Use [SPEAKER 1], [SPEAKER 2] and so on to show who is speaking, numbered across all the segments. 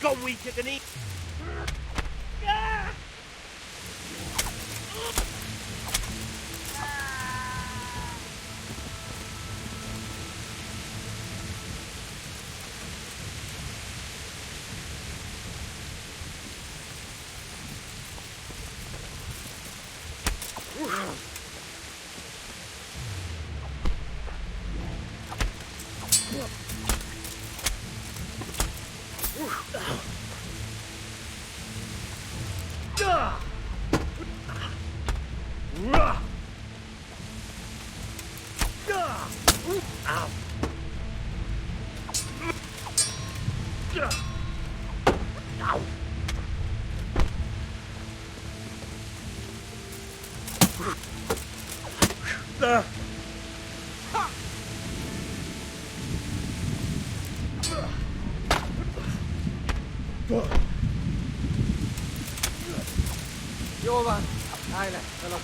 [SPEAKER 1] Gone weak at the knee.
[SPEAKER 2] Vô vào. Đây này, đây là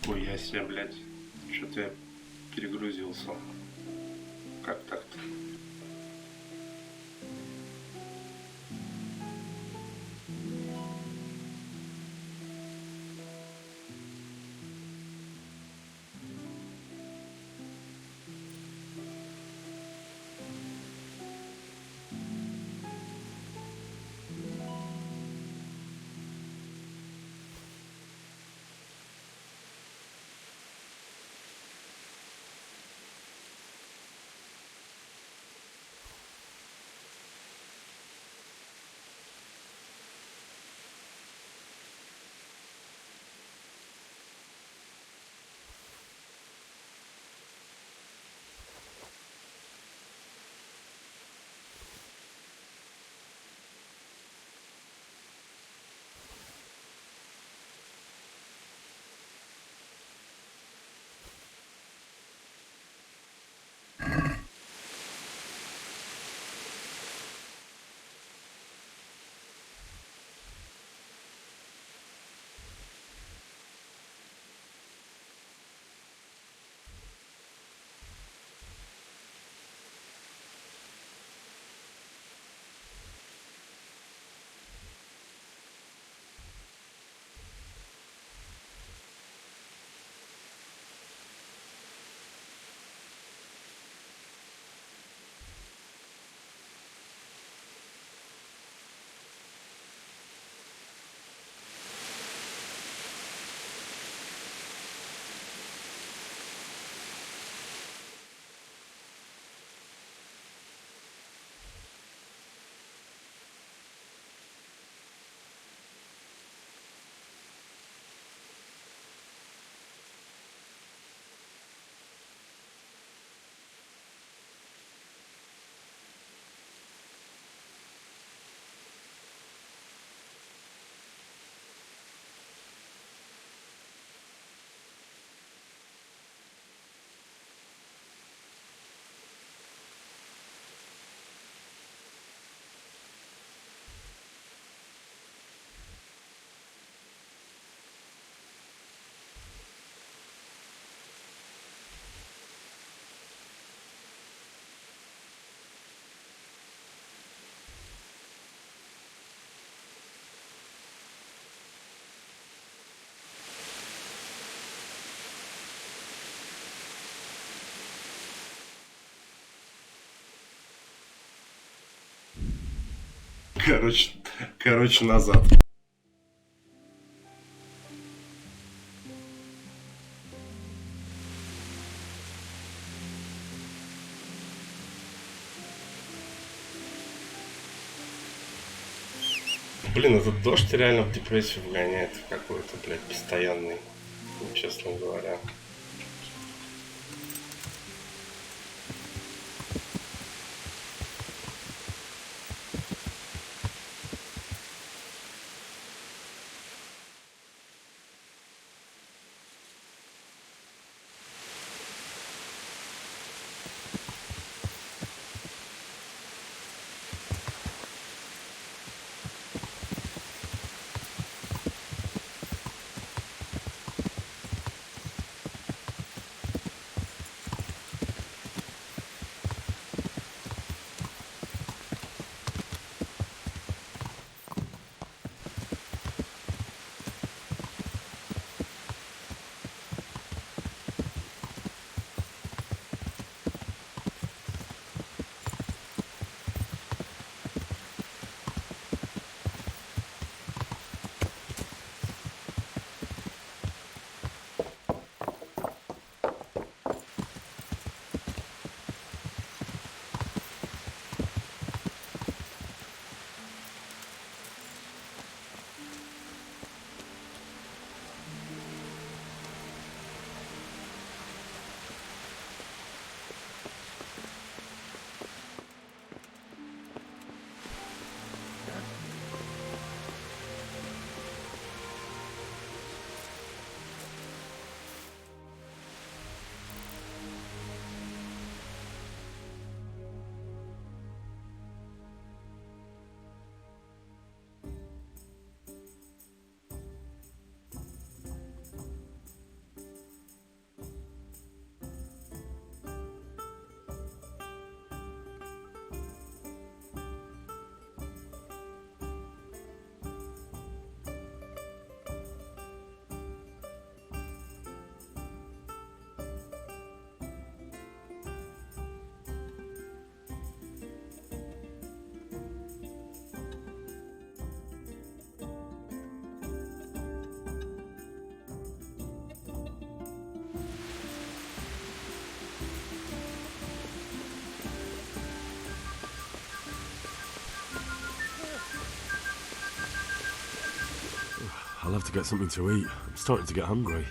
[SPEAKER 3] Ой, я себе, блядь, что-то я перегрузился. Как так-то? Короче, назад. Блин, этот дождь реально в депрессию вгоняет какой-то, блядь, постоянный, честно говоря.
[SPEAKER 4] I'll have to get something to eat. I'm starting to get hungry.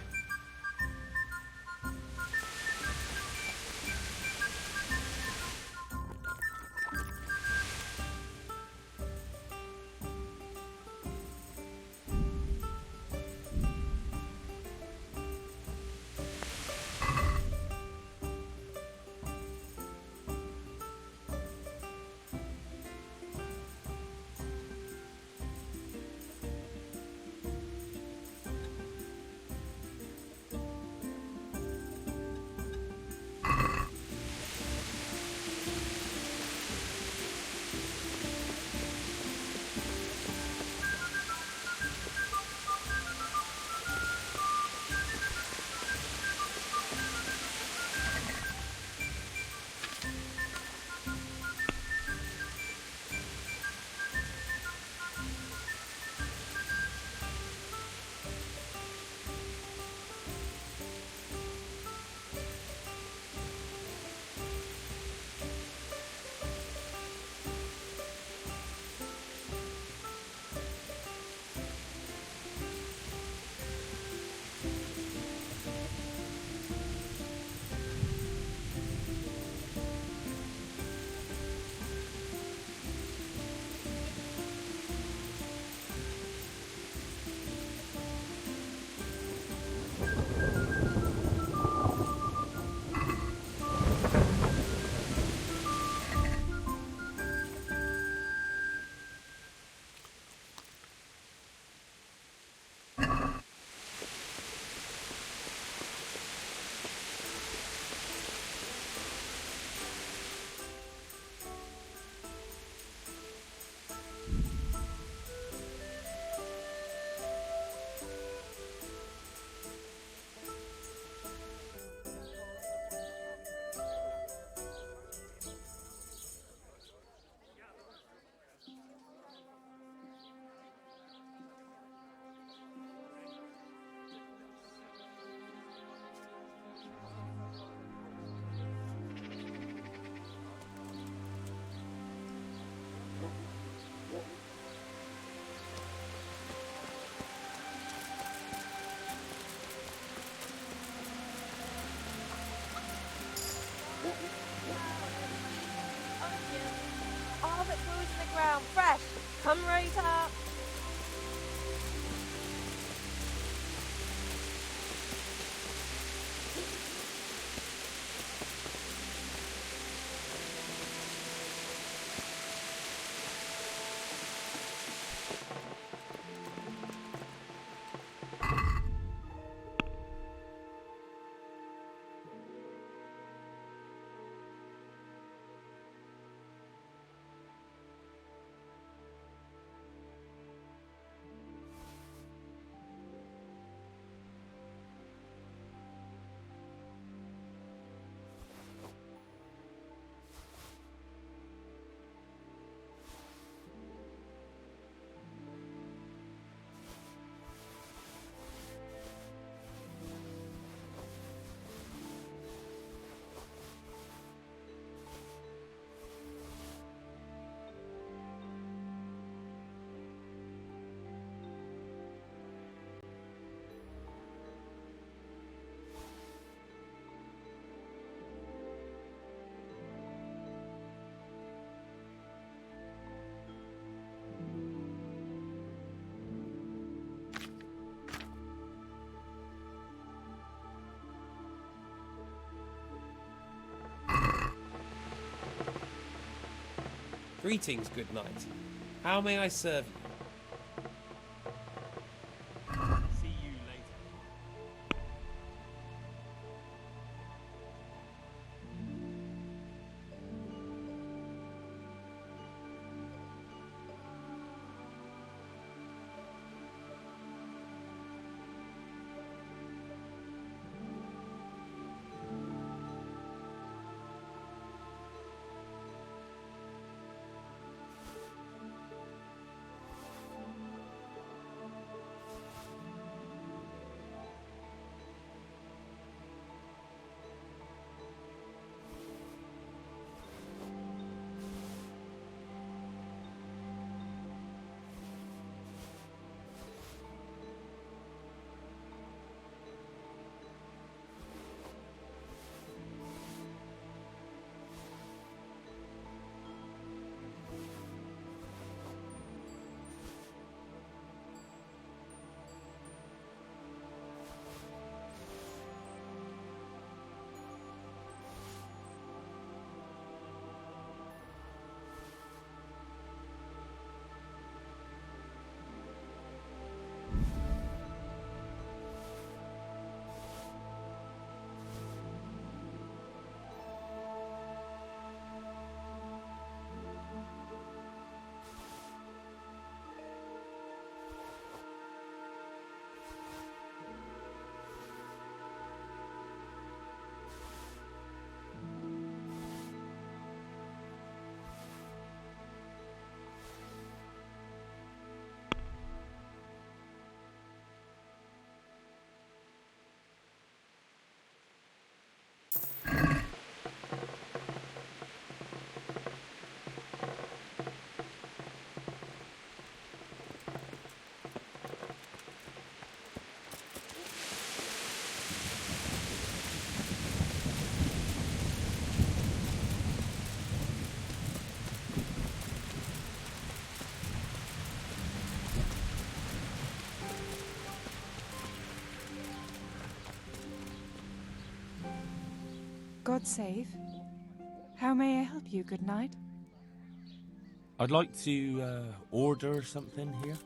[SPEAKER 5] Come right up.
[SPEAKER 6] Greetings, good night. How may I serve you? See you later.
[SPEAKER 7] God save. How may I help you, good night?
[SPEAKER 8] I'd like to order something here.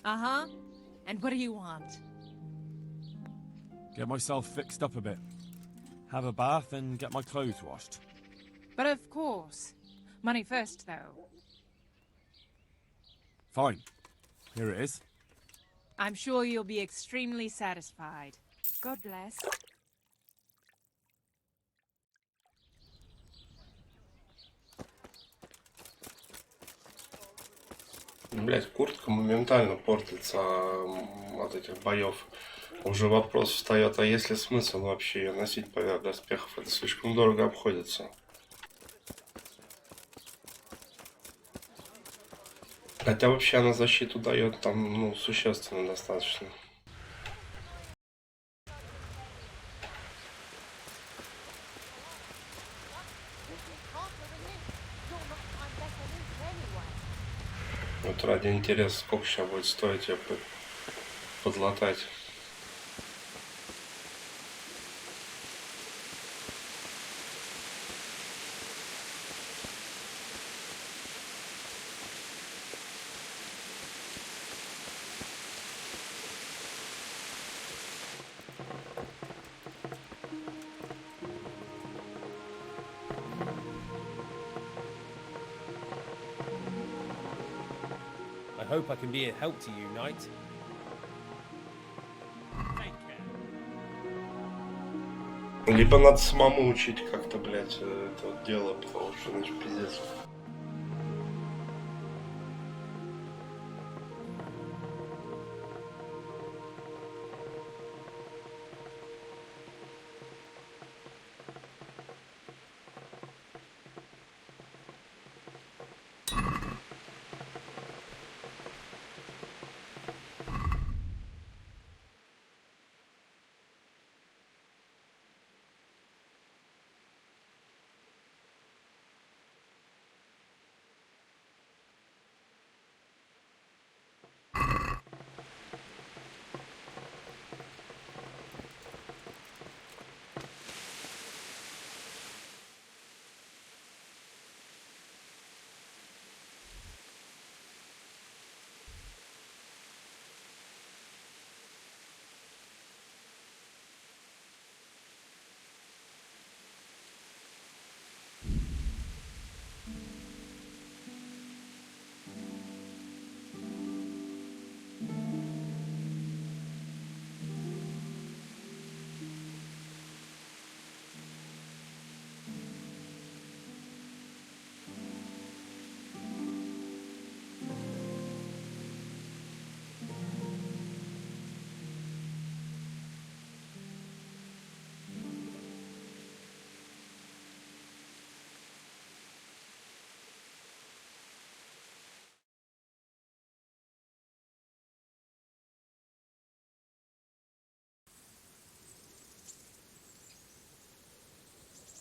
[SPEAKER 5] Uh-huh. And what do you want?
[SPEAKER 8] Get myself fixed up a bit. Have a bath and get my clothes washed.
[SPEAKER 7] But of course. Money first, though.
[SPEAKER 8] Fine. Here it is.
[SPEAKER 7] I'm sure you'll be extremely satisfied. God bless.
[SPEAKER 3] Блять, куртка моментально портится от этих боев. Уже вопрос встает, а есть ли смысл вообще ее носить поверх доспехов? Это слишком дорого обходится. Хотя вообще она защиту дает там, ну, существенно достаточно. Вот ради интереса, сколько сейчас будет стоить ее подлатать.
[SPEAKER 6] I hope I can be a help to you, Knight.
[SPEAKER 3] Либо надо самому учить как-то, блядь, это вот дело, потому что иначе пиздец.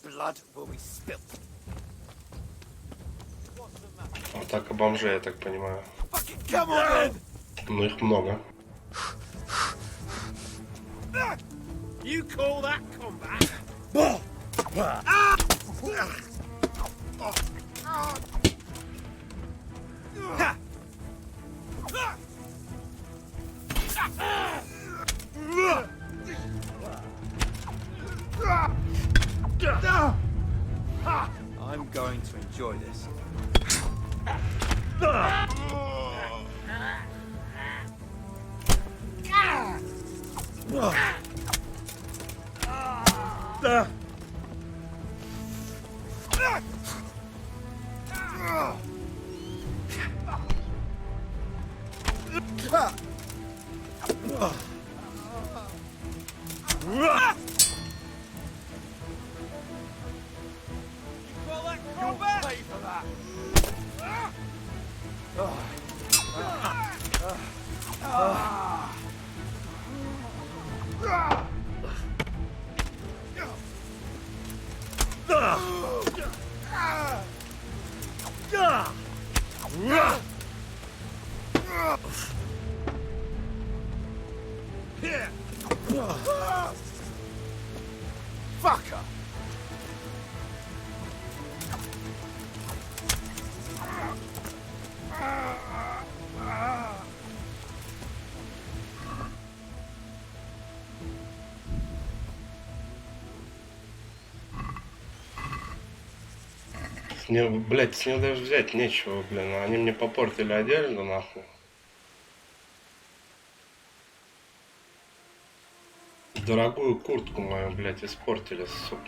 [SPEAKER 1] Blood will be spilt.
[SPEAKER 3] Атака бомжей, я так понимаю.
[SPEAKER 1] Come on!
[SPEAKER 3] Ну их много.
[SPEAKER 1] You call that combat?
[SPEAKER 2] I'm going to enjoy this.
[SPEAKER 1] Fucker!
[SPEAKER 3] С нее, блядь, с нее даже взять нечего, блин. Они мне попортили одежду, нахуй. Дорогую куртку мою, блядь, испортили, сука.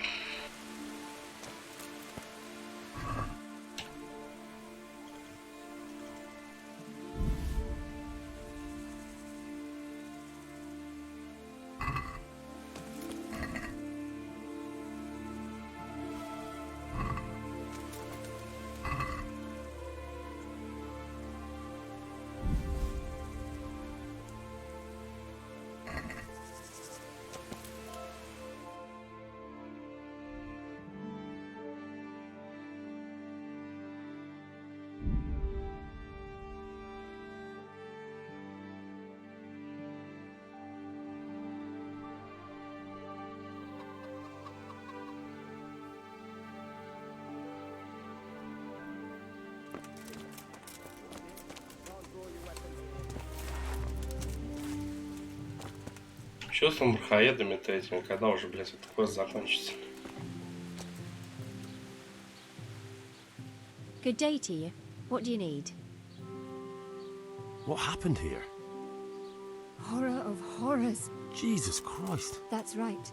[SPEAKER 3] Что с мурхоедами-то этими, когда уже, блядь, это квест закончится?
[SPEAKER 9] Good day to you. What do you need?
[SPEAKER 4] What happened here?
[SPEAKER 9] Horror of horrors.
[SPEAKER 4] Jesus Christ.
[SPEAKER 9] That's right.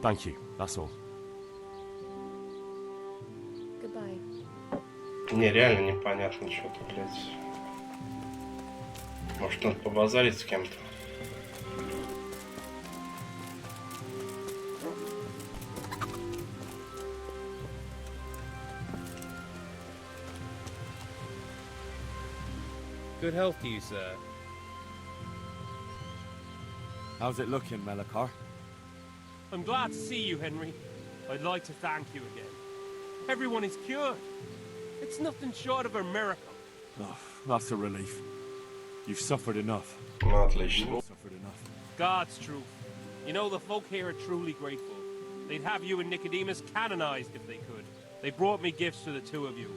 [SPEAKER 4] Thank you, that's all.
[SPEAKER 9] Goodbye.
[SPEAKER 3] Не, реально непонятно что-то, блядь. Может, надо побазарить с кем-то?
[SPEAKER 6] Good health to you, sir.
[SPEAKER 8] How's it looking, Melikar?
[SPEAKER 10] I'm glad to see you, Henry. I'd like to thank you again. Everyone is cured. It's nothing short of a miracle.
[SPEAKER 8] Oh, that's a relief. You've suffered enough.
[SPEAKER 3] Ну, отлично.
[SPEAKER 8] Suffered enough.
[SPEAKER 10] God's truth. You know, the folk here are truly grateful. They'd have you and Nicodemus canonized if they could. They brought me gifts for the two of you.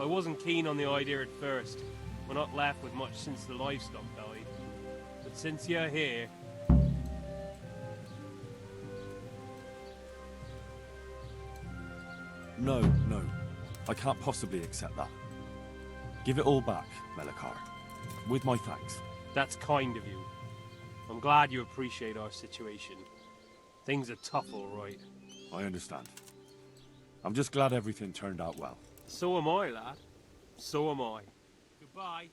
[SPEAKER 10] I wasn't keen on the idea at first. We're not left with much since the livestock died. But since you're here...
[SPEAKER 8] No, no. I can't possibly accept that. Give it all back, Melikar. With my thanks.
[SPEAKER 10] That's kind of you. I'm glad you appreciate our situation. Things are tough, all right.
[SPEAKER 8] I understand. I'm just glad everything turned out well.
[SPEAKER 10] So am I, lad. So am I. Goodbye.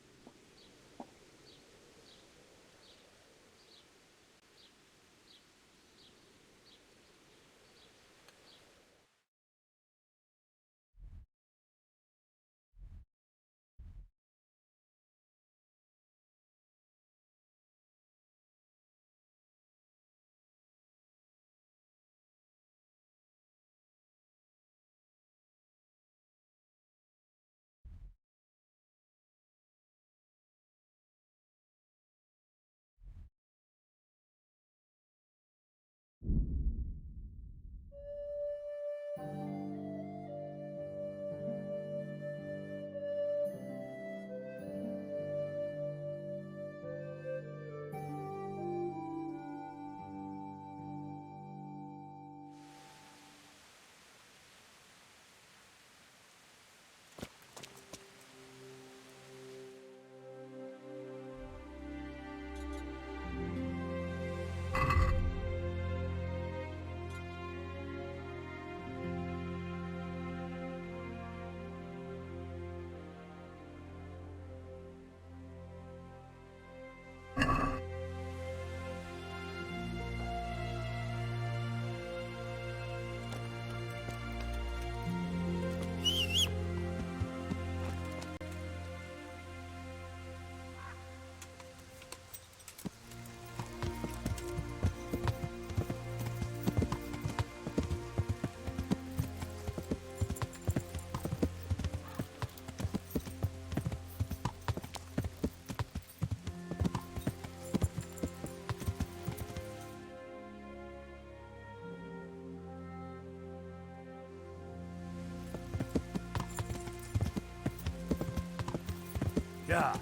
[SPEAKER 8] Yeah.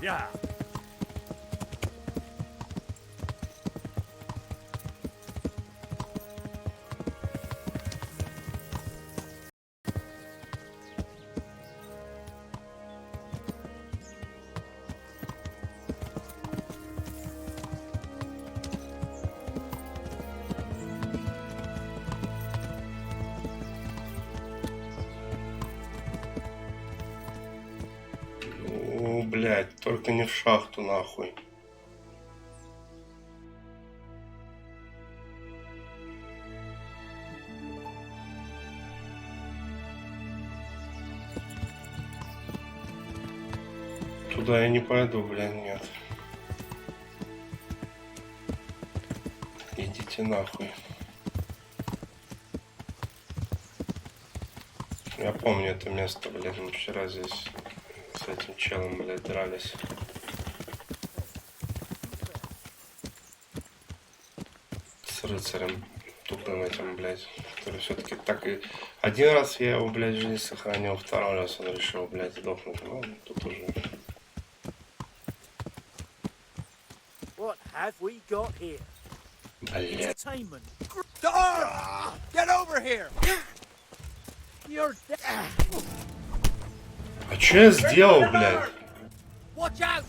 [SPEAKER 8] Yeah.
[SPEAKER 3] Блять, только не в шахту, нахуй. Туда я не пойду, блин, нет. Идите нахуй. Я помню это место, блин, мы вчера здесь с этим челом, блядь, дрались. с рыцарем тупым этим, блядь, который все-таки так и... Один раз я его, блядь, жизнь сохранил, второй раз он решил, блядь, сдохнуть. Ну, тут уже...
[SPEAKER 1] What have we got here?
[SPEAKER 3] Блядь.
[SPEAKER 1] Entertainment. Get over here! You're dead.
[SPEAKER 3] А чё я сделал, блядь?
[SPEAKER 1] Watch out!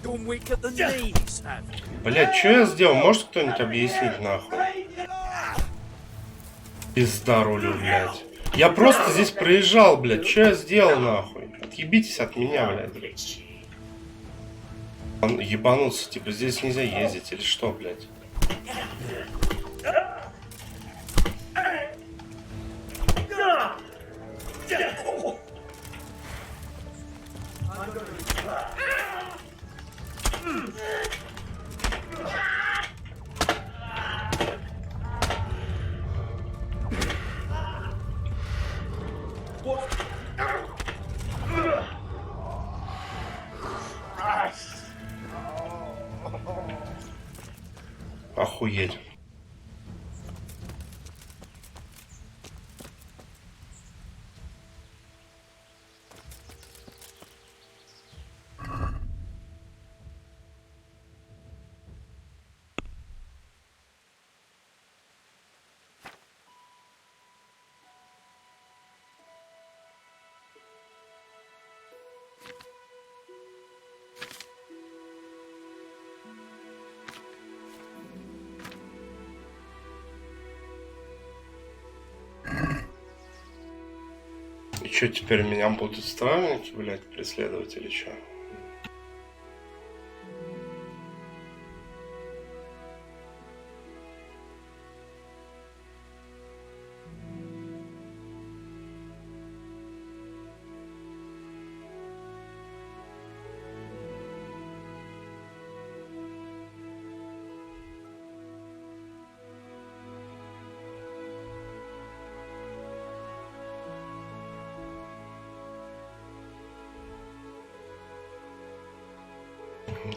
[SPEAKER 1] You're weak at the knees, have you?
[SPEAKER 3] Блядь, чё я сделал? Может кто-нибудь объяснить, нахуй? Пизда рулю, блядь. Я просто здесь проезжал, блядь. Чё я сделал, нахуй? Отъебитесь от меня, блядь. Он ебанулся, типа здесь нельзя ездить или что, блядь? Охуеть. И что, теперь меня будут стражники, блядь, преследовать или что?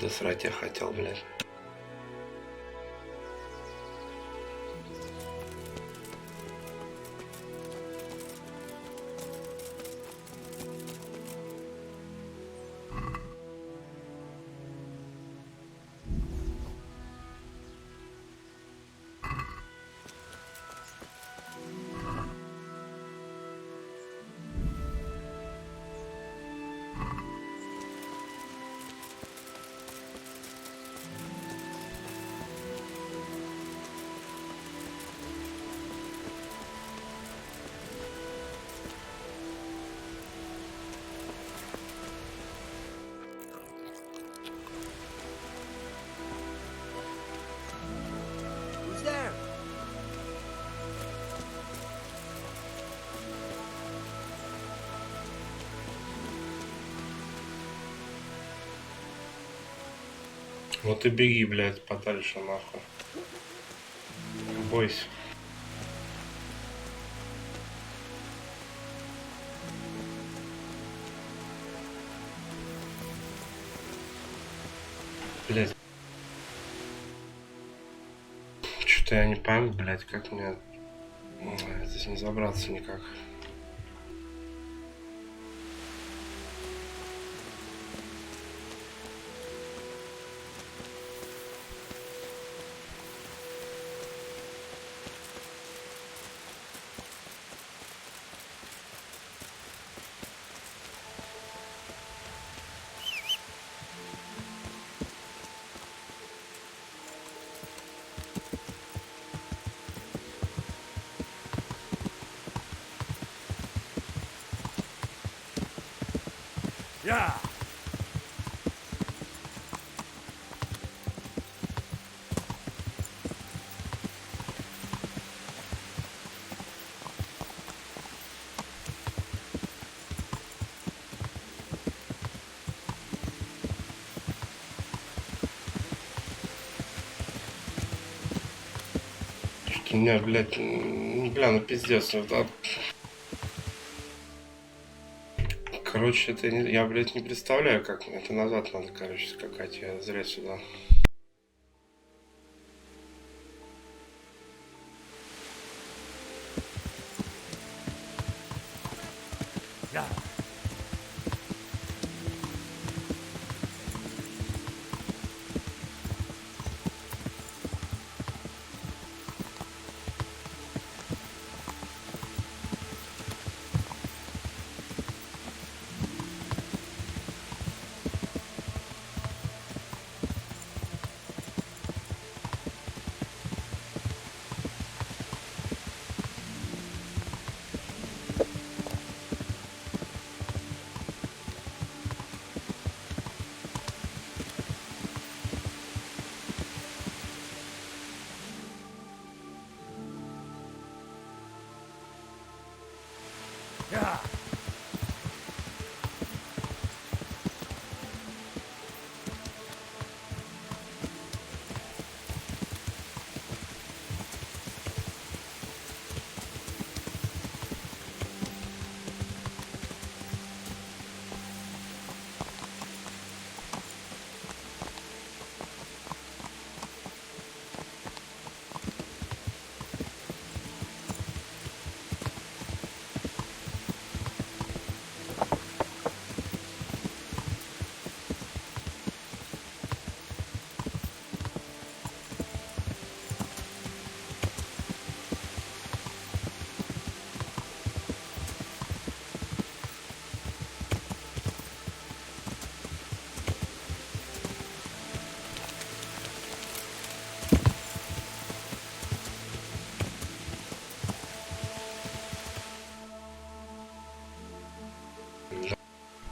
[SPEAKER 3] Да срать я хотел, блядь.
[SPEAKER 1] Who's there?
[SPEAKER 3] Вот и беги, блядь, подальше, нахуй. Бойся. Блядь. Что-то я не пойму, блядь, как мне здесь не забраться никак.
[SPEAKER 1] Yeah.
[SPEAKER 3] Что-то у меня, блядь, бля, ну пиздец, да. Короче, это я, блядь, не представляю, как мне это назад надо, короче, скакать. Я зря сюда.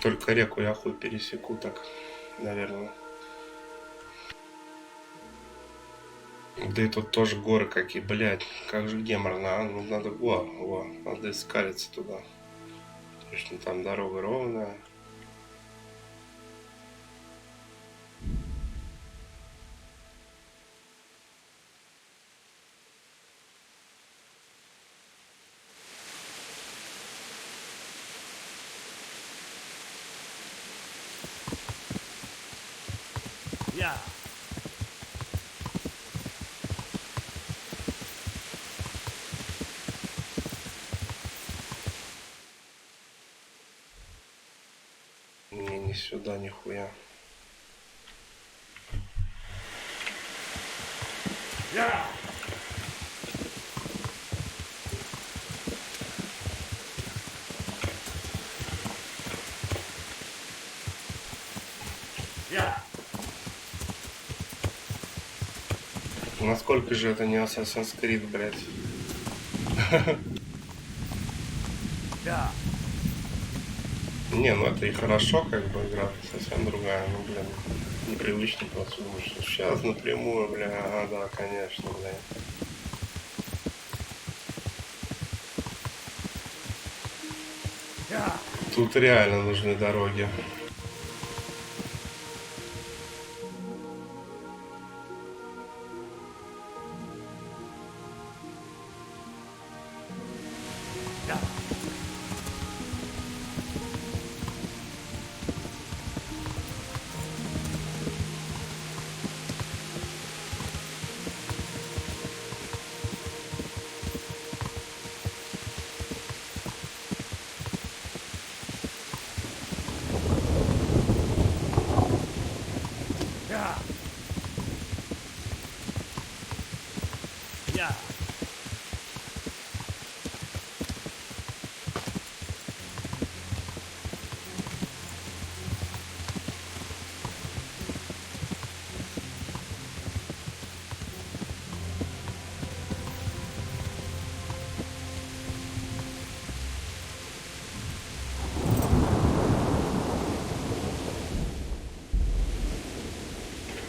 [SPEAKER 3] Только реку я хуй пересеку так, наверное. Да и тут тоже горы какие, блядь, как же геморно, а? Ну надо, надо искалиться туда. Точно там дорога ровная. Не, не сюда, нихуя. Насколько же это не Assassin's Creed, блядь? Не, ну это и хорошо, как бы игра совсем другая, ну блин, непривычно просто думаю, что сейчас напрямую, бля, да, конечно, бля. Тут реально нужны дороги.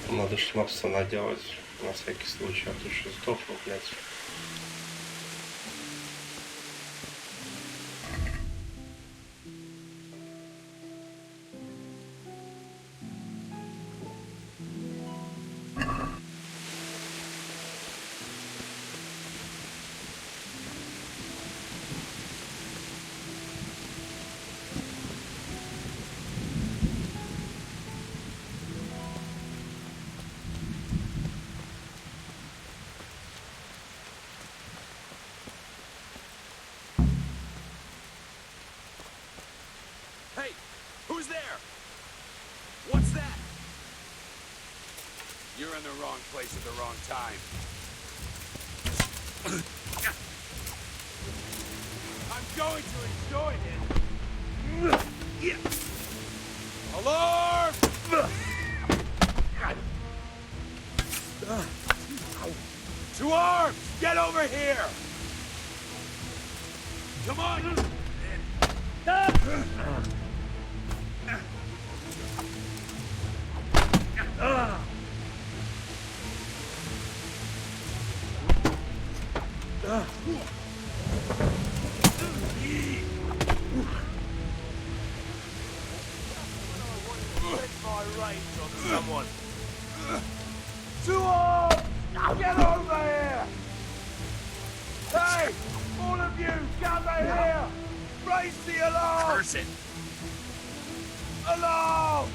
[SPEAKER 3] Надо шнапса наделать на всякий случай, а то еще сдохну, блядь.
[SPEAKER 1] in the wrong place at the wrong time. I'm going to enjoy this. Alarm! To arms! Get over here! Come on! My range on someone. To arms! Get over here! Hey! All of you, gather here! Raise the alarm! Curse it! Alarm!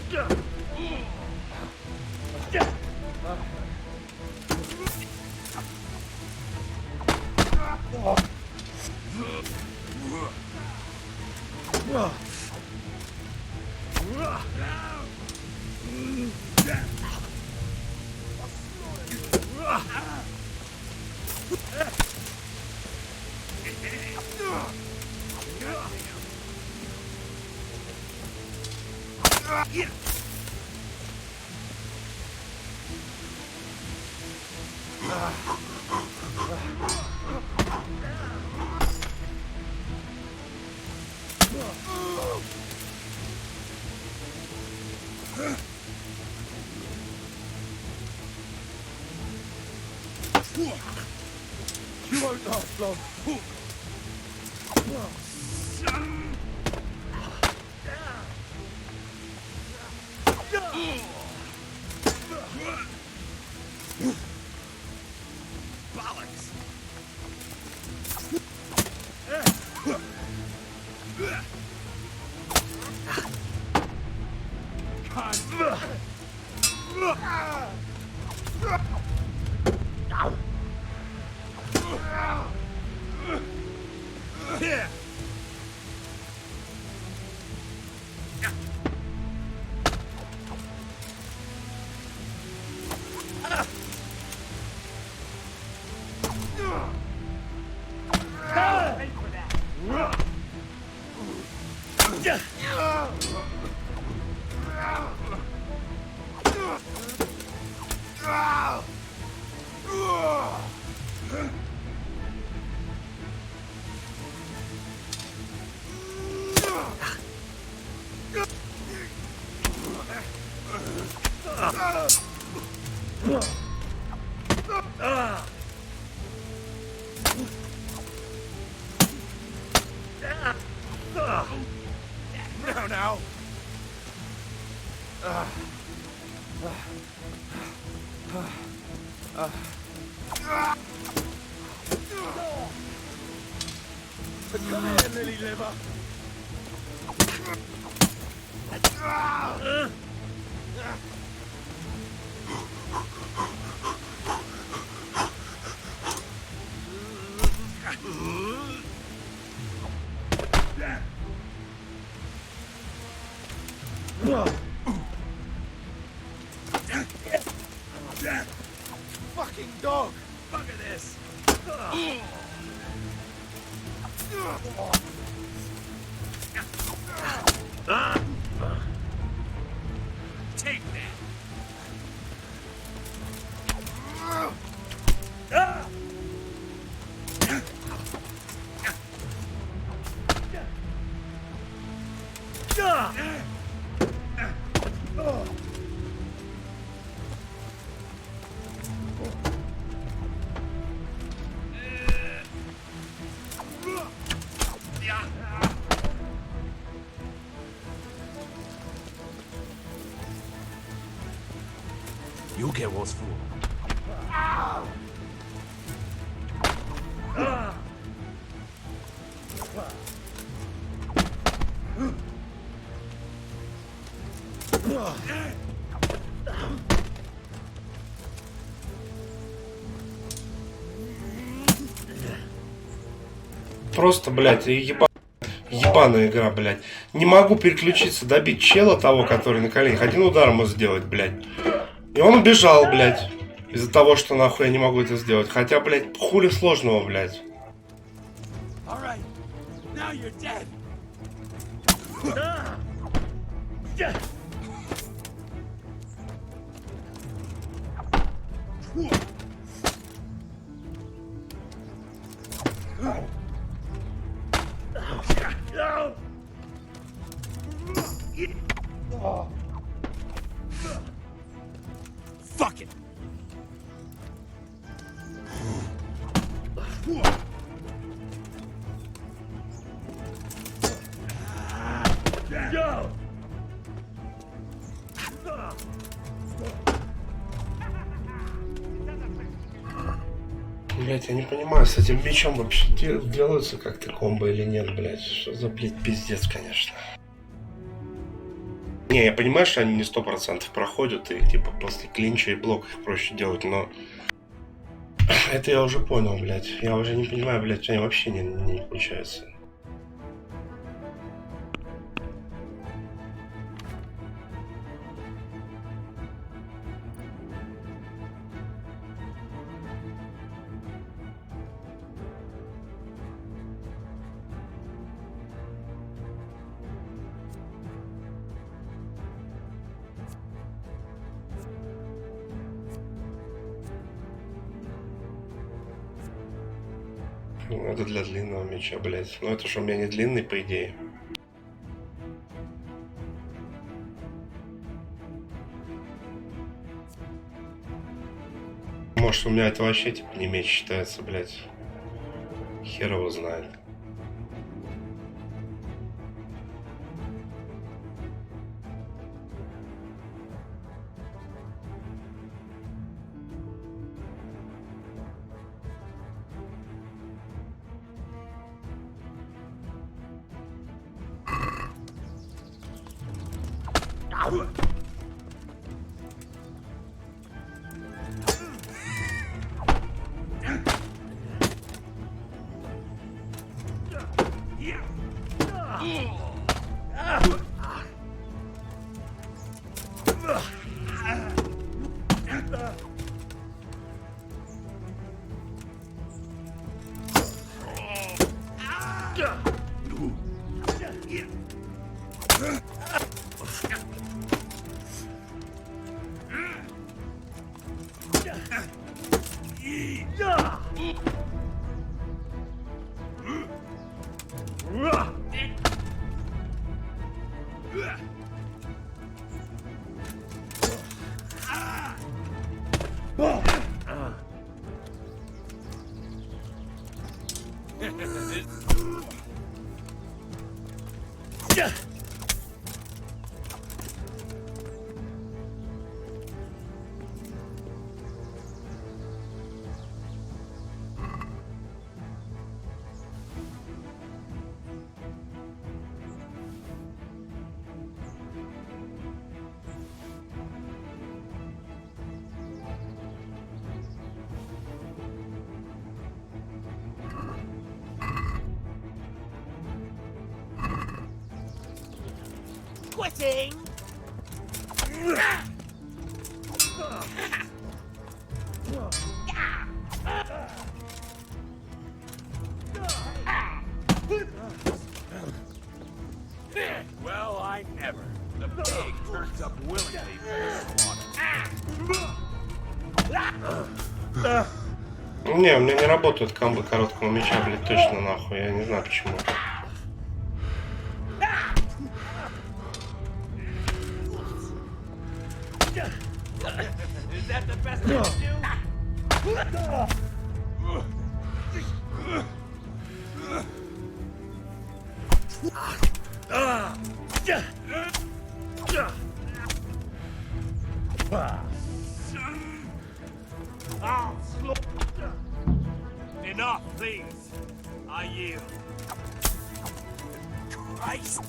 [SPEAKER 1] You won't last long. Bollocks! Now. Come here, lily liver. Fucking dog! Look at this! Take that!
[SPEAKER 4] You'll get what's for.
[SPEAKER 3] Просто, блядь, ебаная игра, блядь. Не могу переключиться, добить чела того, который на коленях. Один удар ему сделать, блядь. И он убежал, блядь. Из-за того, что нахуй я не могу это сделать. Хотя, блядь, хули сложного, блядь.
[SPEAKER 4] All right. Now you're dead.
[SPEAKER 1] Fuck it. Go.
[SPEAKER 3] Блядь, я не понимаю, с этим мечом вообще делаются как-то комбо или нет, блядь. Что за, блядь, пиздец, конечно. Не, я понимаю, что они не 100% проходят, и типа после клинча и блока их проще делать, но... Это я уже понял, блядь. Я уже не понимаю, блядь, что они вообще не получается. Ну, это для длинного меча, блядь. Но это же у меня не длинный, по идее. Может, у меня это вообще типа не меч считается, блядь. Хер его знает.
[SPEAKER 1] Quitting.
[SPEAKER 4] Well, I never. The pig turns up willingly for the slaughter.
[SPEAKER 3] Не, у меня не работают комбы короткого меча, блядь, точно нахуй. Я не знаю почему.
[SPEAKER 1] Is that the best you can do? Enough, please. I yield. Christ!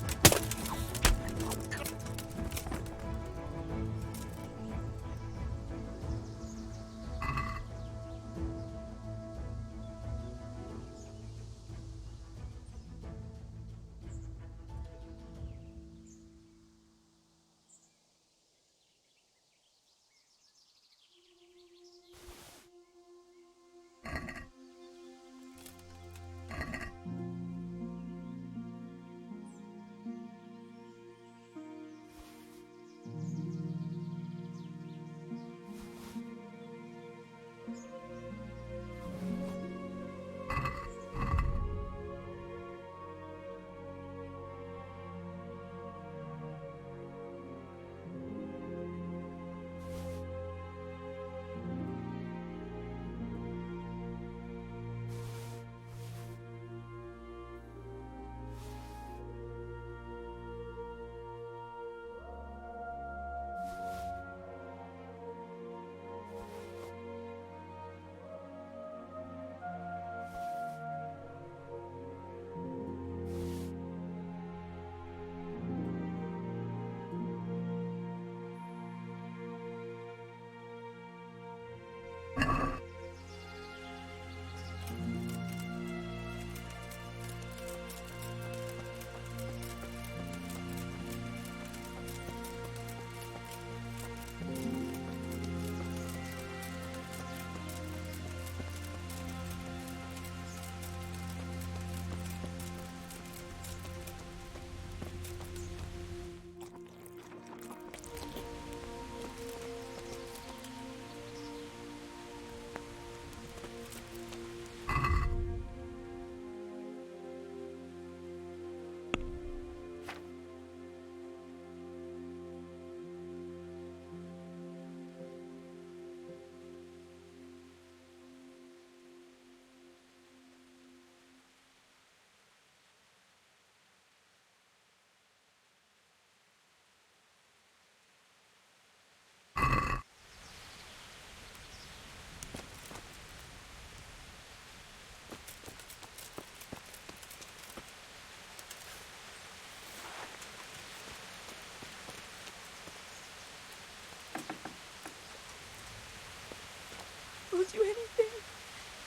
[SPEAKER 11] told you anything.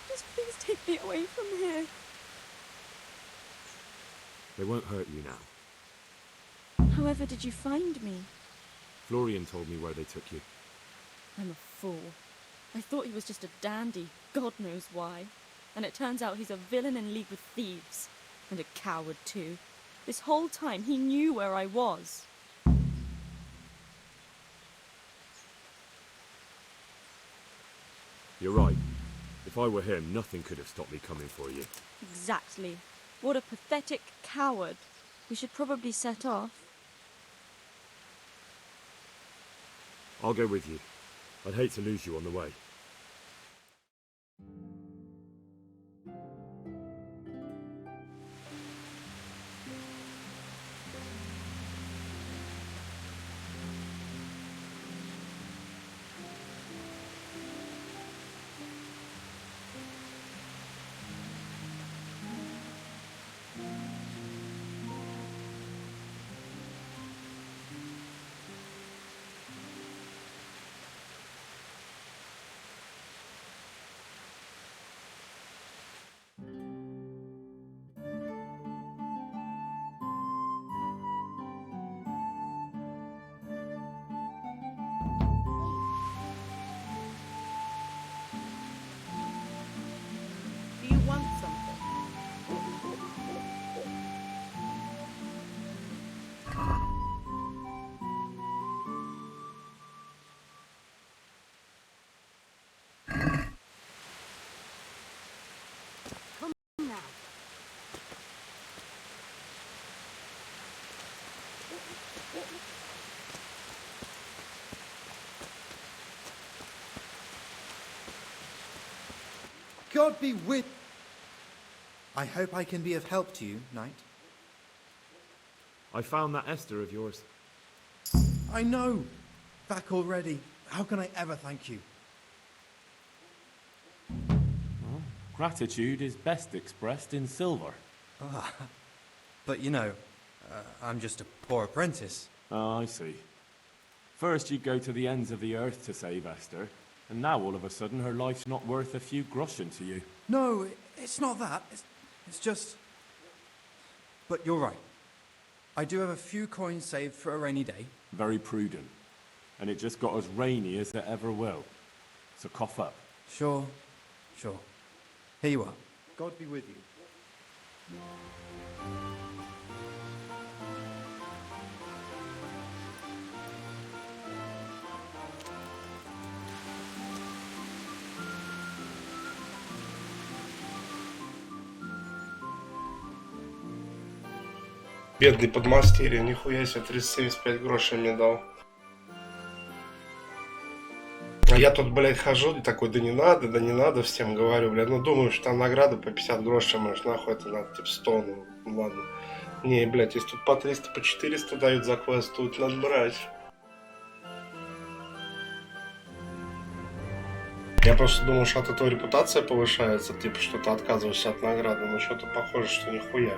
[SPEAKER 11] Just please take me away from here.
[SPEAKER 8] They won't hurt you now.
[SPEAKER 11] However did you find me?
[SPEAKER 8] Florian told me where they took you.
[SPEAKER 11] I'm a fool. I thought he was just a dandy, God knows why. And it turns out he's a villain in league with thieves. And a coward too. This whole time he knew where I was.
[SPEAKER 8] You're right. If I were him, nothing could have stopped me coming for you.
[SPEAKER 11] Exactly. What a pathetic coward. We should probably set off.
[SPEAKER 8] I'll go with you. I'd hate to lose you on the way.
[SPEAKER 7] Do you want something? Come now.
[SPEAKER 2] God be with... I hope I can be of help to you, Knight.
[SPEAKER 8] I found that Esther of yours.
[SPEAKER 2] I know! Back already. How can I ever thank you?
[SPEAKER 8] Well, gratitude is best expressed in silver.
[SPEAKER 2] Ah, but you know, I'm just a poor apprentice.
[SPEAKER 8] Ah, I see. First you go to the ends of the earth to save Esther, and now all of a sudden her life's not worth a few groschen to you.
[SPEAKER 2] No, it's not that. It's just... But you're right. I do have a few coins saved for a rainy day.
[SPEAKER 8] Very prudent. And it just got as rainy as it ever will. So cough up.
[SPEAKER 2] Sure. Here you are. God be with you.
[SPEAKER 3] Бедный подмастерье, нихуя себе, 375 грошей мне дал. А я тут, блядь, хожу и такой, да не надо, всем говорю, блядь, ну думаю, что там награда по 50 грошей, может, нахуй это надо, типа 100, ну ладно. Не, блядь, если тут по 300, по 400 дают за квест, тут надо брать. Я просто думал, что от этого репутация повышается, типа, что ты отказываешься от награды, но что-то похоже, что нихуя.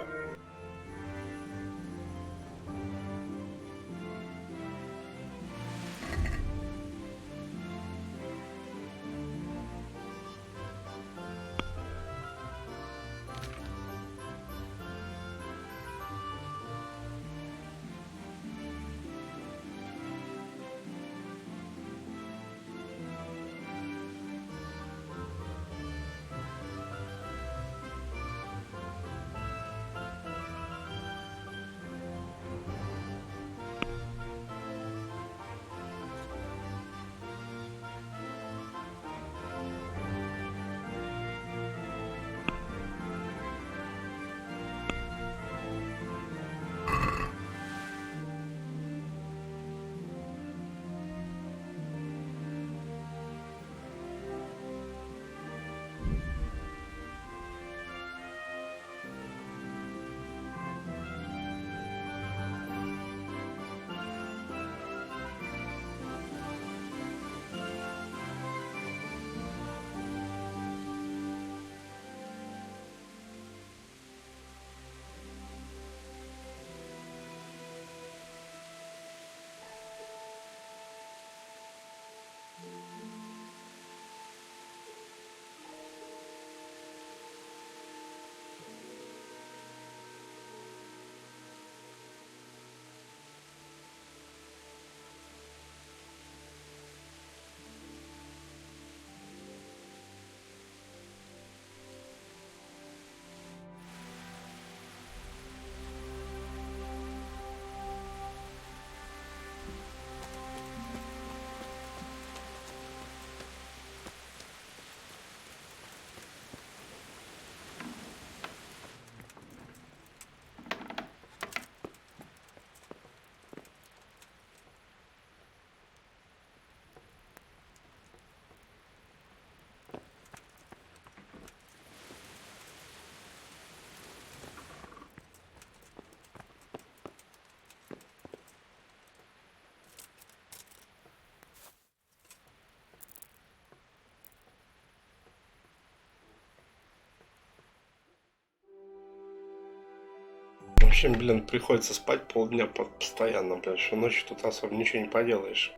[SPEAKER 3] В общем, блин, приходится спать полдня постоянно, блядь, что ночью тут особо ничего не поделаешь.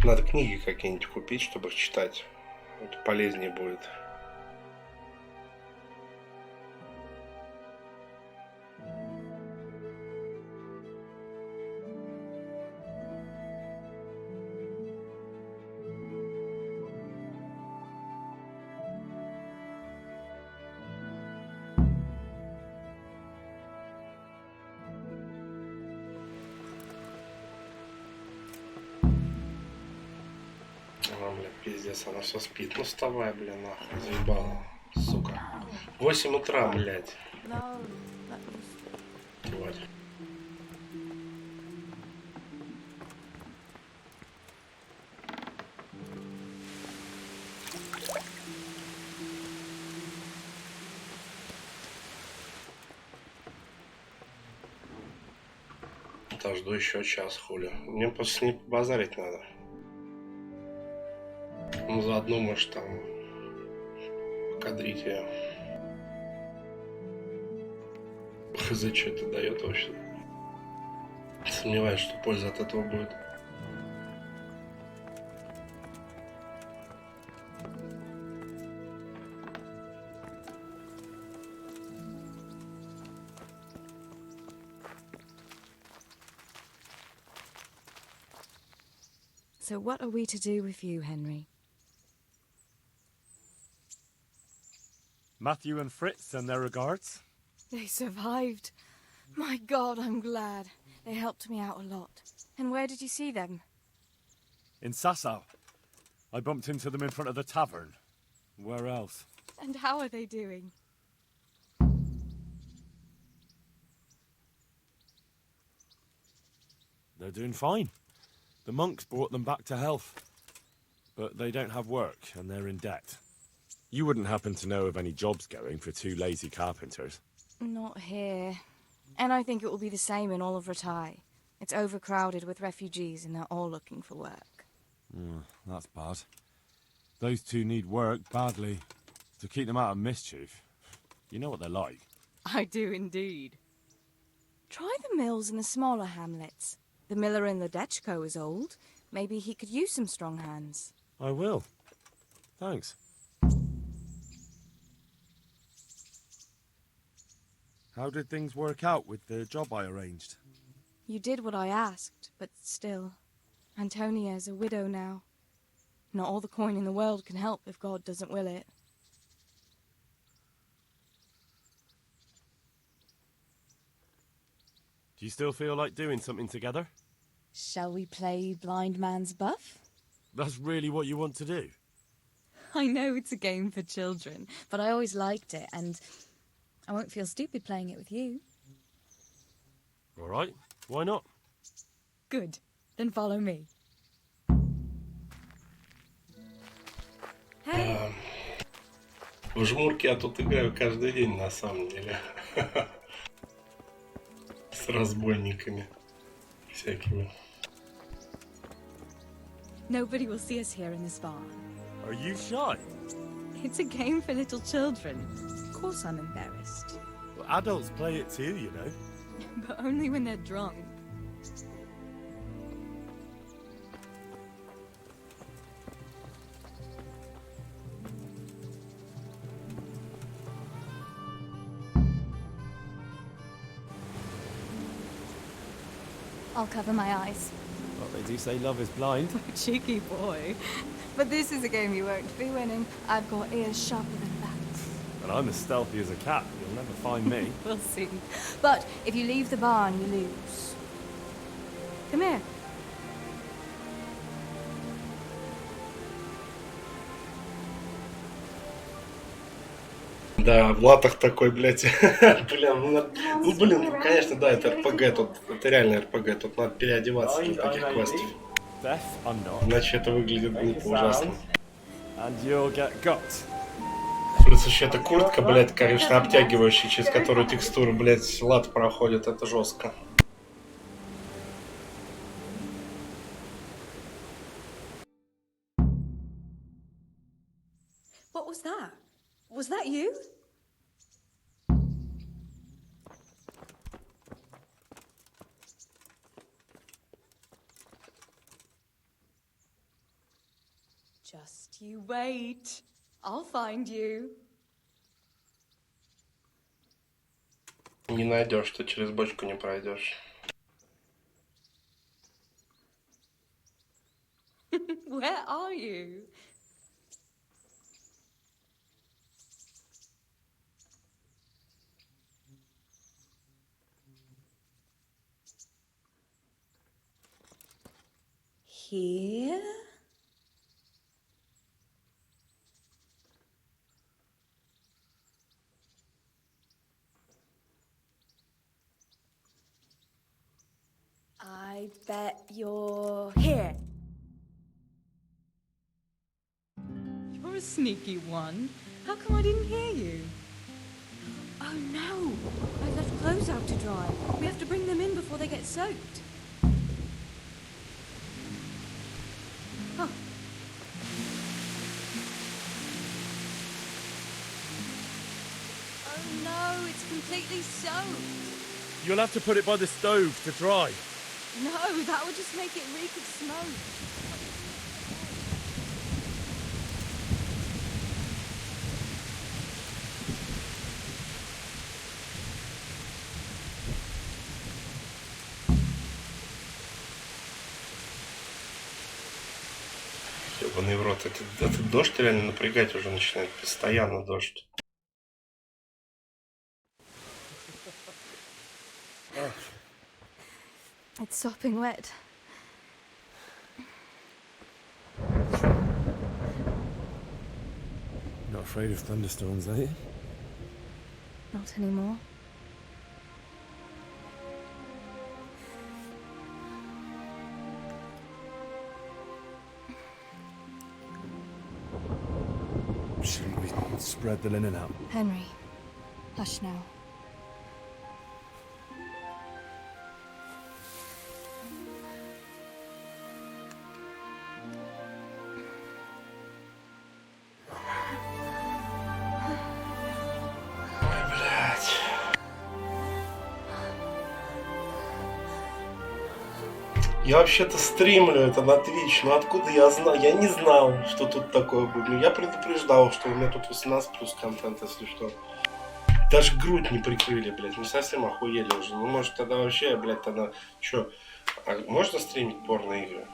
[SPEAKER 3] Надо книги какие-нибудь купить, чтобы их читать. Это полезнее будет. Бля, пиздец, она все спит. Ну вставай, блин, нахуй, заебала, сука. 8 утра, блядь. Тварь. Жду еще час, хули. Мне просто с ней базарить надо. Ну, заодно, может, там кадрить ее. Хз, что это дает вообще. Сомневаюсь, что польза от этого будет.
[SPEAKER 9] So what are we to do with you, Henry?
[SPEAKER 8] Matthew and Fritz send their regards.
[SPEAKER 7] They survived. My God, I'm glad. They helped me out a lot. And where did you see them?
[SPEAKER 8] In Sasau. I bumped into them in front of the tavern. Where else?
[SPEAKER 7] And how are they doing?
[SPEAKER 8] They're doing fine. The monks brought them back to health. But they don't have work, and they're in debt. You wouldn't happen to know of any jobs going for two lazy carpenters?
[SPEAKER 7] Not here. And I think it will be the same in all of Ratai. It's overcrowded with refugees and they're all looking for work.
[SPEAKER 8] That's bad. Those two need work badly. To keep them out of mischief. You know what they're like.
[SPEAKER 7] I do indeed. Try the mills in the smaller hamlets. The miller in the Dechko is old. Maybe he could use some strong hands.
[SPEAKER 8] I will. Thanks. How did things work out with the job I arranged?
[SPEAKER 7] You did what I asked, but still. Antonia is a widow now. Not all the coin in the world can help if God doesn't will it.
[SPEAKER 8] Do you still feel like doing something together?
[SPEAKER 7] Shall we play blind man's buff?
[SPEAKER 8] That's really what you want to do?
[SPEAKER 7] I know it's a game for children, but I always liked it, and I won't feel stupid playing it with you.
[SPEAKER 8] All right, why not?
[SPEAKER 7] Good. Then follow me. Hey!
[SPEAKER 3] В жмурки я тут играю каждый день, на самом деле. С разбойниками всякими.
[SPEAKER 7] Nobody will see us here in this barn.
[SPEAKER 8] Are you shy?
[SPEAKER 7] It's a game for little children. Of course I'm embarrassed.
[SPEAKER 8] Well, adults play it too, you know.
[SPEAKER 7] But only when they're drunk. I'll cover my eyes.
[SPEAKER 8] Well, they do say love is blind.
[SPEAKER 7] Cheeky boy. But this is a game you won't be winning. I've got ears sharper than bats.
[SPEAKER 8] And I'm as stealthy as a cat. You'll never find me.
[SPEAKER 7] We'll see. But if you leave the barn, you lose. Come here.
[SPEAKER 3] Да, в латах такой, блядь. Блин, конечно, да, это РПГ тут. Это реально РПГ. Тут надо переодеваться для таких квестов. Иначе это выглядит глупо, ужасно. Плюс еще эта куртка, блядь, конечно, обтягивающая, через которую текстуры, блядь, лат проходит. Это жестко.
[SPEAKER 5] What was that? Was that you?
[SPEAKER 7] You wait. I'll find you.
[SPEAKER 3] Не найдешь, ты через бочку не пройдешь.
[SPEAKER 7] Where are you? Here? I bet you're here.
[SPEAKER 5] You're a sneaky one. How come I didn't hear you?
[SPEAKER 7] Oh no! I left clothes out to dry. We have to bring them in before they get soaked. Huh. Oh no, it's completely soaked.
[SPEAKER 8] You'll have to put it by the stove to dry.
[SPEAKER 7] No, that would just make it reek of smoke.
[SPEAKER 3] Ёбаный в рот, этот дождь реально напрягать уже начинает. Постоянно дождь.
[SPEAKER 9] It's sopping wet.
[SPEAKER 8] Not afraid of thunderstorms, are you?
[SPEAKER 9] Not anymore.
[SPEAKER 8] Shouldn't we spread the linen out?
[SPEAKER 9] Henry, hush now.
[SPEAKER 3] Я вообще-то стримлю это на Twitch, но откуда я знал? Я не знал, что тут такое будет. Ну, я предупреждал, что у меня тут 18+ контент, если что. Даже грудь не прикрыли, блядь. Мы совсем охуели уже. Ну, может, тогда вообще, блядь, тогда... Чё? А можно стримить порно-игры?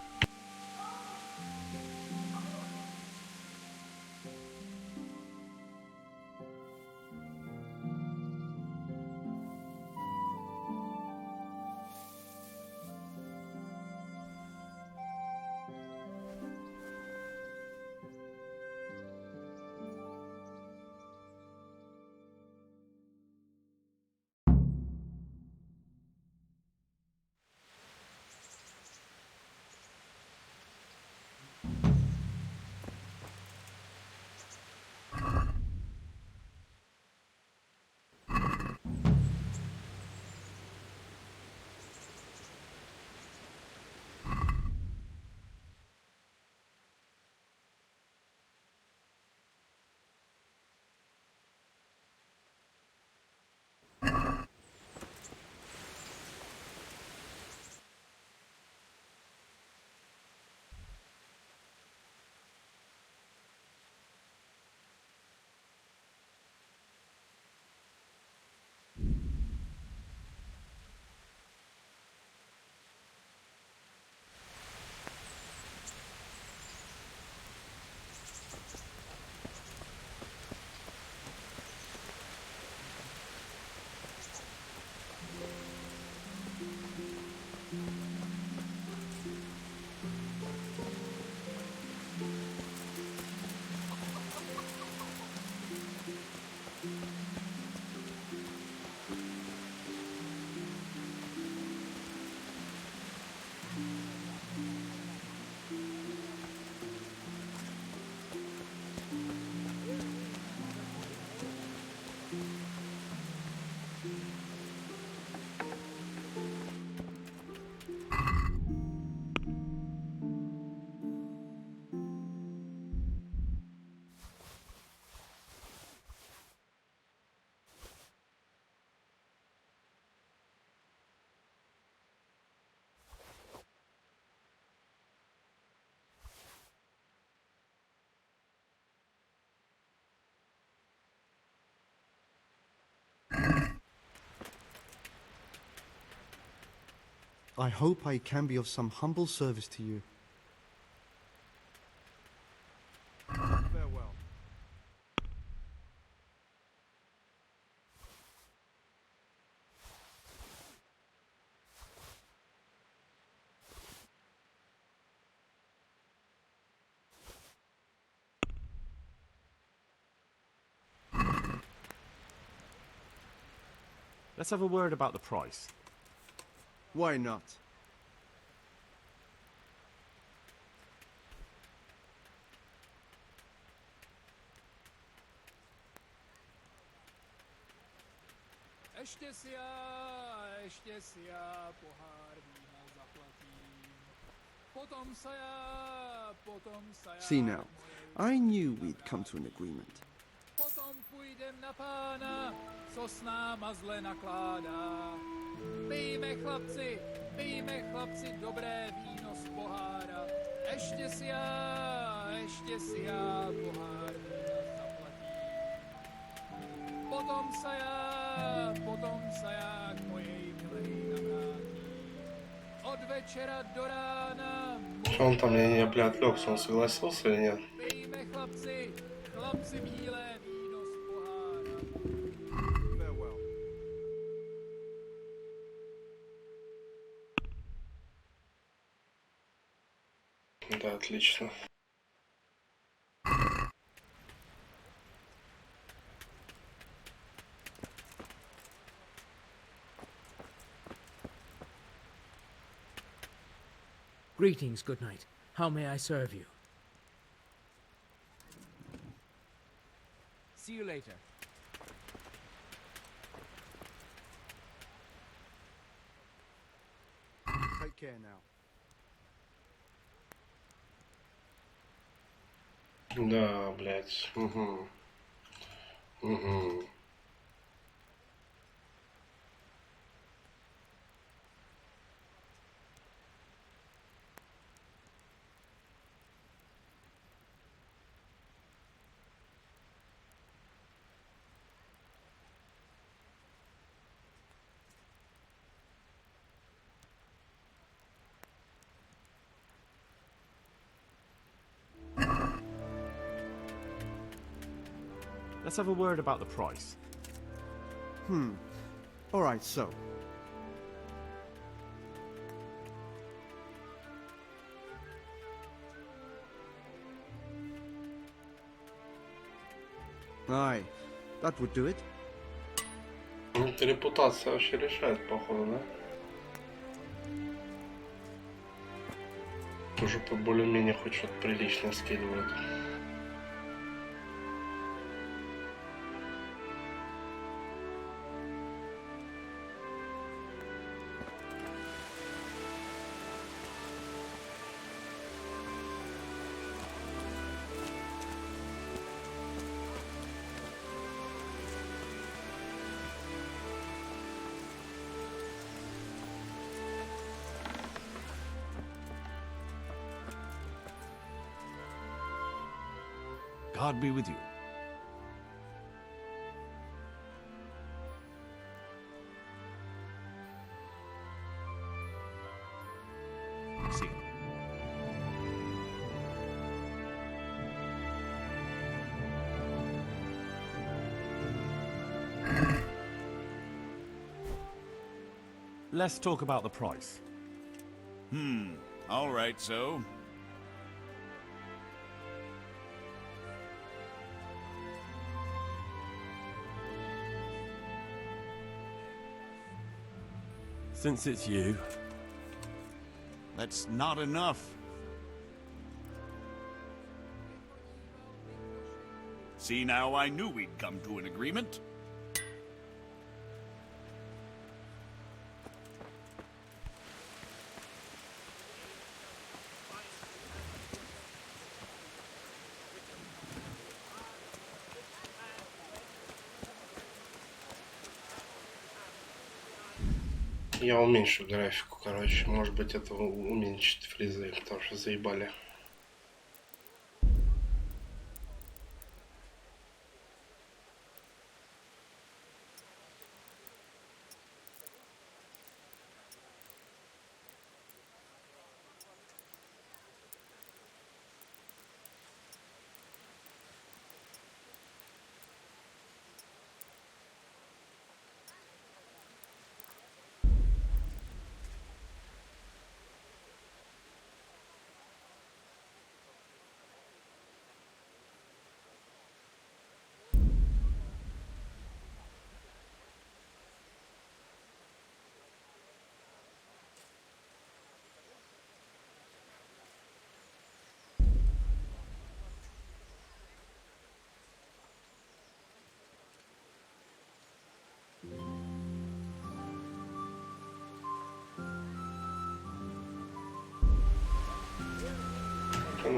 [SPEAKER 12] I hope I can be of some humble service to you.
[SPEAKER 1] Farewell.
[SPEAKER 8] Let's have a word about the price.
[SPEAKER 12] Why not?
[SPEAKER 1] Ještě si já pohár vína zaplatím. Potom se já
[SPEAKER 12] See now, I knew we'd come to an agreement.
[SPEAKER 1] Potom půjdem na pána, co s náma zle nakládá. Pijme chlapci, dobré víno z pohára. Ještě si já pohár vína zaplatím. Potom se já k mojej milej navrátím. Od večera do rána.
[SPEAKER 3] Что он там, я, бля, отвлекся, он согласился или нет?
[SPEAKER 1] Pijme chlapci bílé víno z pohára.
[SPEAKER 12] Farewell.
[SPEAKER 3] Да, отлично.
[SPEAKER 13] Greetings, good knight. How may I serve you?
[SPEAKER 6] See you later.
[SPEAKER 12] Take care now.
[SPEAKER 3] Да, блядь. Угу. Угу.
[SPEAKER 8] Let's have a word about the price.
[SPEAKER 12] Alright, so. Aye, that would do it.
[SPEAKER 3] Это репутация вообще решает, походу, да? Уже по более-менее хоть что-то приличное скидывают.
[SPEAKER 14] God be with you. See.
[SPEAKER 8] Let's talk about the price.
[SPEAKER 14] All right, so.
[SPEAKER 8] Since it's you.
[SPEAKER 14] That's not enough. See, now I knew we'd come to an agreement.
[SPEAKER 3] Я уменьшу графику, короче. Может быть, это уменьшит фризы, потому что заебали.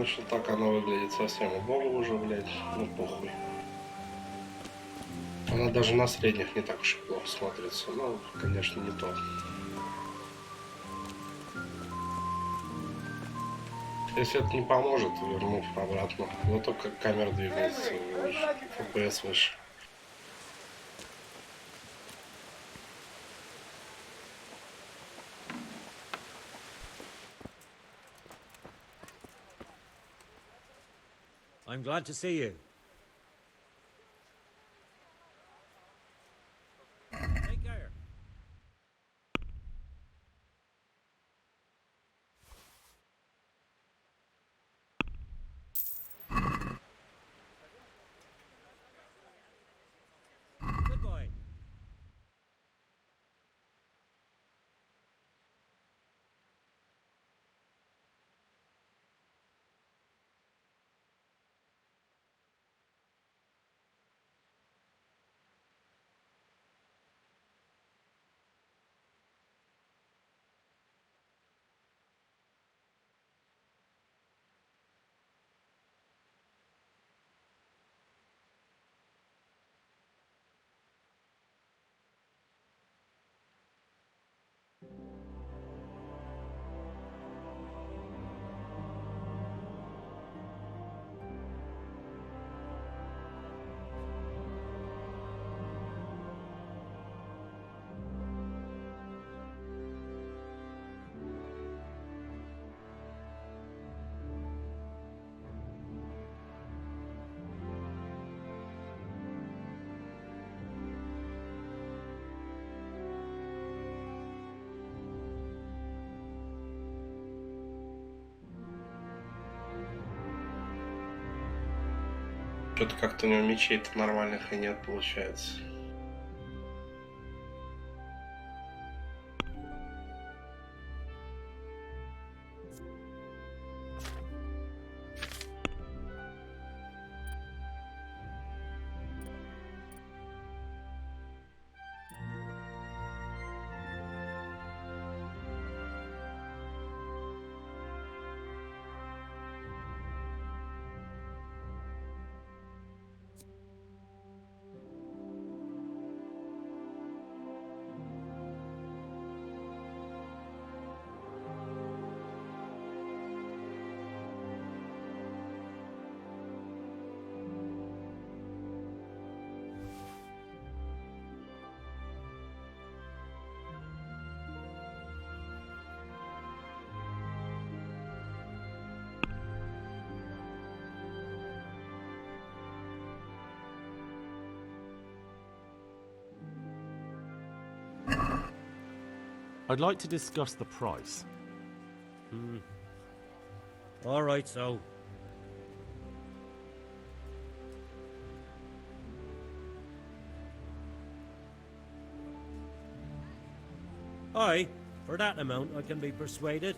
[SPEAKER 3] что так оно выглядит совсем убого уже, блядь. Ну похуй. Она даже на средних не так уж и плохо смотрится. Ну, конечно, не то. Если это не поможет, верну обратно. Зато как камера двигается выше, FPS выше.
[SPEAKER 13] I'm glad to see you. Take care. Goodbye.
[SPEAKER 3] Что-то как-то у него мечей-то нормальных и нет, получается.
[SPEAKER 8] I'd like to discuss the price.
[SPEAKER 13] All right, so. Aye, for that amount I can be persuaded.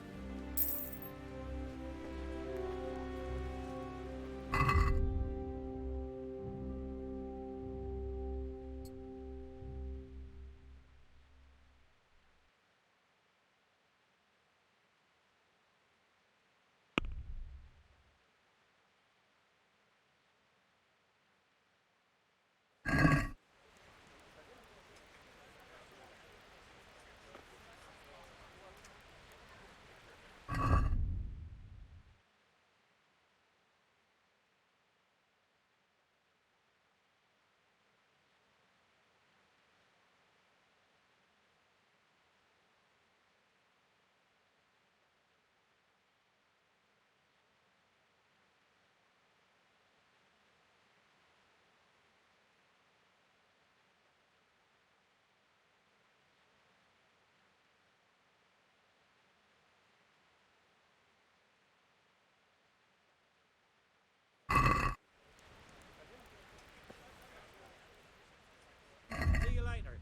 [SPEAKER 13] See you later.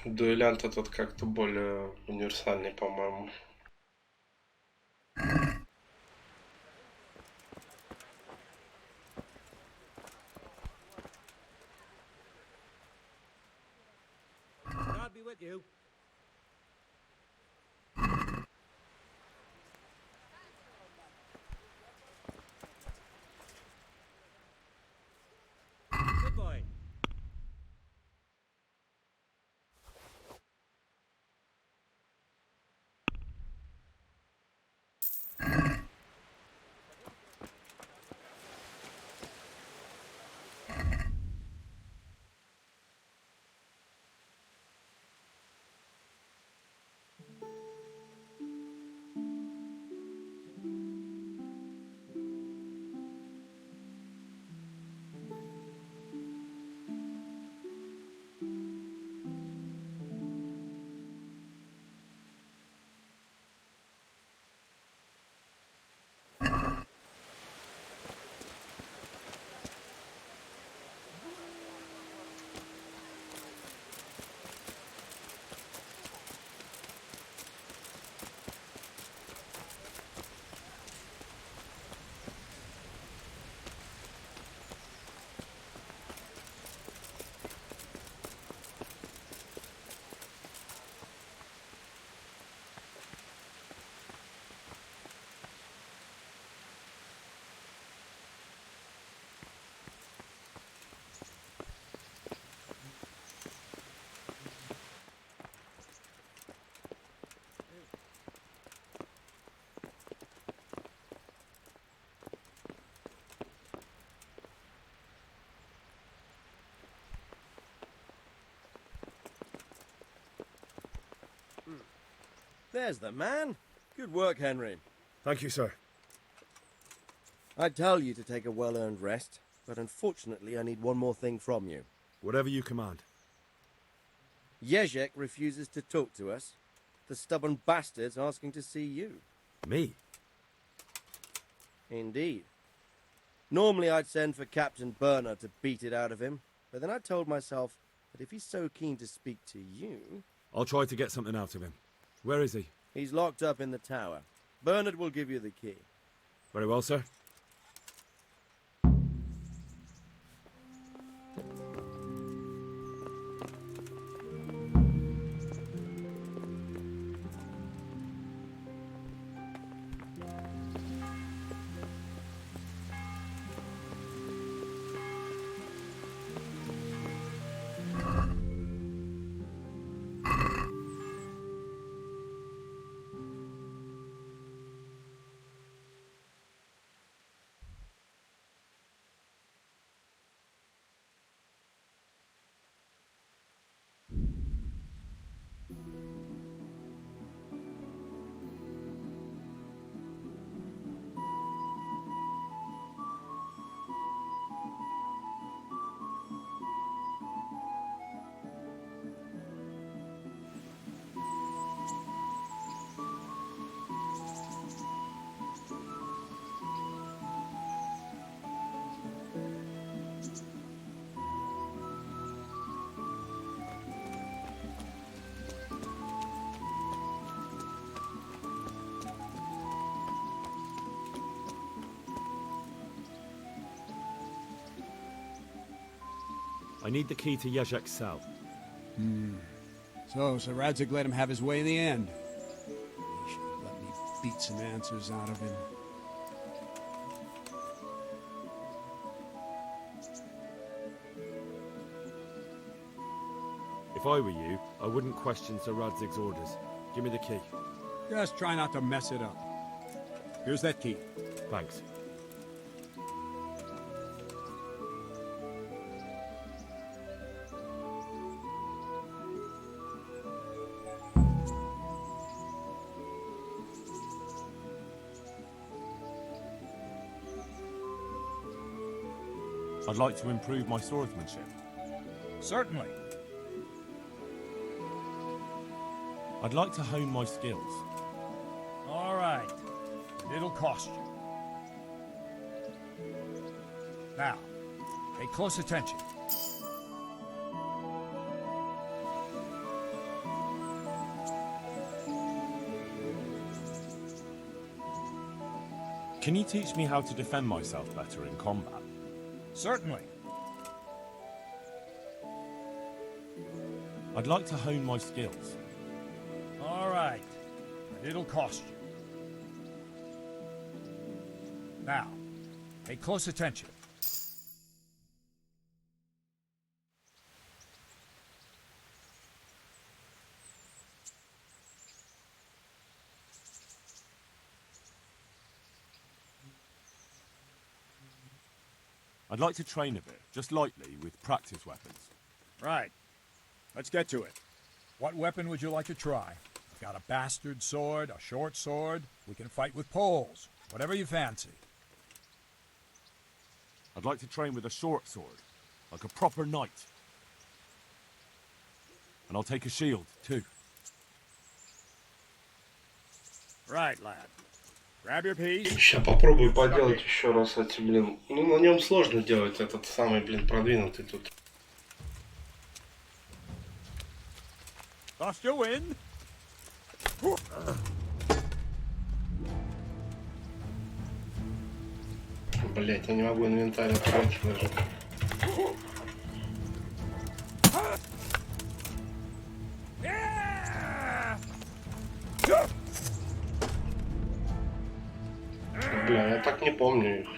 [SPEAKER 3] Дуэлянт этот как-то более универсальный, по-моему.
[SPEAKER 13] God be with you. Good boy.
[SPEAKER 15] There's the man. Good work, Henry.
[SPEAKER 8] Thank you, sir.
[SPEAKER 15] I tell you to take a well-earned rest, but unfortunately I need one more thing from you.
[SPEAKER 8] Whatever you command.
[SPEAKER 15] Jezek refuses to talk to us. The stubborn bastard's asking to see you.
[SPEAKER 8] Me?
[SPEAKER 15] Indeed. Normally I'd send for Captain Burner to beat it out of him, but then I told myself that if he's so keen to speak to you...
[SPEAKER 8] I'll try to get something out of him. Where is he?
[SPEAKER 15] He's locked up in the tower. Bernard will give you the key.
[SPEAKER 8] Very well, sir. I need the key to Jezek's cell.
[SPEAKER 16] So Sir Radzig let him have his way in the end. He should have let me beat some answers out of him.
[SPEAKER 8] If I were you, I wouldn't question Sir Radzig's orders. Give me the key.
[SPEAKER 16] Just try not to mess it up. Here's that key.
[SPEAKER 8] Thanks. I'd like to improve my swordsmanship.
[SPEAKER 17] Certainly.
[SPEAKER 8] I'd like to hone my skills.
[SPEAKER 17] All right. It'll cost you. Now, pay close attention.
[SPEAKER 8] Can you teach me how to defend myself better in combat?
[SPEAKER 17] Certainly.
[SPEAKER 8] I'd like to hone my skills.
[SPEAKER 17] All right. But it'll cost you. Now, pay close attention.
[SPEAKER 8] I'd like to train a bit, just lightly, with practice weapons.
[SPEAKER 17] Right. Let's get to it. What weapon would you like to try? I've got a bastard sword, a short sword. We can fight with poles. Whatever you fancy.
[SPEAKER 8] I'd like to train with a short sword, like a proper knight. And I'll take a shield, too.
[SPEAKER 17] Right, lad. Grab your piece.
[SPEAKER 3] Сейчас попробую поделать еще раз эти, блин. Ну, на нем сложно делать этот самый, блин, продвинутый тут.
[SPEAKER 17] Lost your wind.
[SPEAKER 3] Блять, я не могу инвентарь открыть даже. Бля, я так не помню их.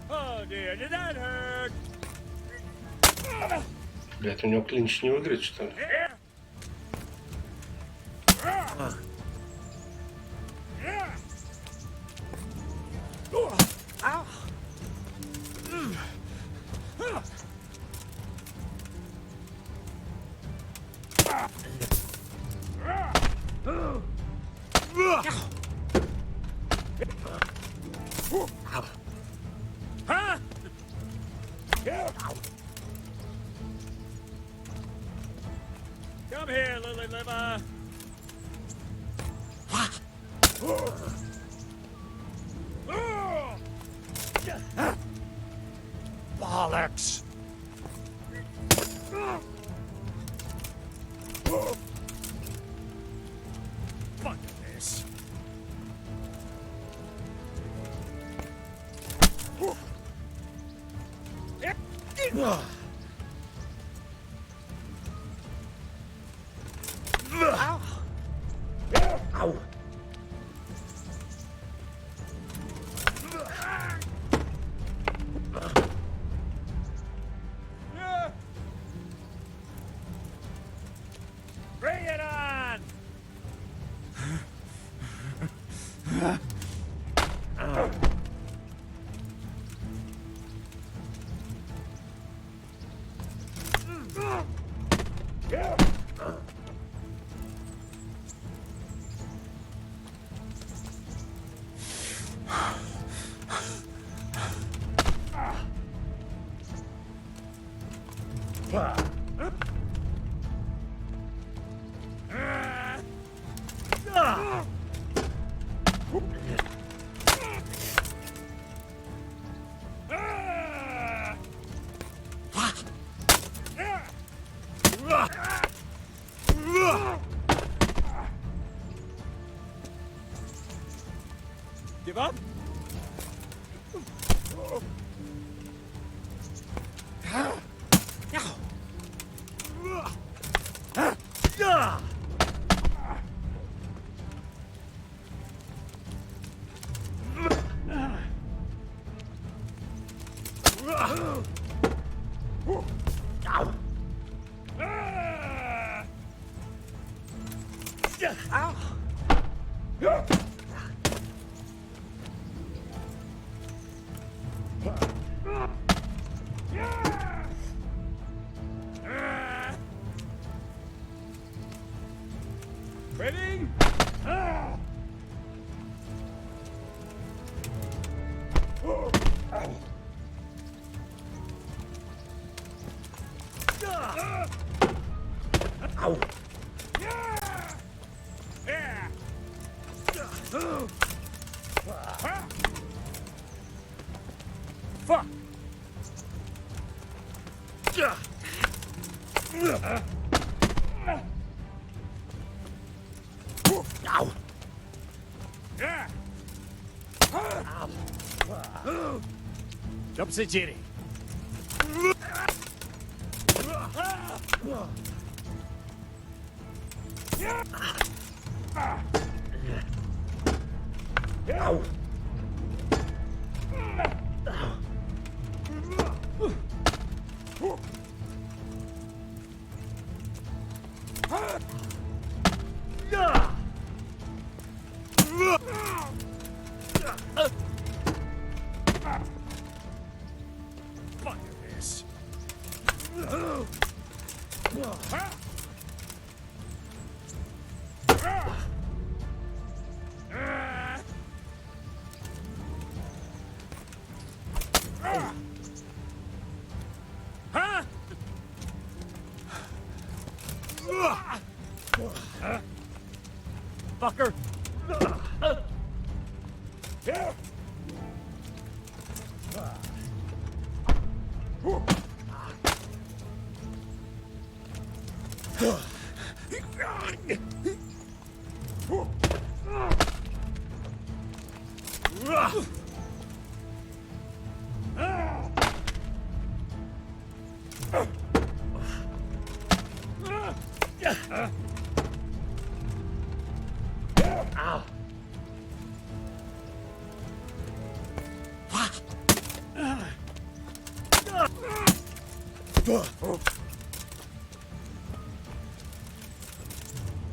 [SPEAKER 17] Oh dear, did that hurt?
[SPEAKER 3] Блять, у него клинч не выиграет, что ли?
[SPEAKER 17] Come here, Lily Liver. Bollocks. Fuck this.
[SPEAKER 3] Ow.
[SPEAKER 17] Bring it on! Give up? Quitting?
[SPEAKER 3] Ow.
[SPEAKER 13] Topsy-turvy.
[SPEAKER 3] Ow.
[SPEAKER 17] Fuck this.
[SPEAKER 13] Fucker!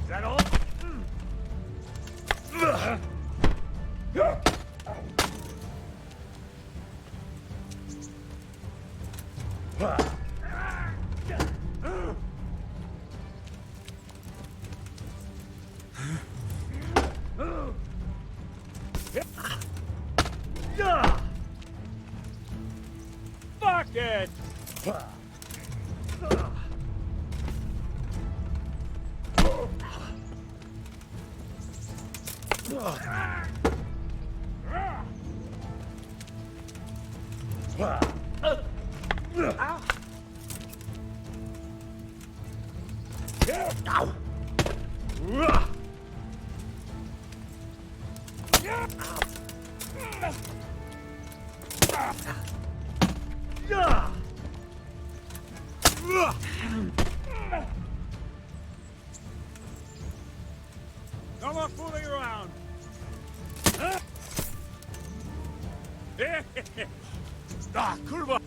[SPEAKER 17] Is that all?
[SPEAKER 13] Fuck it!
[SPEAKER 17] No more fooling around. Ah, kurwa!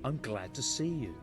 [SPEAKER 18] I'm glad to see you.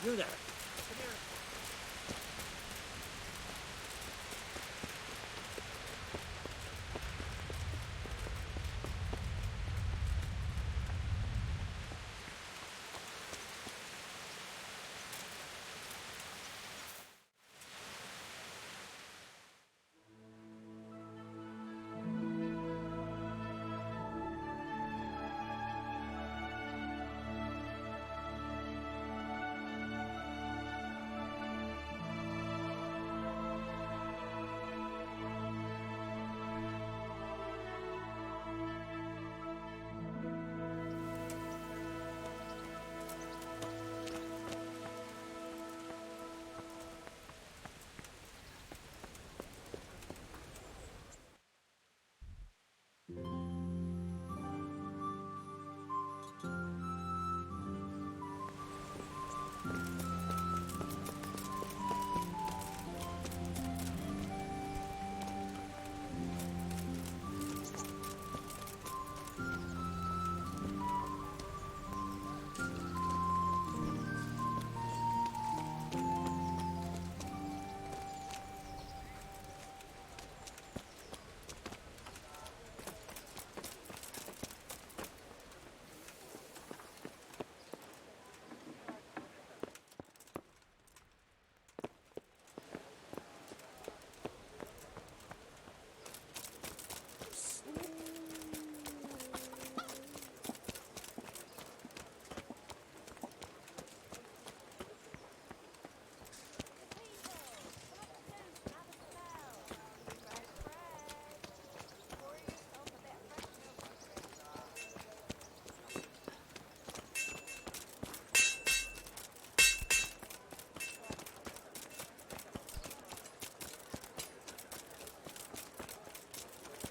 [SPEAKER 13] You there.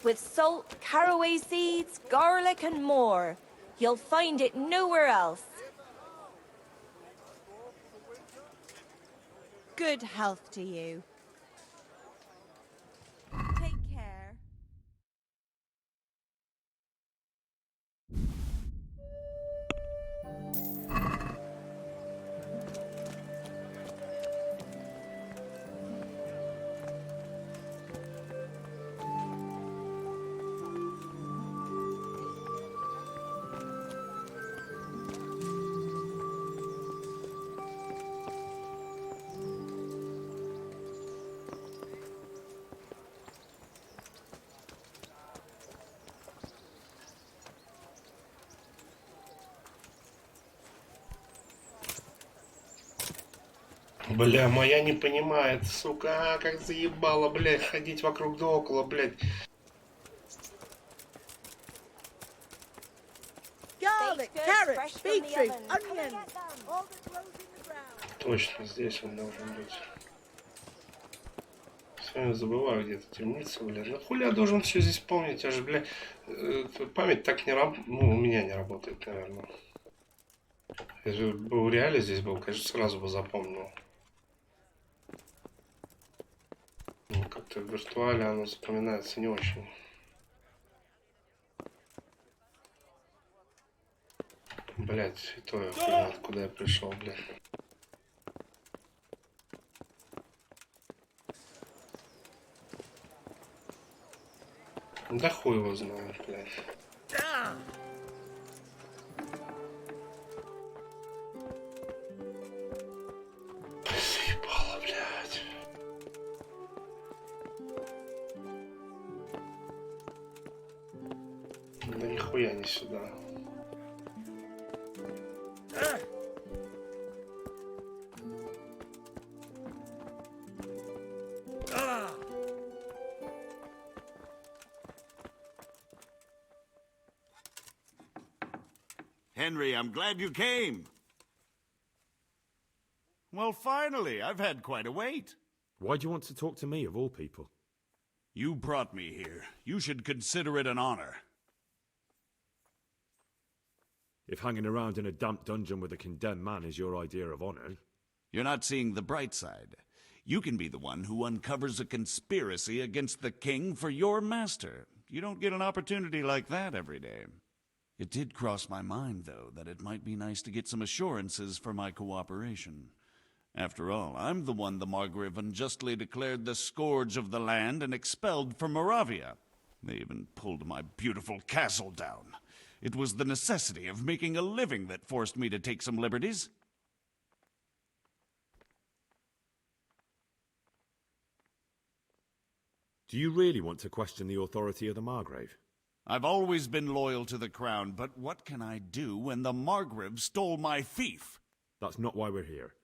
[SPEAKER 18] With salt, caraway seeds, garlic and more. You'll find it nowhere else. Good health to you. Take care.
[SPEAKER 3] Бля, моя не понимает, сука, как заебало, блядь, ходить вокруг да около, блядь.
[SPEAKER 15] Garlic, carrots, beetroot, onions, all that grows in the ground.
[SPEAKER 3] Точно, здесь он должен быть. Все время забываю, где-то темница, блядь. Ну хули я должен все здесь помнить, аж, блядь, память так не работает, ну, у меня не работает, наверное. Если бы в реале здесь был, конечно, сразу бы запомнил. Ну, как-то в виртуале оно запоминается не очень. Блять, и то я хуй знает, куда я пришел, блядь. Да хуй его знает, блядь. Заебало, блядь. Да нихуя не сюда.
[SPEAKER 14] Henry, I'm glad you came. Well, finally, I've had quite a wait.
[SPEAKER 8] Why do you want to talk to me, of all people?
[SPEAKER 14] You brought me here. You should consider it an honor.
[SPEAKER 8] If hanging around in a damp dungeon with a condemned man is your idea of honor...
[SPEAKER 14] You're not seeing the bright side. You can be the one who uncovers a conspiracy against the king for your master. You don't get an opportunity like that every day. It did cross my mind, though, that it might be nice to get some assurances for my cooperation. After all, I'm the one the Margrave unjustly declared the scourge of the land and expelled from Moravia. They even pulled my beautiful castle down. It was the necessity of making a living that forced me to take some liberties.
[SPEAKER 8] Do you really want to question the authority of the Margrave?
[SPEAKER 14] I've always been loyal to the crown, but what can I do when the Margrave stole my fief?
[SPEAKER 8] That's not why we're here.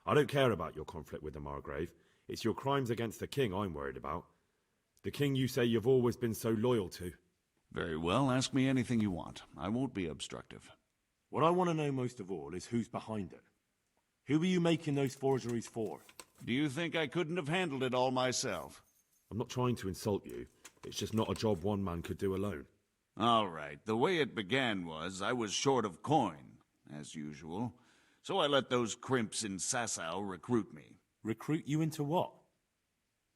[SPEAKER 8] I don't care about your conflict with the Margrave. It's your crimes against the king I'm worried about. The king you say you've always been so loyal to.
[SPEAKER 14] Very well, ask me anything you want. I won't be obstructive.
[SPEAKER 8] What I want to know most of all is who's behind it. Who are you making those forgeries for?
[SPEAKER 14] Do you think I couldn't have handled it all myself?
[SPEAKER 8] I'm not trying to insult you. It's just not a job one man could do alone.
[SPEAKER 14] All right. The way it began was I was short of coin, as usual. So I let those crimps in Sasau recruit me.
[SPEAKER 8] Recruit you into what?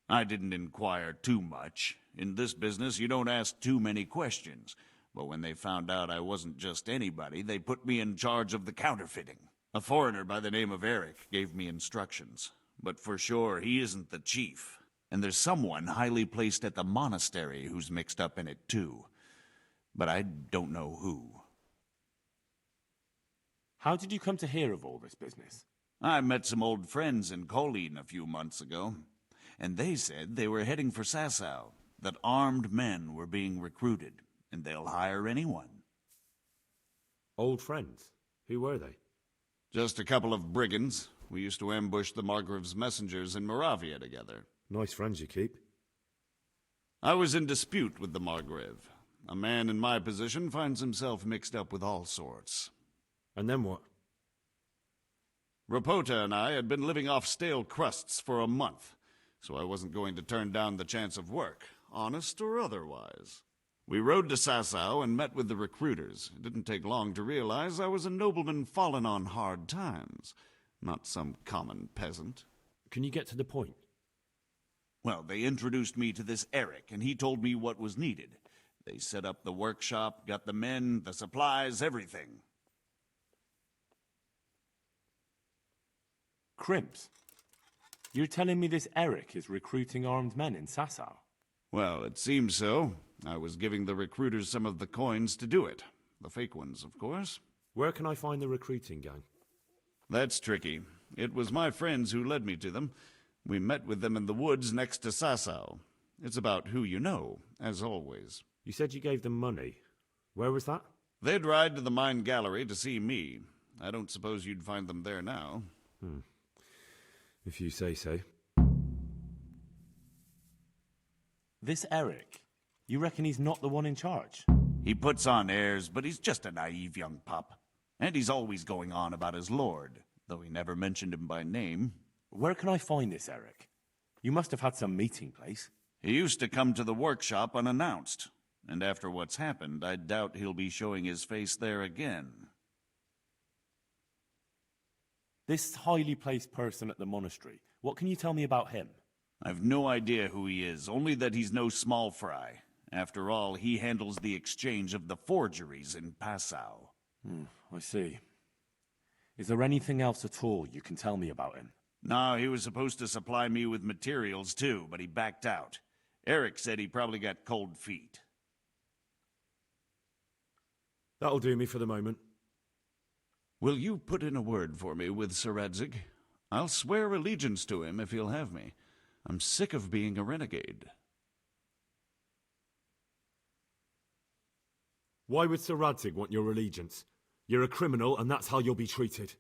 [SPEAKER 14] I didn't inquire too much. In this business, you don't ask too many questions. But when they found out I wasn't just anybody, they put me in charge of the counterfeiting. A foreigner by the name of Eric gave me instructions. But for sure, he isn't the chief. And there's someone highly placed at the monastery who's mixed up in it too. But I don't know who.
[SPEAKER 8] How did you come to hear of all this business?
[SPEAKER 14] I met some old friends in Colleen a few months ago, and they said they were heading for Sasau, that armed men were being recruited, and they'll hire anyone.
[SPEAKER 8] Old friends? Who were they?
[SPEAKER 14] Just a couple of brigands. We used to ambush the Margrave's messengers in Moravia together.
[SPEAKER 8] Nice friends you keep.
[SPEAKER 14] I was in dispute with the Margrave. A man in my position finds himself mixed up with all sorts.
[SPEAKER 8] And then what?
[SPEAKER 14] Rapota and I had been living off stale crusts for a month, so I wasn't going to turn down the chance of work, honest or otherwise. We rode to Sasau and met with the recruiters. It didn't take long to realize I was a nobleman fallen on hard times, not some common peasant.
[SPEAKER 8] Can you get to the point?
[SPEAKER 14] Well, they introduced me to this Eric, and he told me what was needed. They set up the workshop, got the men, the supplies, everything.
[SPEAKER 8] Crimps? You're telling me this Eric is recruiting armed men in Sasau?
[SPEAKER 14] Well, it seems so. I was giving the recruiters some of the coins to do it. The fake ones, of course.
[SPEAKER 8] Where can I find the recruiting gang?
[SPEAKER 14] That's tricky. It was my friends who led me to them. We met with them in the woods next to Sasau. It's about who you know, as always.
[SPEAKER 8] You said you gave them money. Where was that?
[SPEAKER 14] They'd ride to the mine gallery to see me. I don't suppose you'd find them there now.
[SPEAKER 8] If you say so. This Eric, you reckon he's not the one in charge?
[SPEAKER 14] He puts on airs, but he's just a naive young pup. And he's always going on about his lord, though he never mentioned him by name.
[SPEAKER 8] Where can I find this Eric? You must have had some meeting place.
[SPEAKER 14] He used to come to the workshop unannounced. And after what's happened, I doubt he'll be showing his face there again.
[SPEAKER 8] This highly placed person at the monastery, what can you tell me about him?
[SPEAKER 14] I've no idea who he is, only that he's no small fry. After all, he handles the exchange of the forgeries in Passau.
[SPEAKER 8] I see. Is there anything else at all you can tell me about him?
[SPEAKER 14] No, he was supposed to supply me with materials too, but he backed out. Eric said he probably got cold feet.
[SPEAKER 8] That'll do me for the moment.
[SPEAKER 14] Will you put in a word for me with Sir Radzig? I'll swear allegiance to him if he'll have me. I'm sick of being a renegade.
[SPEAKER 8] Why would Sir Radzig want your allegiance? You're a criminal, and that's how you'll be treated.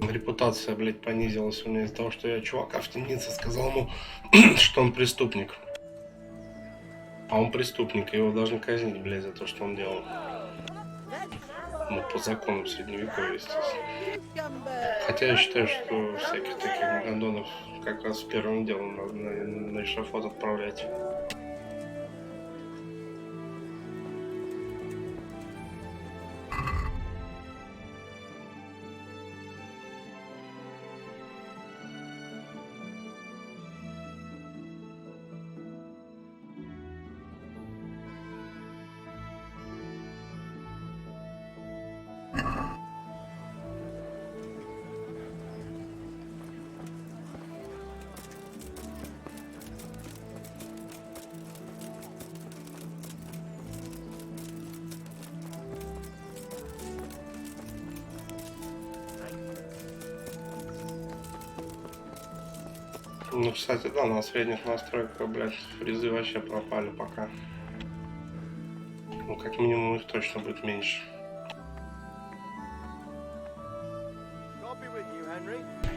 [SPEAKER 3] Репутация, блядь, понизилась у меня из-за того, что я чувака в темнице сказал ему, что он преступник. А он преступник, и его должны казнить, блядь, за то, что он делал. Ну, по закону Средневековья, естественно. Хотя я считаю, что всяких таких гондонов как раз первым делом надо на эшафот отправлять. Ну, кстати, да, на средних настройках, блядь, фрезы вообще пропали пока. Ну, как минимум, их точно будет меньше.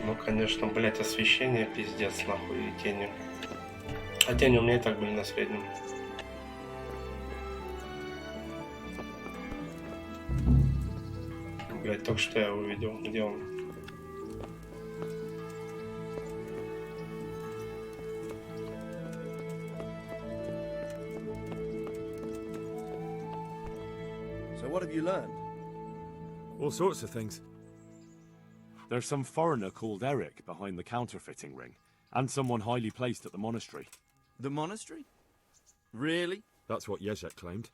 [SPEAKER 3] Ну, конечно, блядь, освещение пиздец, нахуй, и тени. А тени у меня и так были на среднем. Блядь, только что я увидел. Где он?
[SPEAKER 15] So what have you learned?
[SPEAKER 8] All sorts of things. There's some foreigner called Eric behind the counterfeiting ring, and someone highly placed at the monastery.
[SPEAKER 15] The monastery? Really?
[SPEAKER 8] That's what Yezhek claimed.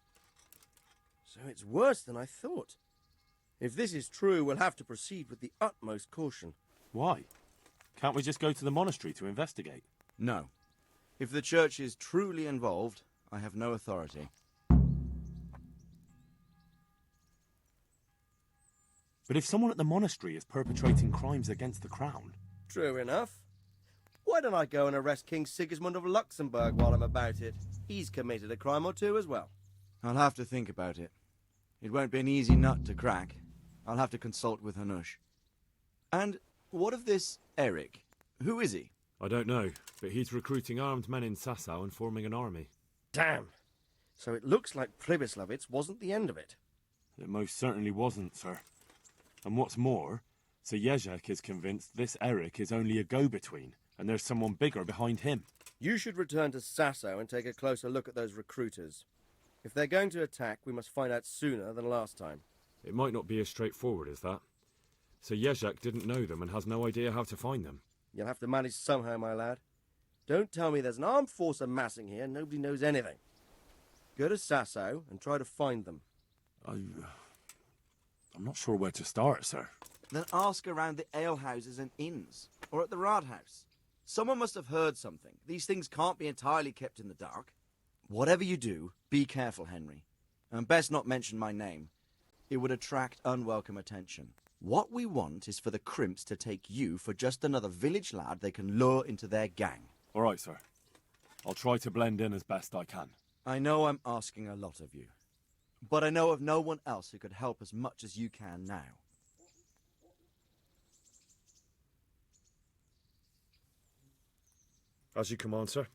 [SPEAKER 15] So it's worse than I thought. If this is true, we'll have to proceed with the utmost caution.
[SPEAKER 8] Why? Can't we just go to the monastery to investigate?
[SPEAKER 15] No. If the church is truly involved, I have no authority.
[SPEAKER 8] But if someone at the monastery is perpetrating crimes against the crown...
[SPEAKER 15] True enough. Why don't I go and arrest King Sigismund of Luxembourg while I'm about it? He's committed a crime or two as well. I'll have to think about it. It won't be an easy nut to crack. I'll have to consult with Hanush. And what of this Eric? Who is he?
[SPEAKER 8] I don't know, but he's recruiting armed men in Sasau and forming an army.
[SPEAKER 15] Damn. So it looks like Pribyslavitz wasn't the end of it.
[SPEAKER 8] It most certainly wasn't, sir. And what's more, Sir Yezhek is convinced this Eric is only a go-between, and there's someone bigger behind him.
[SPEAKER 15] You should return to Sasau and take a closer look at those recruiters. If they're going to attack, we must find out sooner than last time.
[SPEAKER 8] It might not be as straightforward as that. Sir Yezhek didn't know them and has no idea how to find them.
[SPEAKER 15] You'll have to manage somehow, my lad. Don't tell me there's an armed force amassing here and nobody knows anything. Go to Sasau and try to find them.
[SPEAKER 8] I'm not sure where to start, sir.
[SPEAKER 15] Then ask around the alehouses and inns, or at the Rathaus. Someone must have heard something. These things can't be entirely kept in the dark. Whatever you do, be careful, Henry. And best not mention my name. It would attract unwelcome attention. What we want is for the crimps to take you for just another village lad they can lure into their gang.
[SPEAKER 8] All right, sir. I'll try to blend in as best I can.
[SPEAKER 15] I know I'm asking a lot of you. But I know of no one else who could help as much as you can now.
[SPEAKER 8] As you command, sir.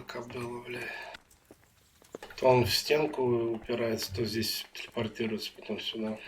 [SPEAKER 3] Кобыла, бля. То он в стенку упирается, то здесь телепортируется, потом сюда.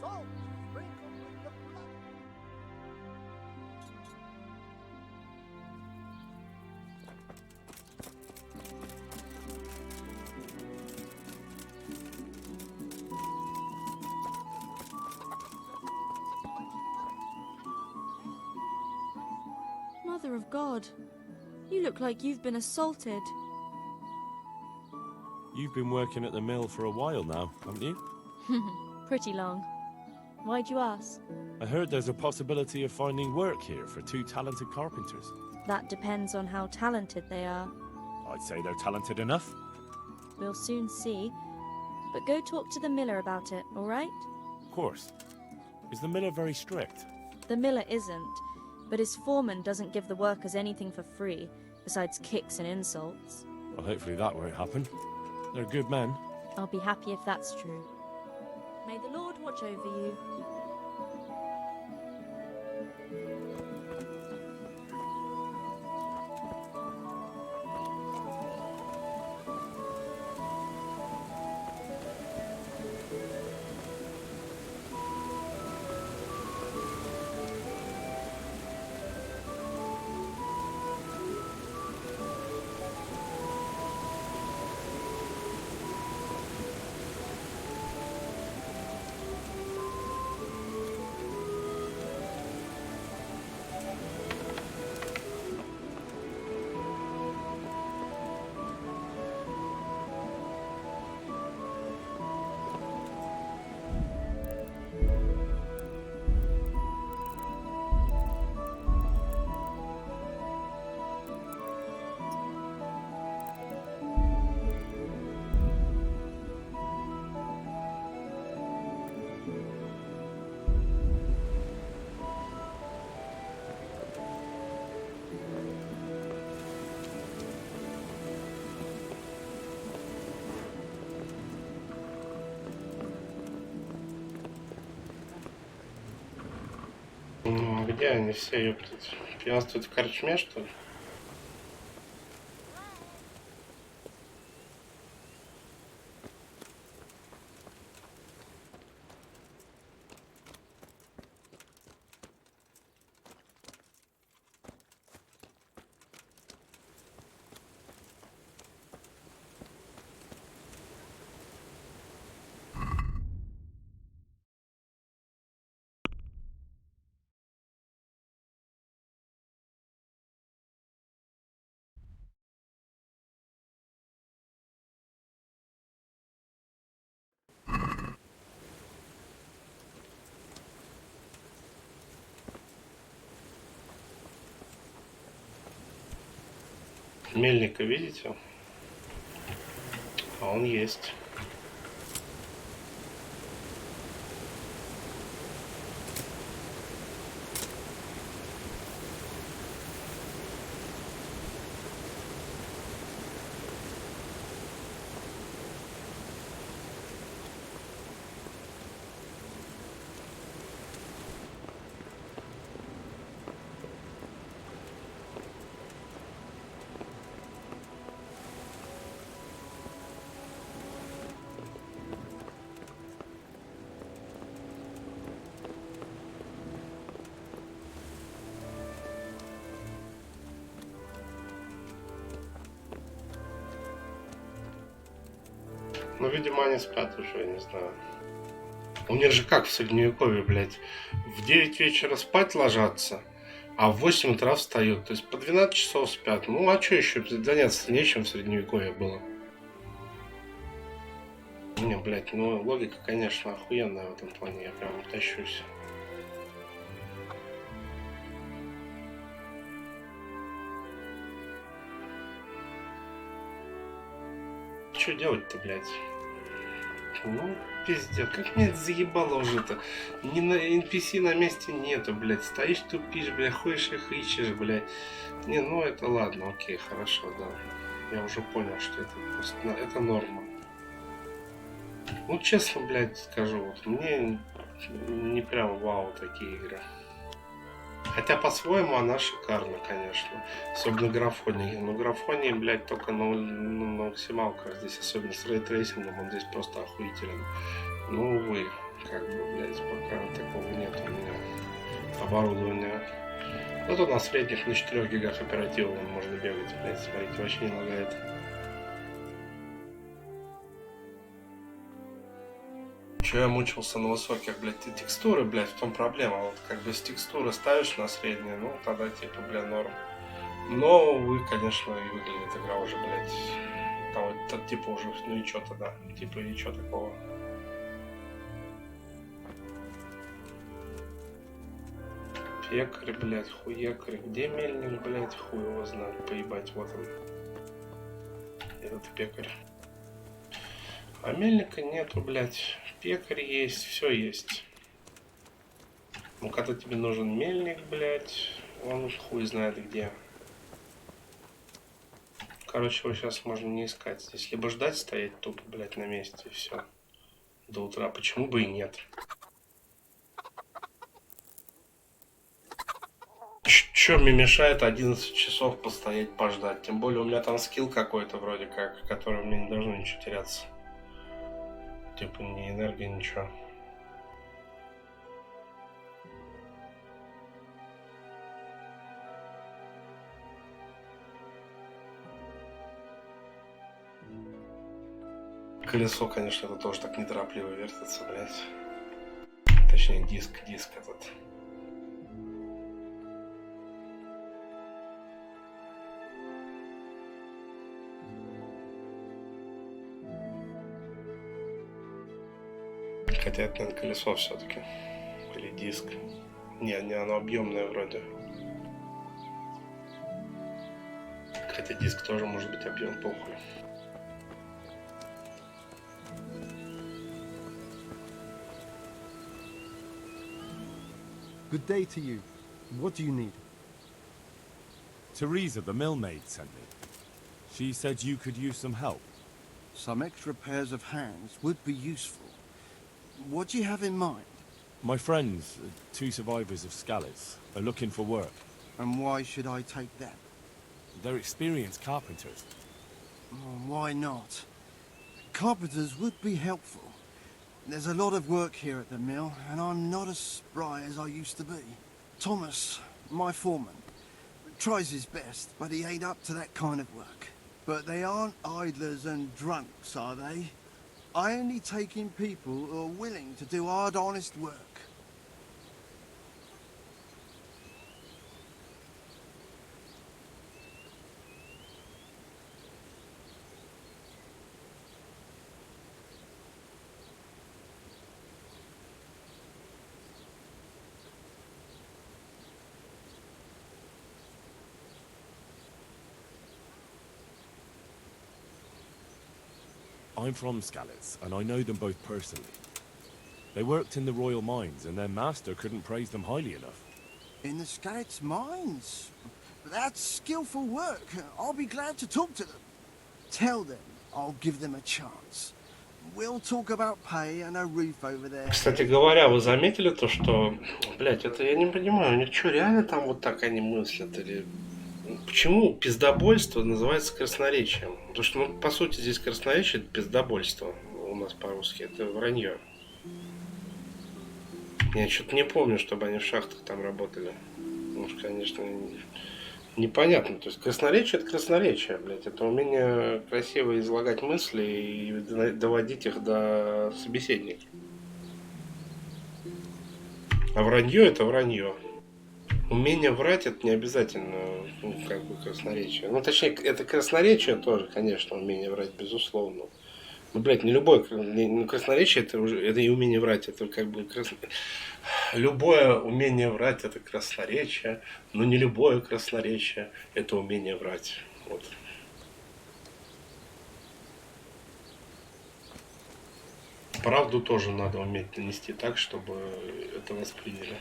[SPEAKER 12] salt sprinkled with the blood.
[SPEAKER 11] Mother of God, you look like you've been assaulted.
[SPEAKER 8] You've been working at the mill for a while now, haven't you?
[SPEAKER 11] Pretty long. Why'd you ask?
[SPEAKER 8] I heard there's a possibility of finding work here for 2 talented carpenters.
[SPEAKER 11] That depends on how talented they are.
[SPEAKER 8] I'd say they're talented enough.
[SPEAKER 11] We'll soon see. But go talk to the miller about it, all right?
[SPEAKER 8] Of course. Is the miller very strict?
[SPEAKER 11] The miller isn't, but his foreman doesn't give the workers anything for free, besides kicks and insults.
[SPEAKER 8] Well, hopefully that won't happen. They're good men.
[SPEAKER 11] I'll be happy if that's true. May the Lord watch over you.
[SPEAKER 3] Ну, а где они все, ёптать? Пьянствуют в корчме, что ли? Мельника видите? А он есть. Ну, видимо, они спят уже, я не знаю. У них же как в Средневековье, блядь, в 9 вечера спать ложатся, а в 8 утра встают. То есть по 12 часов спят. Ну, а что еще? Заняться нечем в Средневековье было. Не, блядь, ну, логика, конечно, охуенная в этом плане. Я прям тащусь. Что делать-то, блядь? Ну, пиздец, как мне это заебало уже-то. Ни на NPC на месте нету, блядь. Стоишь, тупишь, блядь, ходишь их ищешь, блядь. Не, ну это ладно, окей, хорошо, да. Я уже понял, что это просто, это норма. Ну, честно, блядь, скажу, вот мне не прям вау такие игры. Хотя по-своему она шикарна, конечно. Особенно графоний. Но графоний, блядь, только на максималках. Здесь особенно с рейтрейсингом он здесь просто охуителен. Ну, увы. как бы, блядь, пока такого нет у меня оборудования. Ну тут на средних на 4 гигах оперативы можно бегать, блядь, смотрите, вообще не лагает. Че я мучился на высоких, блядь, текстуры, блядь, в том проблема. Вот как бы с текстуры ставишь на средние, ну тогда типа, бля, норм. Но, увы, конечно, и выглядит игра уже, блядь, там вот, типа уже, ну и чё тогда, типа и чё такого. Пекарь, блядь, хуекарь, где мельник, блядь, хуй его знает, поебать, вот он, этот пекарь. А мельника нету, блядь, пекарь есть, все есть. Ну, когда тебе нужен мельник, блядь, он хуй знает где. Короче, его сейчас можно не искать здесь. Либо ждать стоять тупо, блядь, на месте, и все. До утра. Почему бы и нет? Чё мне мешает 11 часов постоять, пождать? Тем более у меня там скилл какой-то вроде как, который мне не должно ничего теряться. Типа ни энергия, ничего. Колесо, конечно, это тоже так неторопливо вертится, блядь. Точнее, диск этот. Хотя это, наверное, колесо все-таки. Или диск. Не, оно объемное вроде. Хотя диск тоже может быть объем, похуй.
[SPEAKER 12] Good day to you. What do you need?
[SPEAKER 8] Teresa, the millmaid, sent me. She said you could use some help.
[SPEAKER 12] Some extra pairs of hands would be useful. What do you have in mind?
[SPEAKER 8] My friends, 2 survivors of Scalise, are looking for work.
[SPEAKER 12] And why should I take them?
[SPEAKER 8] They're experienced carpenters.
[SPEAKER 12] Oh, why not? Carpenters would be helpful. There's a lot of work here at the mill, and I'm not as spry as I used to be. Thomas, my foreman, tries his best, but he ain't up to that kind of work. But they aren't idlers and drunks, are they? I only take in people who are willing to do hard, honest work.
[SPEAKER 8] I'm from Scalise, and I know them both personally. They worked in the royal mines, and their master couldn't praise them highly enough.
[SPEAKER 12] In the Scalise mines? That's skillful work. I'll be glad to talk to them. Tell them I'll give them a chance. We'll talk about pay and a roof over there.
[SPEAKER 3] Кстати говоря, вы заметили то, что, блять, это я не понимаю, у них что, реально там вот так они мыслят? Или почему пиздобольство называется красноречием? Потому что, ну, по сути, здесь красноречие — это пиздобольство у нас по-русски, это вранье. Я что-то не помню, чтобы они в шахтах там работали. Уж, конечно, непонятно. То есть красноречие — это красноречие, блядь. Это умение красиво излагать мысли и доводить их до собеседника. А вранье — это вранье. Умение врать — это не обязательно, ну, как бы красноречие. Ну, точнее, это красноречие тоже, конечно, умение врать, безусловно. Ну, блядь, не любое, ну, красноречие — это уже, это и умение врать, это как бы любое умение врать — это красноречие, но не любое красноречие — это умение врать. Вот. Правду тоже надо уметь нести так, чтобы это восприняли.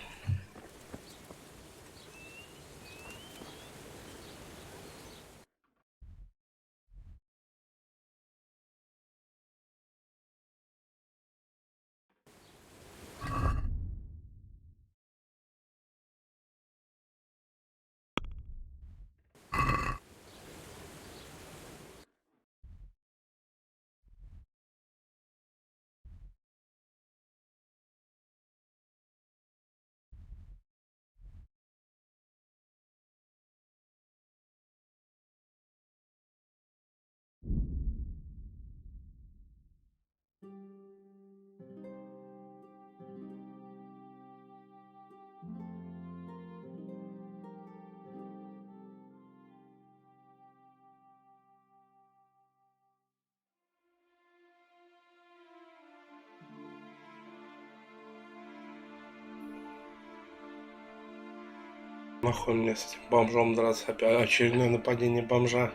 [SPEAKER 3] Нахуй мне с этим бомжом драться опять? Очередное нападение бомжа.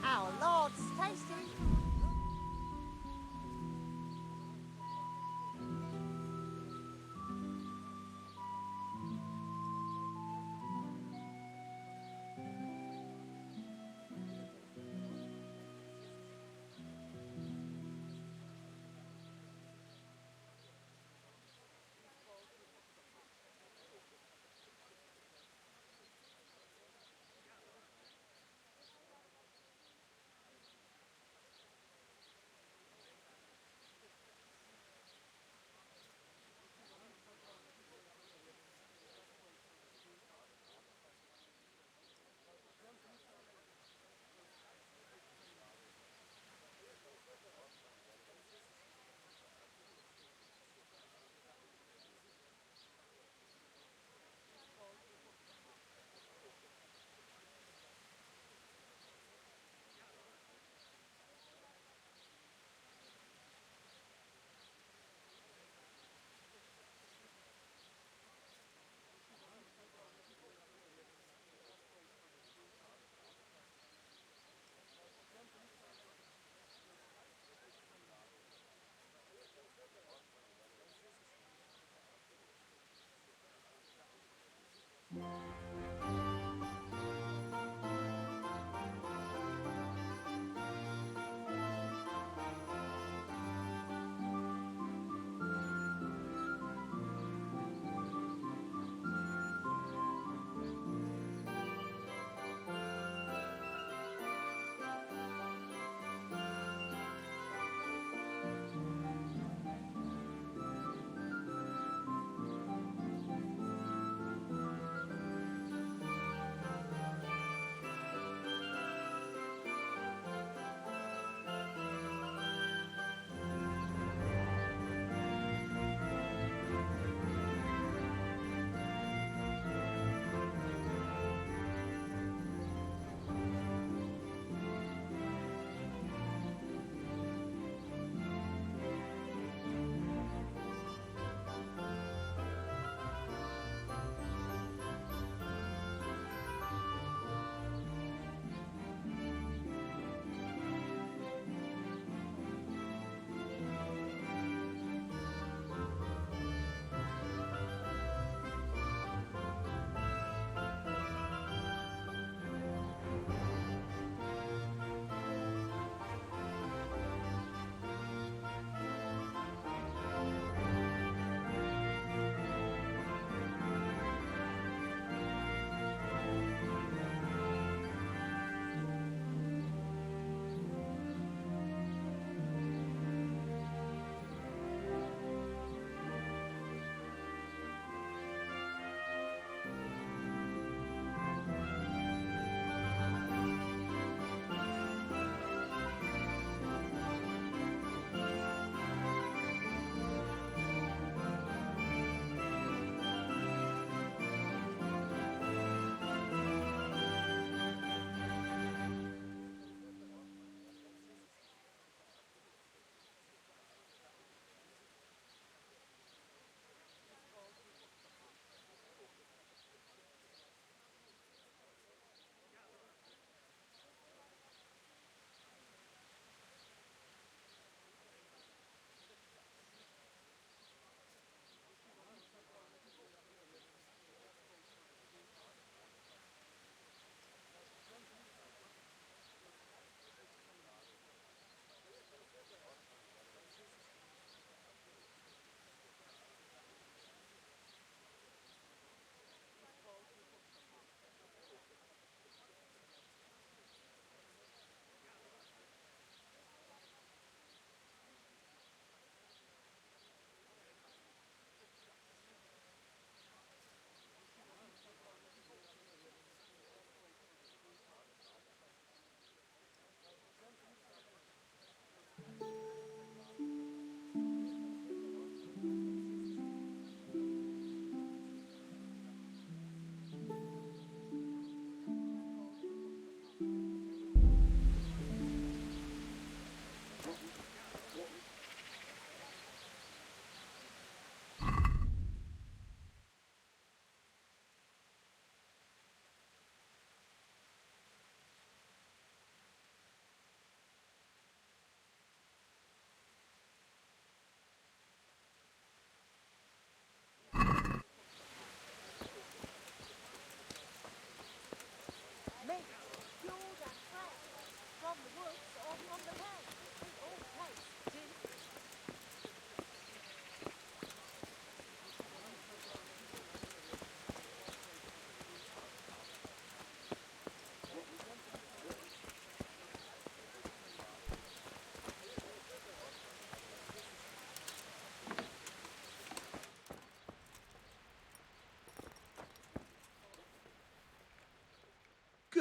[SPEAKER 19] Oh, Lord, it's tasty.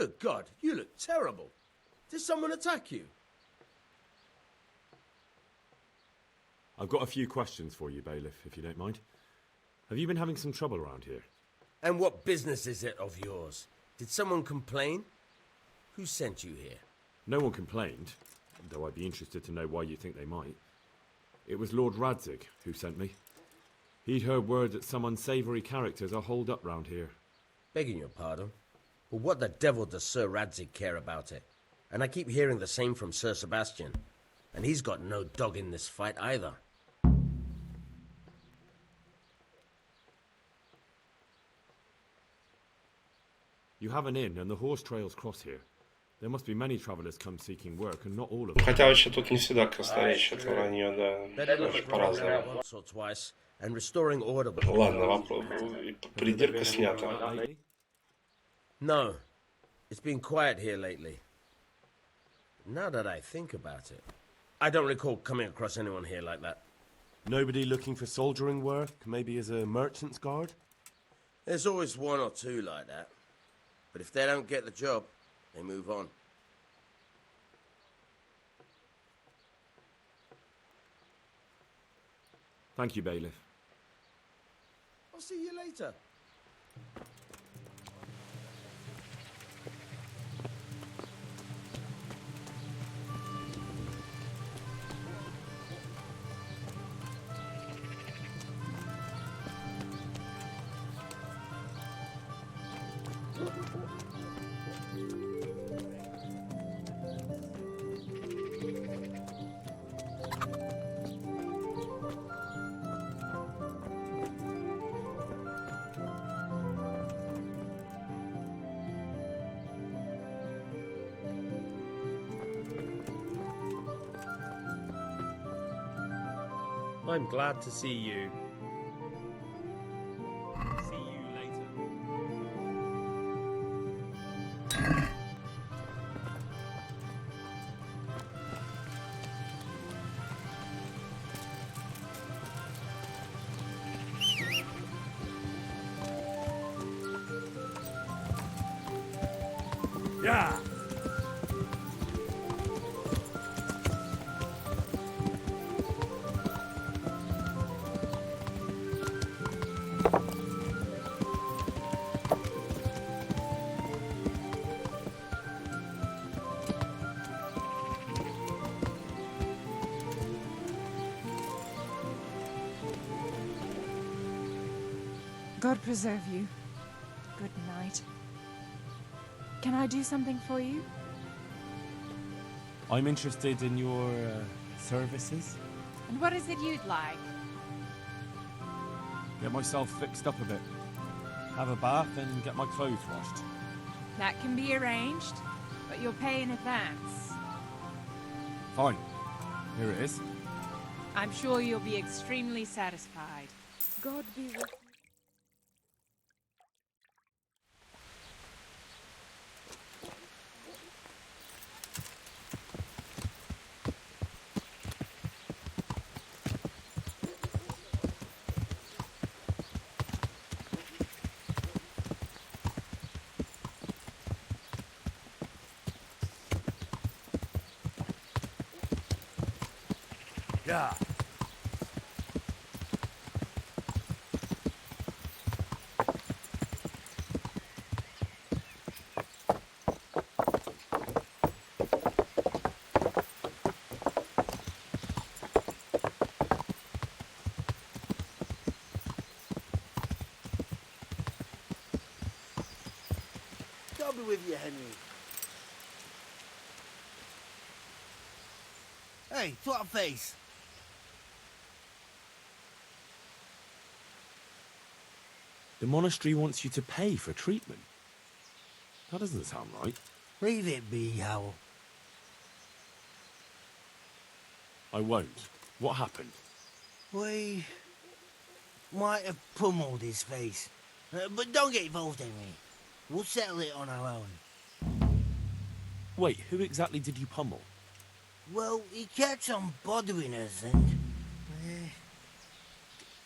[SPEAKER 20] Good God, you look terrible. Did someone attack you?
[SPEAKER 8] I've got a few questions for you, Bailiff, if you don't mind. Have you been having some trouble around here?
[SPEAKER 20] And what business is it of yours? Did someone complain? Who sent you here?
[SPEAKER 8] No one complained, though I'd be interested to know why you think they might. It was Lord Radzig who sent me. He'd heard word that some unsavoury characters are holed up round here.
[SPEAKER 20] Begging your pardon, but what the devil does Sir Radzig care about it? And I keep hearing the same from Sir Sebastian. And he's got no dog in this fight either.
[SPEAKER 8] You have an inn, and the horse trails cross here. There must be many travellers come seeking work, and not all of them.
[SPEAKER 3] Хотя вообще тут не всегда косторечат вранье, да. Даже по-разному. Ладно, вопрос. Придирка снята.
[SPEAKER 20] No, it's been quiet here lately. Now that I think about it, I don't recall coming across anyone here like that.
[SPEAKER 6] Nobody looking for soldiering work, maybe as a merchant's guard?
[SPEAKER 20] There's always one or two like that. But if they don't get the job, they move on.
[SPEAKER 8] Thank you, Bailiff.
[SPEAKER 20] I'll see you later.
[SPEAKER 10] I'm glad to see you. See you later.
[SPEAKER 20] Yeah.
[SPEAKER 7] God preserve you. Good night. Can I do something for you?
[SPEAKER 8] I'm interested in your services.
[SPEAKER 7] And what is it you'd like?
[SPEAKER 8] Get myself fixed up a bit. Have a bath and get my clothes washed.
[SPEAKER 7] That can be arranged, but you'll pay in advance.
[SPEAKER 8] Fine. Here it is.
[SPEAKER 7] I'm sure you'll be extremely satisfied.
[SPEAKER 11] God be with you.
[SPEAKER 20] Yeah.
[SPEAKER 12] God be with you, Henry. Hey, twat face.
[SPEAKER 8] The monastery wants you to pay for treatment. That doesn't sound right.
[SPEAKER 12] Leave it be, Howell.
[SPEAKER 8] I won't. What happened?
[SPEAKER 12] We might have pummeled his face. But don't get involved, Henry. We'll settle it on our own.
[SPEAKER 8] Wait, who exactly did you pummel?
[SPEAKER 12] Well, he kept on bothering us and...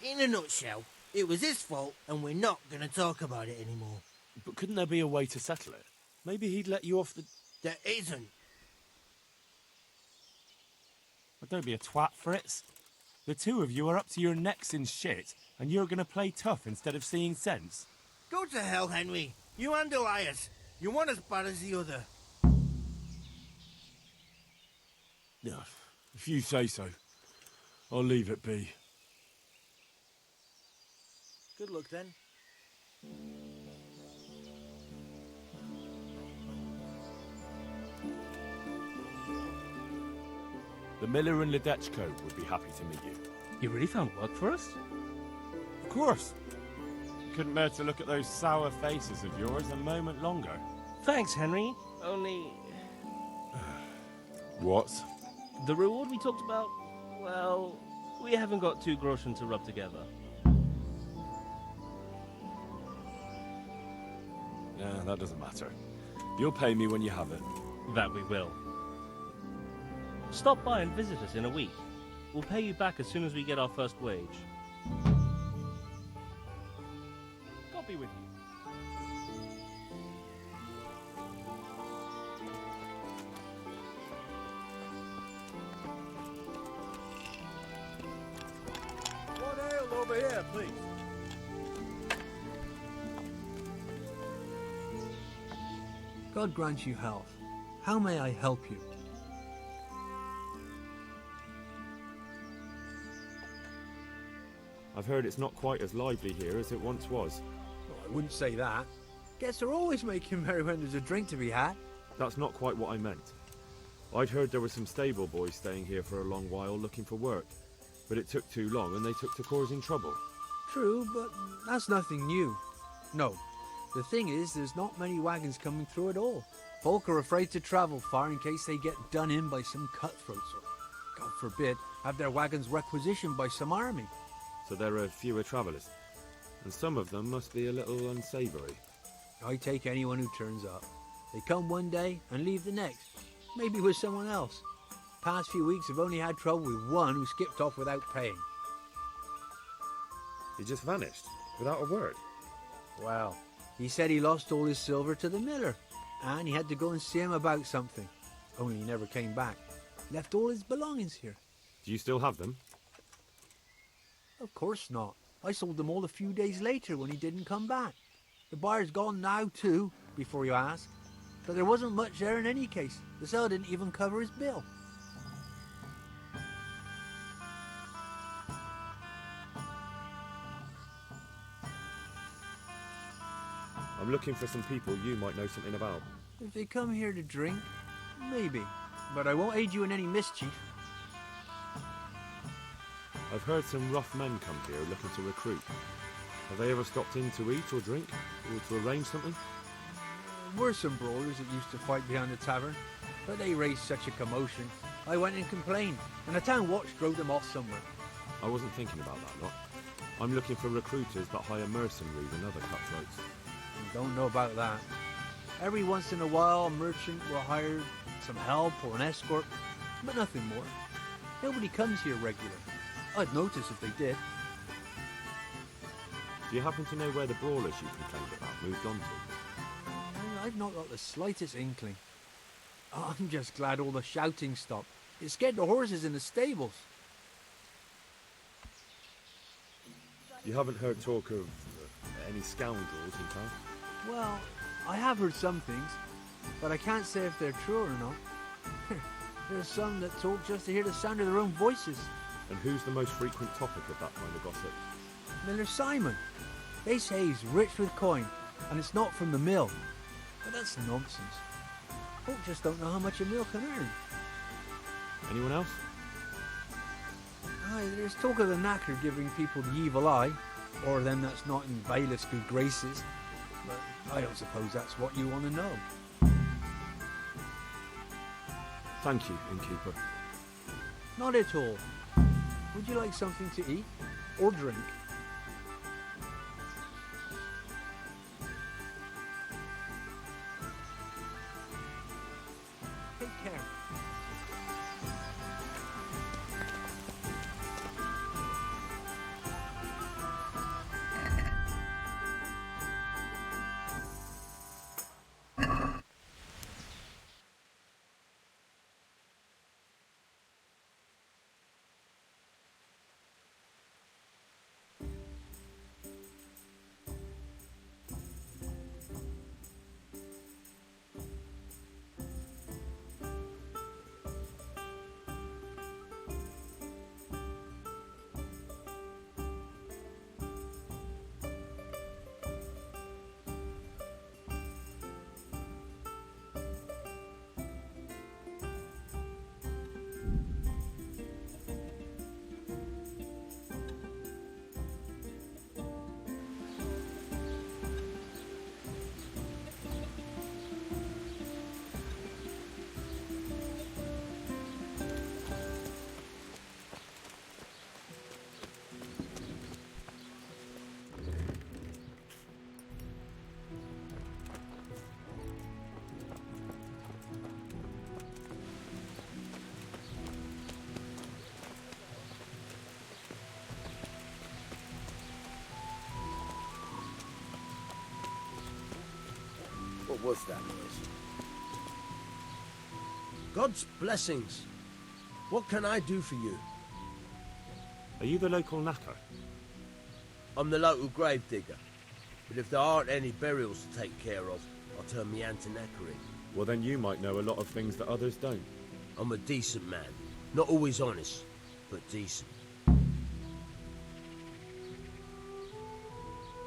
[SPEAKER 12] in a nutshell, it was his fault and we're not going to talk about it anymore.
[SPEAKER 8] But couldn't there be a way to settle it? Maybe he'd let you off the...
[SPEAKER 12] There isn't.
[SPEAKER 8] But don't be a twat, Fritz. The two of you are up to your necks in shit, and you're gonna play tough instead of seeing sense.
[SPEAKER 12] Go to hell, Henry. You and Elias. You're one as bad as the other.
[SPEAKER 8] Yeah, if you say so. I'll leave it be.
[SPEAKER 12] Good luck then.
[SPEAKER 8] The miller and Ledechko would be happy to meet you.
[SPEAKER 10] You really found work for us?
[SPEAKER 8] Of course. Couldn't bear to look at those sour faces of yours a moment longer.
[SPEAKER 10] Thanks, Henry. Only...
[SPEAKER 8] What?
[SPEAKER 10] The reward we talked about, well, we haven't got 2 groschen to rub together.
[SPEAKER 8] Yeah, that doesn't matter. You'll pay me when you have it.
[SPEAKER 10] That we will. Stop by and visit us in a week. We'll pay you back as soon as we get our first wage. God be with you.
[SPEAKER 17] One ale over here, please.
[SPEAKER 21] God grant you health. How may I help you?
[SPEAKER 8] I've heard it's not quite as lively here as it once was.
[SPEAKER 21] Well, I wouldn't say that. Guests are always making merry when there's a drink to be had.
[SPEAKER 8] That's not quite what I meant. I'd heard there were some stable boys staying here for a long while looking for work, but it took too long and they took to causing trouble.
[SPEAKER 21] True, but that's nothing new. No, the thing is, there's not many wagons coming through at all. Folk are afraid to travel far in case they get done in by some cutthroats or, God forbid, have their wagons requisitioned by some army.
[SPEAKER 8] So there are fewer travellers, and some of them must be a little unsavoury.
[SPEAKER 21] I take anyone who turns up. They come one day and leave the next, maybe with someone else. Past few weeks I've only had trouble with one who skipped off without paying.
[SPEAKER 8] He just vanished, without a word.
[SPEAKER 21] Well, he said he lost all his silver to the miller, and he had to go and see him about something. Only he never came back. Left all his belongings here.
[SPEAKER 8] Do you still have them?
[SPEAKER 21] Of course not. I sold them all a few days later when he didn't come back. The buyer's gone now too, before you ask. But there wasn't much there in any case. The seller didn't even cover his bill.
[SPEAKER 8] I'm looking for some people you might know something about.
[SPEAKER 21] If they come here to drink, maybe. But I won't aid you in any mischief.
[SPEAKER 8] I've heard some rough men come here looking to recruit. Have they ever stopped in to eat or drink, or to arrange something?
[SPEAKER 21] Were some brawlers that used to fight behind the tavern, but they raised such a commotion. I went and complained, and the town watch drove them off somewhere.
[SPEAKER 8] I wasn't thinking about that lot. I'm looking for recruiters that hire mercenaries and other cutthroats.
[SPEAKER 21] Don't know about that. Every once in a while, a merchant will hire some help or an escort, but nothing more. Nobody comes here regular. I'd notice if they did.
[SPEAKER 8] Do you happen to know where the brawlers you complained about moved on to?
[SPEAKER 21] I've not got the slightest inkling. I'm just glad all the shouting stopped. It scared the horses in the stables.
[SPEAKER 8] You haven't heard talk of any scoundrels in town?
[SPEAKER 21] Well, I have heard some things, but I can't say if they're true or not. There's some that talk just to hear the sound of their own voices.
[SPEAKER 8] And who's the most frequent topic of that kind of gossip?
[SPEAKER 21] Miller Simon. They say he's rich with coin, and it's not from the mill. But that's nonsense. Folk just don't know how much a mill can earn.
[SPEAKER 8] Anyone else?
[SPEAKER 21] Aye, there's talk of the knacker giving people the evil eye, or them that's not in bailiff's good graces. But I don't suppose that's what you want to know.
[SPEAKER 8] Thank you, innkeeper.
[SPEAKER 21] Not at all. Would you like something to eat or drink? Take care.
[SPEAKER 20] was that noise? God's blessings. What can I do for you?
[SPEAKER 8] Are you the local knacker?
[SPEAKER 20] I'm the local grave digger. But if there aren't any burials to take care of, I'll turn me hand to knackering.
[SPEAKER 8] Well, then you might know a lot of things that others don't.
[SPEAKER 20] I'm a decent man. Not always honest, but decent.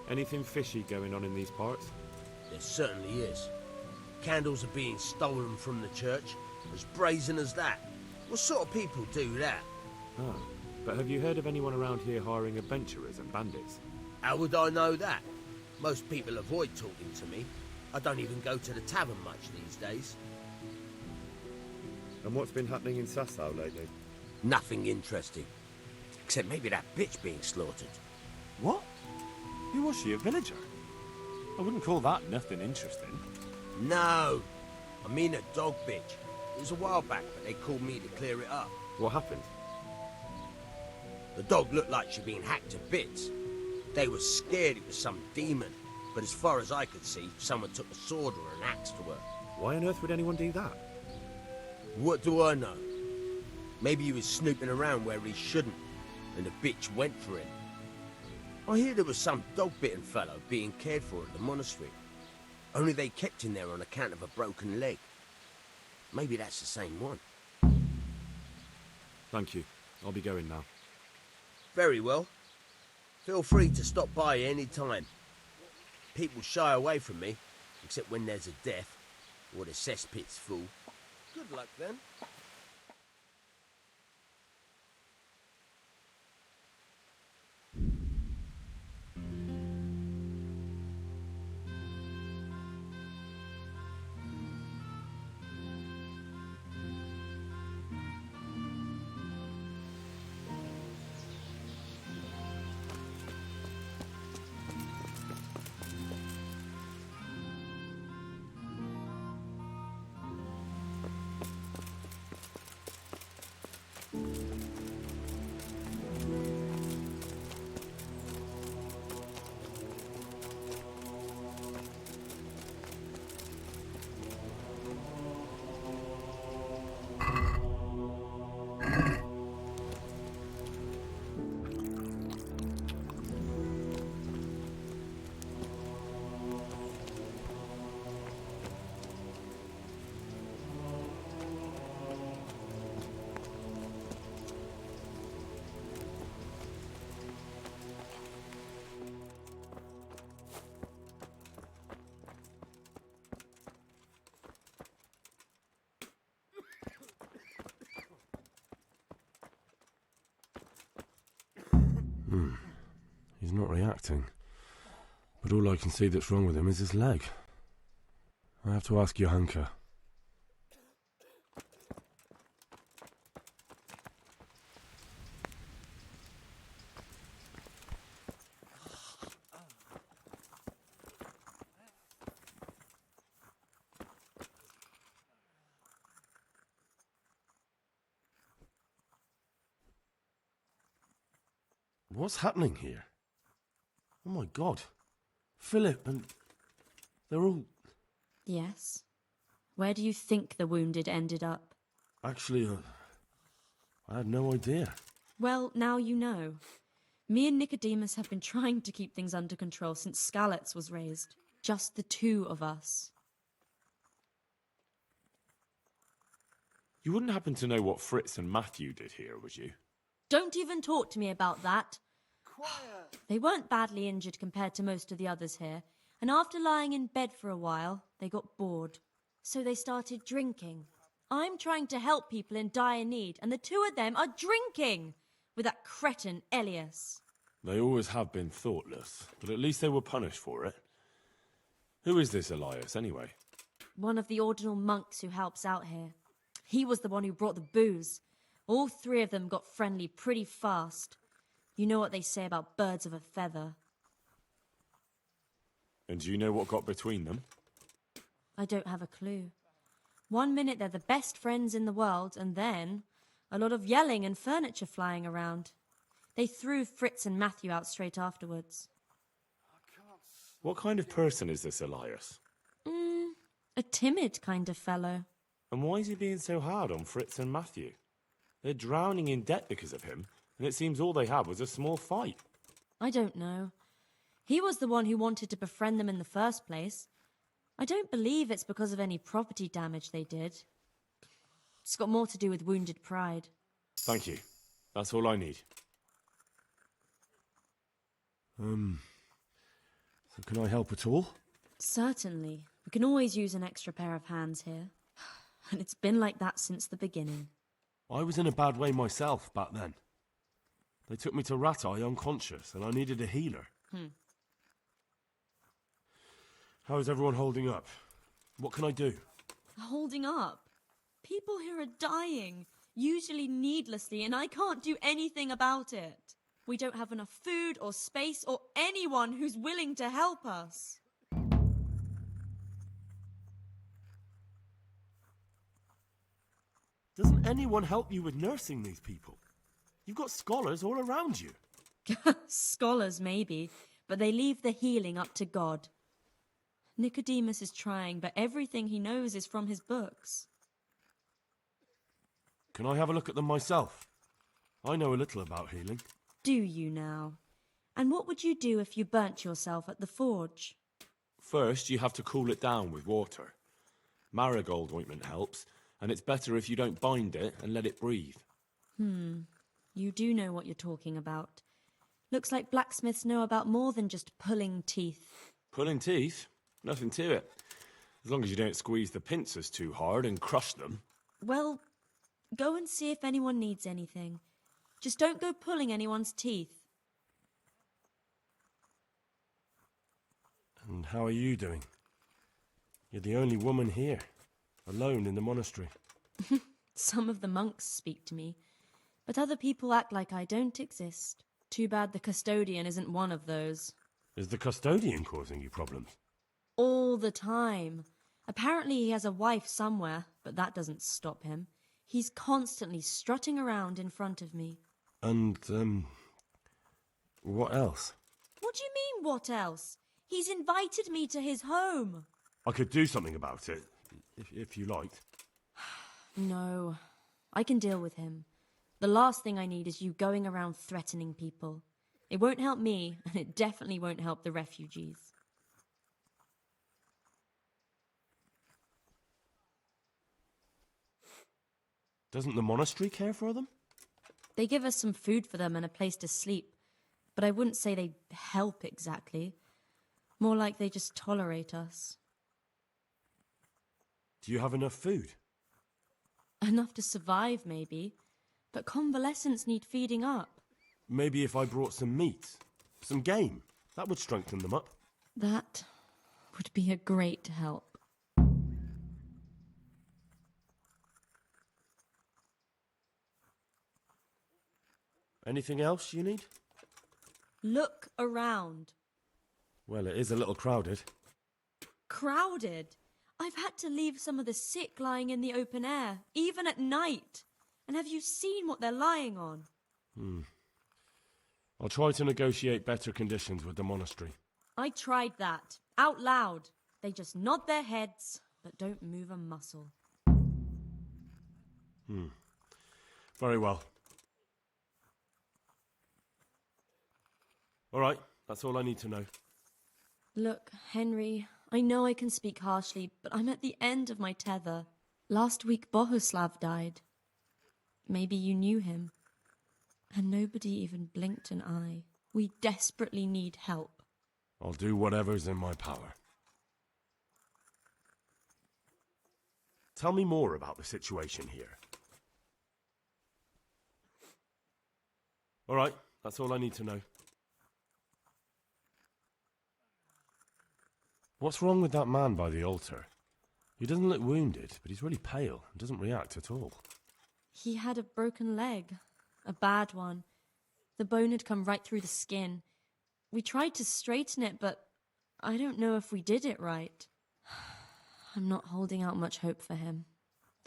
[SPEAKER 8] Anything fishy going on in these parts?
[SPEAKER 20] There certainly is. Candles are being stolen from the church. As brazen as that. What sort of people do that?
[SPEAKER 8] Ah, but have you heard of anyone around here hiring adventurers and bandits?
[SPEAKER 20] How would I know that? Most people avoid talking to me. I don't even go to the tavern much these days.
[SPEAKER 8] And what's been happening in Sasau lately?
[SPEAKER 20] Nothing interesting. Except maybe that bitch being slaughtered.
[SPEAKER 8] What? Who was she, a villager? I wouldn't call that nothing interesting.
[SPEAKER 20] No! I mean a dog bitch. It was a while back, but they called me to clear it up.
[SPEAKER 8] What happened?
[SPEAKER 20] The dog looked like she'd been hacked to bits. They were scared it was some demon, but as far as I could see, someone took a sword or an axe to her.
[SPEAKER 8] Why on earth would anyone do that?
[SPEAKER 20] What do I know? Maybe he was snooping around where he shouldn't, and the bitch went for him. I hear there was some dog-bitten fellow being cared for at the monastery. Only they kept him there on account of a broken leg. Maybe that's the same one.
[SPEAKER 8] Thank you. I'll be going now.
[SPEAKER 20] Very well. Feel free to stop by any time. People shy away from me, except when there's a death, or the cesspit's full. Good luck then.
[SPEAKER 8] He's not reacting. But all I can see that's wrong with him is his leg. I have to ask Johanka. What's happening here? Oh my God. Philip and... they're all...
[SPEAKER 11] Yes. Where do you think the wounded ended up?
[SPEAKER 8] Actually, I had no idea.
[SPEAKER 11] Well, now you know. Me and Nicodemus have been trying to keep things under control since Skalitz was raised. Just the two of us.
[SPEAKER 8] You wouldn't happen to know what Fritz and Matthew did here, would you?
[SPEAKER 11] Don't even talk to me about that. They weren't badly injured compared to most of the others here, and after lying in bed for a while, they got bored. So they started drinking. I'm trying to help people in dire need, and the two of them are drinking with that cretin Elias.
[SPEAKER 8] They always have been thoughtless, but at least they were punished for it. Who is this Elias, anyway?
[SPEAKER 11] One of the ordinal monks who helps out here. He was the one who brought the booze. All three of them got friendly pretty fast. You know what they say about birds of a feather.
[SPEAKER 8] And do you know what got between them?
[SPEAKER 11] I don't have a clue. One minute they're the best friends in the world, and then a lot of yelling and furniture flying around. They threw Fritz and Matthew out straight afterwards.
[SPEAKER 8] What kind of person is this Elias?
[SPEAKER 11] A timid kind of fellow.
[SPEAKER 8] And why is he being so hard on Fritz and Matthew? They're drowning in debt because of him, and it seems all they had was a small fight.
[SPEAKER 11] I don't know. He was the one who wanted to befriend them in the first place. I don't believe it's because of any property damage they did. It's got more to do with wounded pride.
[SPEAKER 8] Thank you. That's all I need. So can I help at all?
[SPEAKER 11] Certainly. We can always use an extra pair of hands here. And it's been like that since the beginning.
[SPEAKER 8] I was in a bad way myself back then. They took me to Rat Eye unconscious, and I needed a healer. How is everyone holding up? What can I do?
[SPEAKER 11] Holding up? People here are dying, usually needlessly, and I can't do anything about it. We don't have enough food or space or anyone who's willing to help us.
[SPEAKER 8] Doesn't anyone help you with nursing these people? You've got scholars all around you.
[SPEAKER 11] Scholars, maybe, but they leave the healing up to God. Nicodemus is trying, but everything he knows is from his books.
[SPEAKER 8] Can I have a look at them myself? I know a little about healing.
[SPEAKER 11] Do you now? And what would you do if you burnt yourself at the forge?
[SPEAKER 8] First, you have to cool it down with water. Marigold ointment helps, and it's better if you don't bind it and let it breathe.
[SPEAKER 11] You do know what you're talking about. Looks like blacksmiths know about more than just pulling teeth.
[SPEAKER 8] Pulling teeth? Nothing to it. As long as you don't squeeze the pincers too hard and crush them.
[SPEAKER 11] Well, go and see if anyone needs anything. Just don't go pulling anyone's teeth.
[SPEAKER 8] And how are you doing? You're the only woman here, alone in the monastery.
[SPEAKER 11] Some of the monks speak to me, but other people act like I don't exist. Too bad the custodian isn't one of those.
[SPEAKER 8] Is the custodian causing you problems?
[SPEAKER 11] All the time. Apparently he has a wife somewhere, but that doesn't stop him. He's constantly strutting around in front of me.
[SPEAKER 8] And, what else?
[SPEAKER 11] What do you mean, what else? He's invited me to his home.
[SPEAKER 8] I could do something about it, if you liked.
[SPEAKER 11] No, I can deal with him. The last thing I need is you going around threatening people. It won't help me, and it definitely won't help the refugees.
[SPEAKER 8] Doesn't the monastery care for them?
[SPEAKER 11] They give us some food for them and a place to sleep, but I wouldn't say they help exactly. More like they just tolerate us.
[SPEAKER 8] Do you have enough food?
[SPEAKER 11] Enough to survive, maybe, but convalescents need feeding up.
[SPEAKER 8] Maybe if I brought some meat, some game, that would strengthen them up.
[SPEAKER 11] That would be a great help.
[SPEAKER 8] Anything else you need?
[SPEAKER 11] Look around.
[SPEAKER 8] Well, it is a little crowded.
[SPEAKER 11] Crowded? I've had to leave some of the sick lying in the open air, even at night. And have you seen what they're lying on?
[SPEAKER 8] I'll try to negotiate better conditions with the monastery.
[SPEAKER 11] I tried that, out loud. They just nod their heads, but don't move a muscle.
[SPEAKER 8] Very well. All right, that's all I need to know.
[SPEAKER 11] Look, Henry, I know I can speak harshly, but I'm at the end of my tether. Last week, Bohuslav died. Maybe you knew him. And nobody even blinked an eye. We desperately need help.
[SPEAKER 8] I'll do whatever's in my power. Tell me more about the situation here. All right, that's all I need to know. What's wrong with that man by the altar? He doesn't look wounded, but he's really pale and doesn't react at all.
[SPEAKER 11] He had a broken leg. A bad one. The bone had come right through the skin. We tried to straighten it, but I don't know if we did it right. I'm not holding out much hope for him.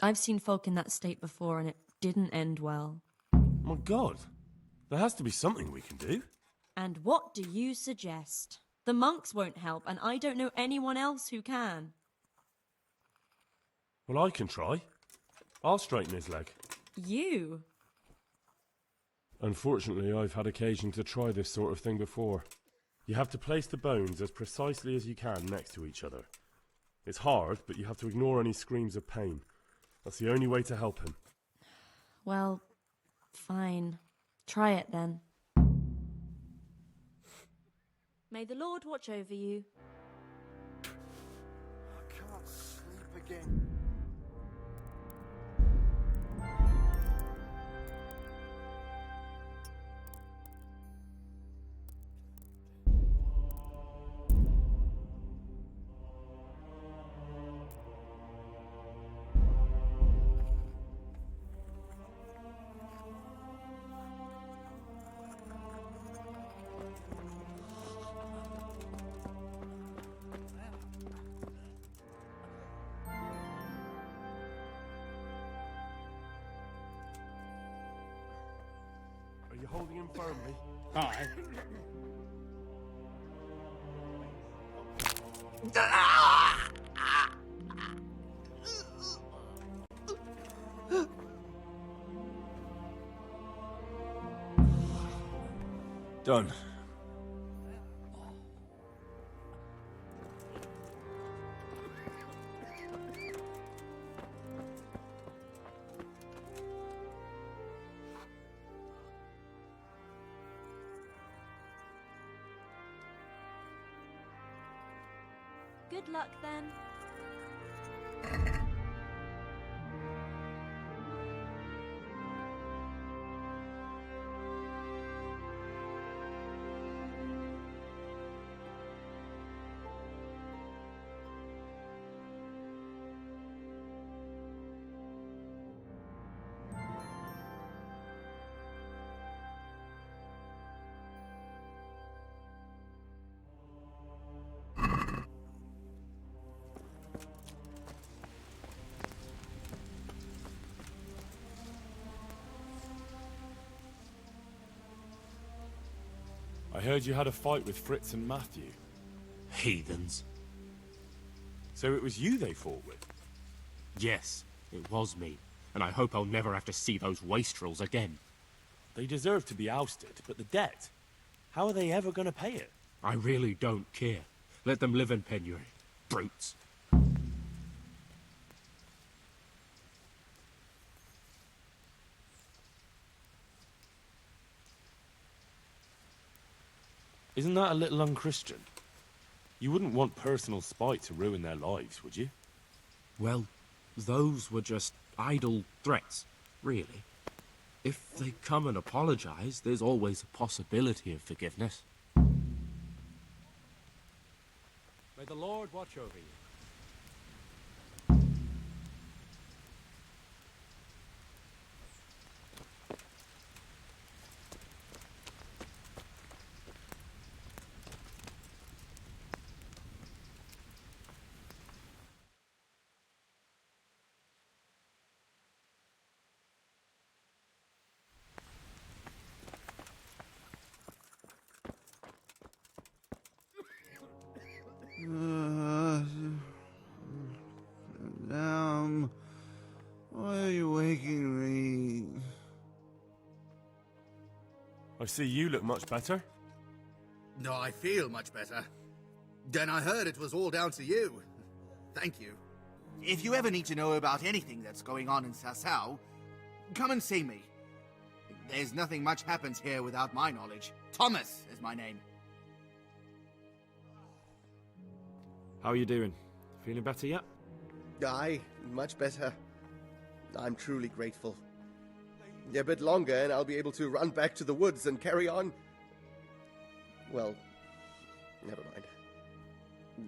[SPEAKER 11] I've seen folk in that state before, and it didn't end well.
[SPEAKER 8] My God, there has to be something we can do.
[SPEAKER 11] And what do you suggest? The monks won't help, and I don't know anyone else who can.
[SPEAKER 8] Well, I can try. I'll straighten his leg.
[SPEAKER 11] You?
[SPEAKER 8] Unfortunately, I've had occasion to try this sort of thing before. You have to place the bones as precisely as you can next to each other. It's hard, but you have to ignore any screams of pain. That's the only way to help him.
[SPEAKER 11] Well, fine. Try it then. May the Lord watch over you.
[SPEAKER 12] I can't sleep again.
[SPEAKER 8] Are you holding him firmly?
[SPEAKER 17] Aye.
[SPEAKER 8] Done.
[SPEAKER 11] Good luck then.
[SPEAKER 8] I heard you had a fight with Fritz and Matthew.
[SPEAKER 4] Heathens.
[SPEAKER 8] So it was you they fought with?
[SPEAKER 4] Yes, it was me. And I hope I'll never have to see those wastrels again.
[SPEAKER 8] They deserve to be ousted, but the debt? How are they ever going to pay it?
[SPEAKER 4] I really don't care. Let them live in penury. Brutes.
[SPEAKER 8] Isn't that a little unchristian? You wouldn't want personal spite to ruin their lives, would you?
[SPEAKER 4] Well, those were just idle threats, really. If they come and apologize, there's always a possibility of forgiveness.
[SPEAKER 6] May the Lord watch over you.
[SPEAKER 12] Why are you waking me?
[SPEAKER 8] I see you look much better.
[SPEAKER 22] No, I feel much better. Then I heard it was all down to you. Thank you. If you ever need to know about anything that's going on in Sasau, come and see me. There's nothing much happens here without my knowledge. Thomas is my name.
[SPEAKER 8] How are you doing? Feeling better yet?
[SPEAKER 23] Aye, much better. I'm truly grateful. A bit longer and I'll be able to run back to the woods and carry on. Well, never mind.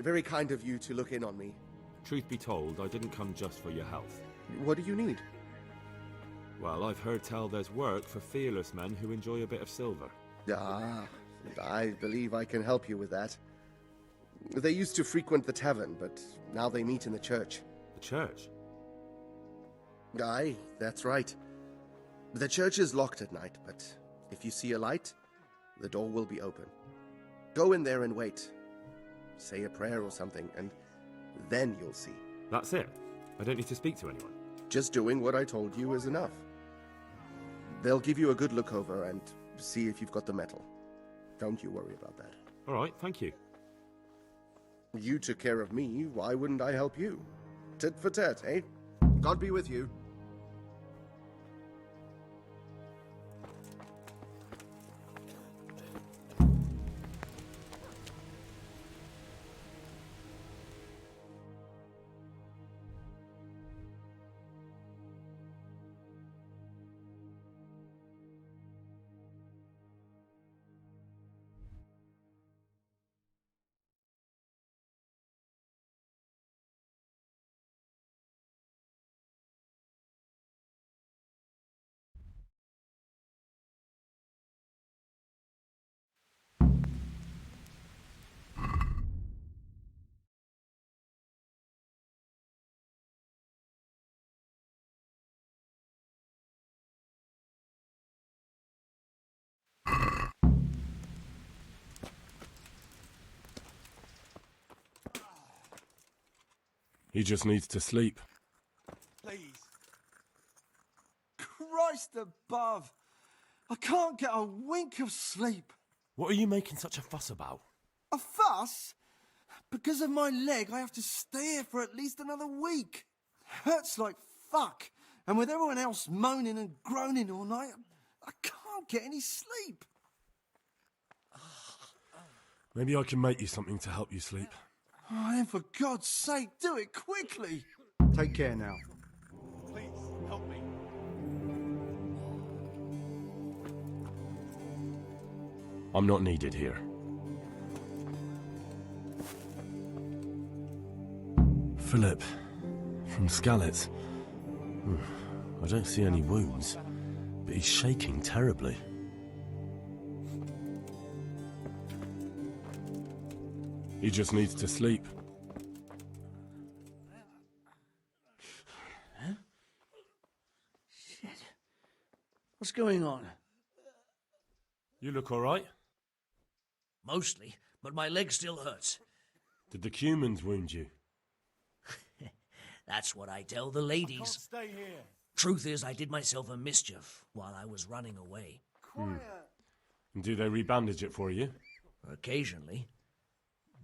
[SPEAKER 23] Very kind of you to look in on me.
[SPEAKER 8] Truth be told, I didn't come just for your health.
[SPEAKER 23] What do you need?
[SPEAKER 8] Well, I've heard tell there's work for fearless men who enjoy a bit of silver.
[SPEAKER 23] Ah, I believe I can help you with that. They used to frequent the tavern, but now they meet in the church.
[SPEAKER 8] The church?
[SPEAKER 23] Aye, that's right. The church is locked at night, but if you see a light, the door will be open. Go in there and wait. Say a prayer or something, and then you'll see.
[SPEAKER 8] That's it? I don't need to speak to anyone.
[SPEAKER 23] Just doing what I told you is enough. They'll give you a good look over and see if you've got the metal. Don't you worry about that.
[SPEAKER 8] All right, thank you.
[SPEAKER 23] You took care of me, why wouldn't I help you? Tit for tat, eh? God be with you.
[SPEAKER 8] He just needs to sleep.
[SPEAKER 12] Please. Christ above! I can't get a wink of sleep.
[SPEAKER 8] What are you making such a fuss about?
[SPEAKER 12] A fuss? Because of my leg, I have to stay here for at least another week. Hurts like fuck. And with everyone else moaning and groaning all night, I can't get any sleep.
[SPEAKER 8] Maybe I can make you something to help you sleep.
[SPEAKER 12] Oh, then for God's sake, do it quickly. Take care now.
[SPEAKER 22] Please, help me.
[SPEAKER 8] I'm not needed here. Philip, from Skalitz. I don't see any wounds, but he's shaking terribly. He just needs to sleep.
[SPEAKER 12] Huh? Shit. What's going on?
[SPEAKER 8] You look all right?
[SPEAKER 2] Mostly, but my leg still hurts.
[SPEAKER 8] Did the humans wound you?
[SPEAKER 2] That's what I tell the ladies.
[SPEAKER 12] Can't stay here.
[SPEAKER 2] Truth is, I did myself a mischief while I was running away.
[SPEAKER 8] And do they rebandage it for you?
[SPEAKER 2] Occasionally.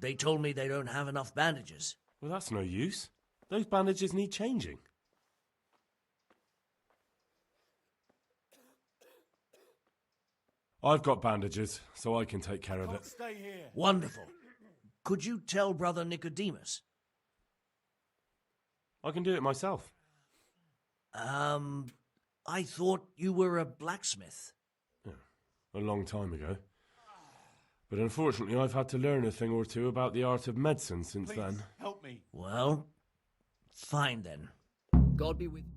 [SPEAKER 2] They told me they don't have enough bandages.
[SPEAKER 8] Well, that's no use. Those bandages need changing. I've got bandages, so I can take care of it.
[SPEAKER 12] Stay here.
[SPEAKER 2] Wonderful. Could you tell Brother Nicodemus?
[SPEAKER 8] I can do it myself.
[SPEAKER 2] I thought you were a blacksmith.
[SPEAKER 8] A long time ago. But unfortunately, I've had to learn a thing or two about the art of medicine since then.
[SPEAKER 22] Help me.
[SPEAKER 2] Well, fine then. God be with you.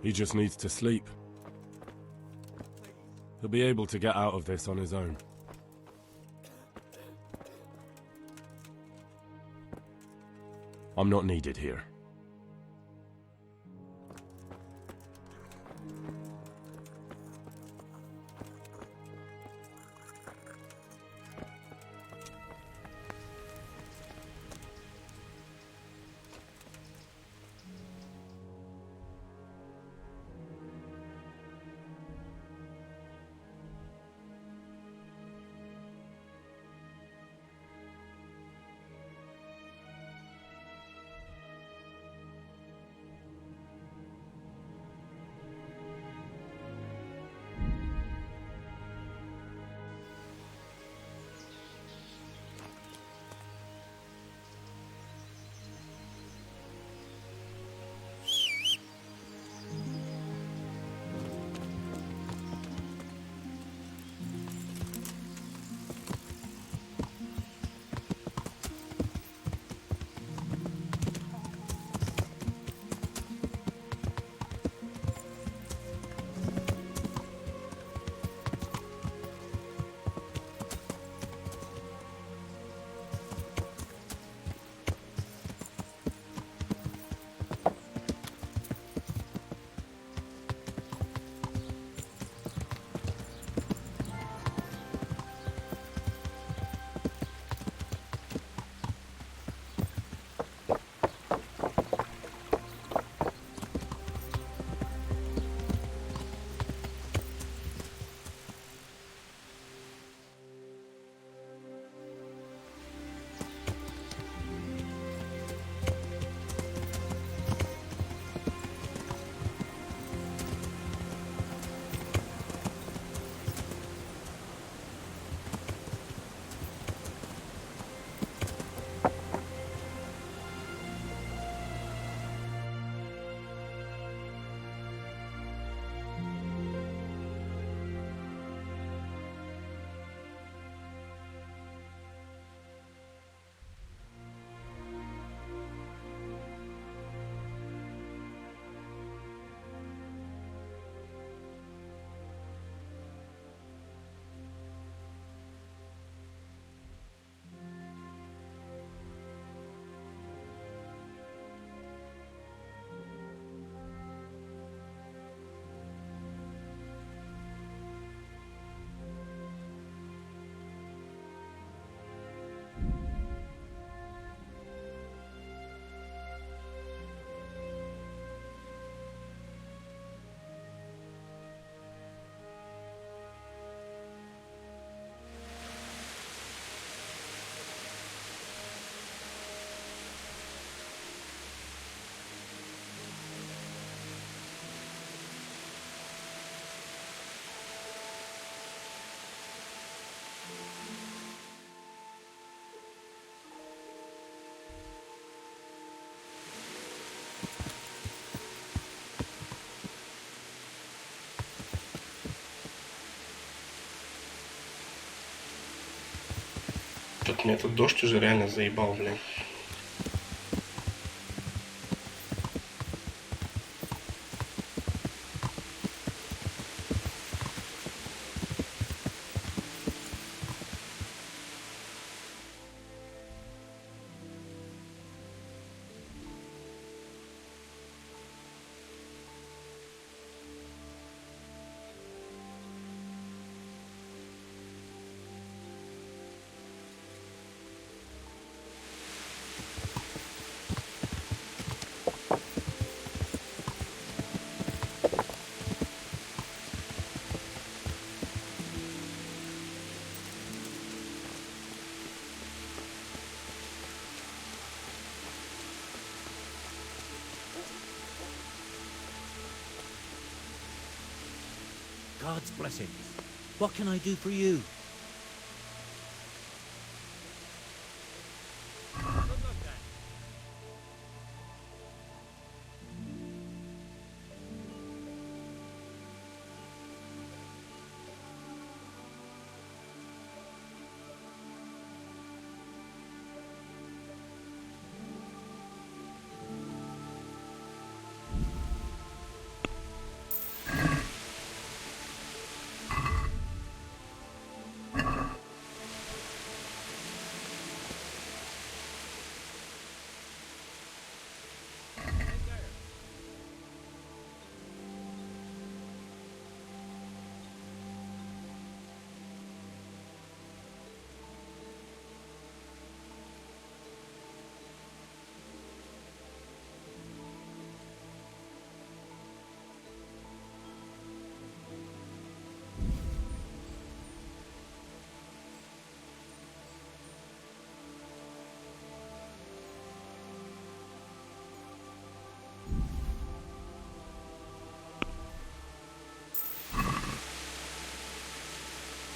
[SPEAKER 8] He just needs to sleep. He'll be able to get out of this on his own. I'm not needed here.
[SPEAKER 3] Ебать, меня тут дождь уже реально заебал, блин.
[SPEAKER 13] God's blessings. What can I do for you?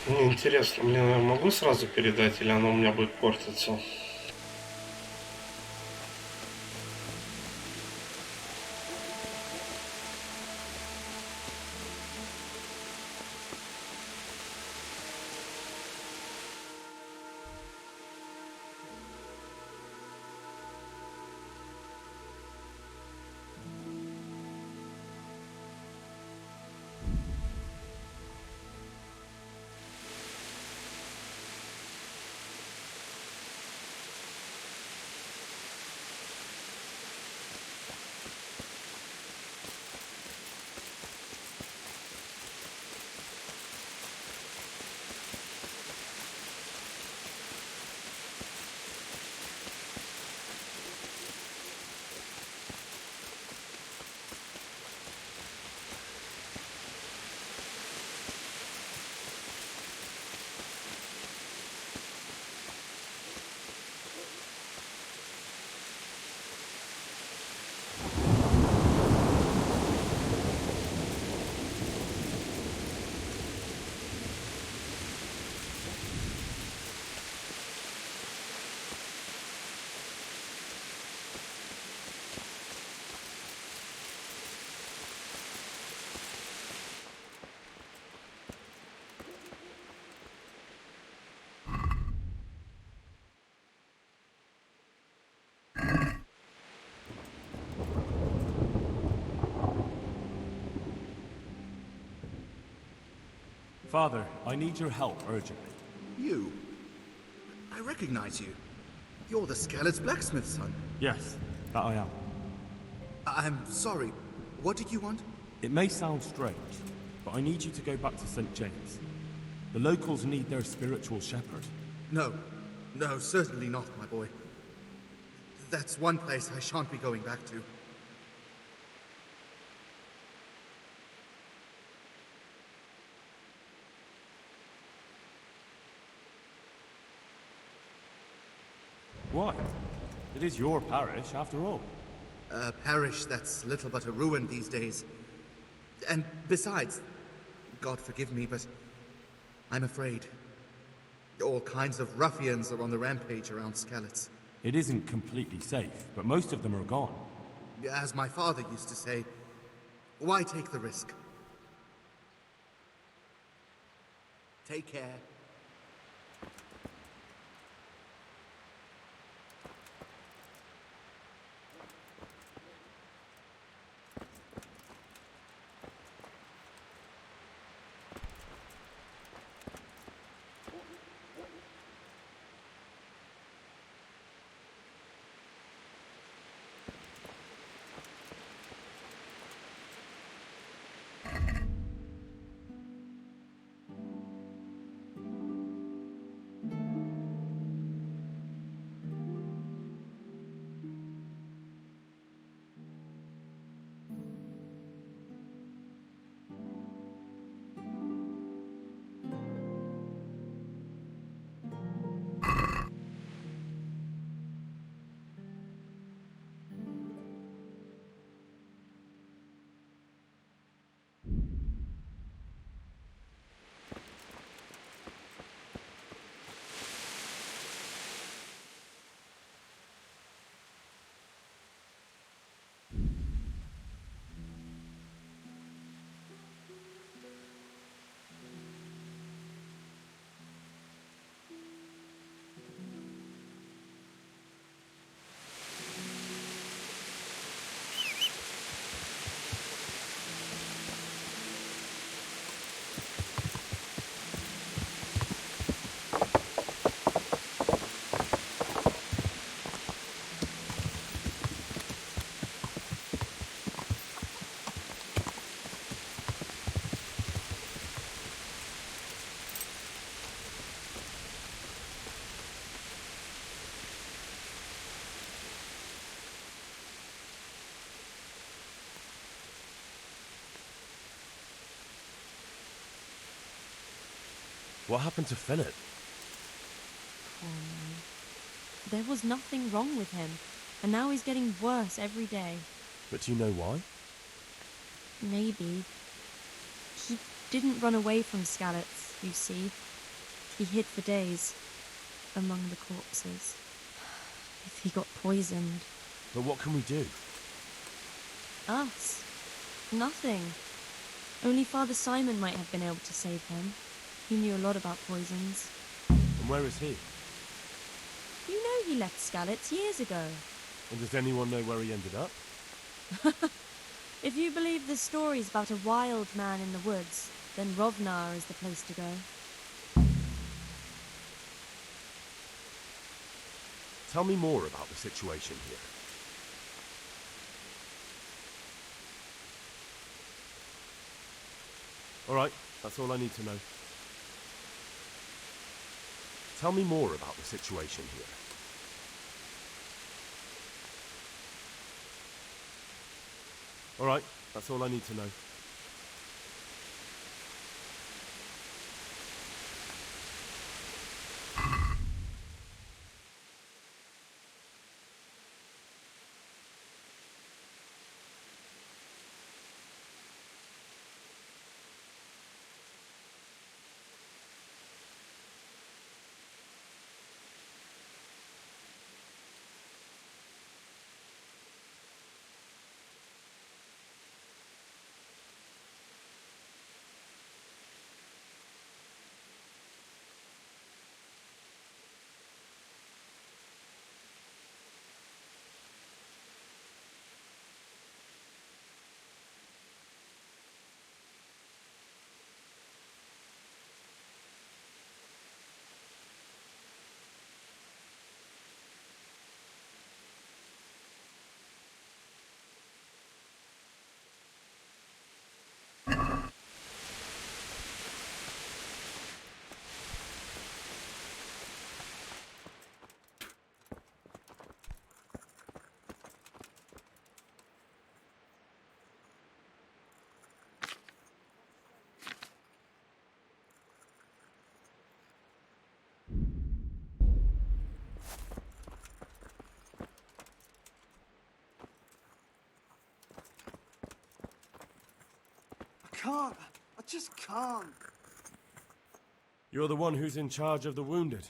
[SPEAKER 3] Мне интересно, мне могу сразу передать, или оно у меня будет портиться?
[SPEAKER 8] Father, I need your help urgently.
[SPEAKER 22] You? I recognize you. You're the Skelett's blacksmith's son.
[SPEAKER 8] Yes, that I am.
[SPEAKER 22] I'm sorry. What did you want?
[SPEAKER 8] It may sound strange, but I need you to go back to St. James. The locals need their spiritual shepherd.
[SPEAKER 22] No. No, certainly not, my boy. That's one place I shan't be going back to.
[SPEAKER 8] Why? It is your parish, after all.
[SPEAKER 22] A parish that's little but a ruin these days. And besides, God forgive me, but I'm afraid. All kinds of ruffians are on the rampage around Skelett's.
[SPEAKER 8] It isn't completely safe, but most of them are gone.
[SPEAKER 22] As my father used to say, why take the risk? Take care.
[SPEAKER 8] What happened to Philip?
[SPEAKER 11] Oh no. There was nothing wrong with him, and now he's getting worse every day.
[SPEAKER 8] But do you know why?
[SPEAKER 11] Maybe. He didn't run away from Skalitz, you see. He hid for days, among the corpses. If he got poisoned...
[SPEAKER 8] But what can we do?
[SPEAKER 11] Us? Nothing. Only Father Simon might have been able to save him. He knew a lot about poisons.
[SPEAKER 8] And where is he?
[SPEAKER 11] You know he left Skalitz years ago.
[SPEAKER 8] And does anyone know where he ended up?
[SPEAKER 11] If you believe the stories about a wild man in the woods, then Rovnar is the place to go.
[SPEAKER 8] Tell me more about the situation here. Alright, that's all I need to know. Tell me more about the situation here. Alright, that's all I need to know.
[SPEAKER 12] Can't. I just can't.
[SPEAKER 8] You're the one who's in charge of the wounded.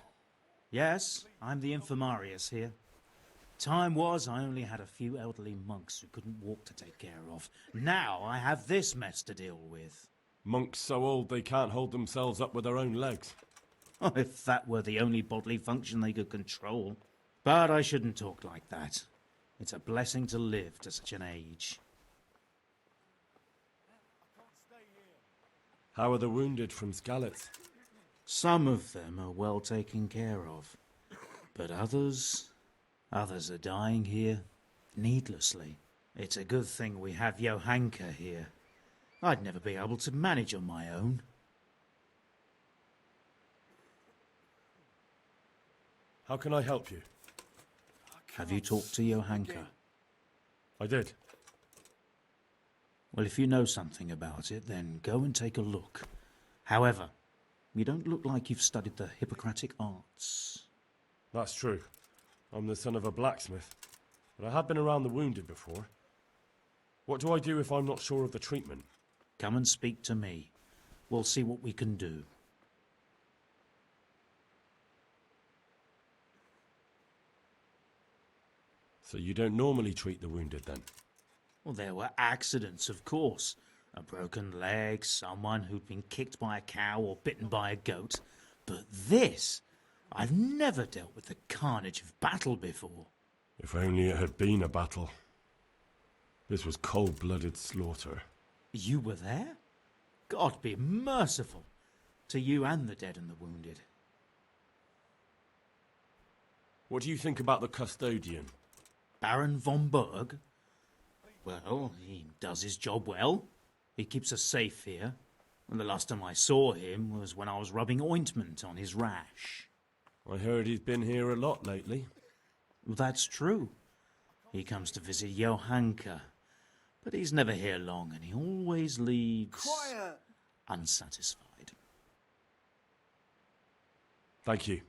[SPEAKER 1] Yes, I'm the infirmarius here. Time was I only had a few elderly monks who couldn't walk to take care of. Now I have this mess to deal with.
[SPEAKER 8] Monks so old they can't hold themselves up with their own legs.
[SPEAKER 1] Oh, if that were the only bodily function they could control. But I shouldn't talk like that. It's a blessing to live to such an age.
[SPEAKER 8] How are the wounded from Skalitz?
[SPEAKER 1] Some of them are well taken care of. But others are dying here, needlessly. It's a good thing we have Johanka here. I'd never be able to manage on my own.
[SPEAKER 8] How can I help you?
[SPEAKER 1] Have you talked to Johanka?
[SPEAKER 8] I did.
[SPEAKER 1] Well, if you know something about it, then go and take a look. However, you don't look like you've studied the Hippocratic arts.
[SPEAKER 8] That's true. I'm the son of a blacksmith. But I have been around the wounded before. What do I do if I'm not sure of the treatment?
[SPEAKER 1] Come and speak to me. We'll see what we can do.
[SPEAKER 8] So you don't normally treat the wounded then?
[SPEAKER 1] Well, there were accidents, of course. A broken leg, someone who'd been kicked by a cow or bitten by a goat. But this, I've never dealt with the carnage of battle before.
[SPEAKER 8] If only it had been a battle. This was cold-blooded slaughter.
[SPEAKER 1] You were there? God be merciful to you and the dead and the wounded.
[SPEAKER 8] What do you think about the custodian?
[SPEAKER 1] Baron von Berg? Well, he does his job well. He keeps us safe here. And the last time I saw him was when I was rubbing ointment on his rash.
[SPEAKER 8] I heard he's been here a lot lately.
[SPEAKER 1] That's true. He comes to visit Johanka. But he's never here long, and he always leaves...
[SPEAKER 12] Quiet!
[SPEAKER 1] unsatisfied.
[SPEAKER 8] Thank you.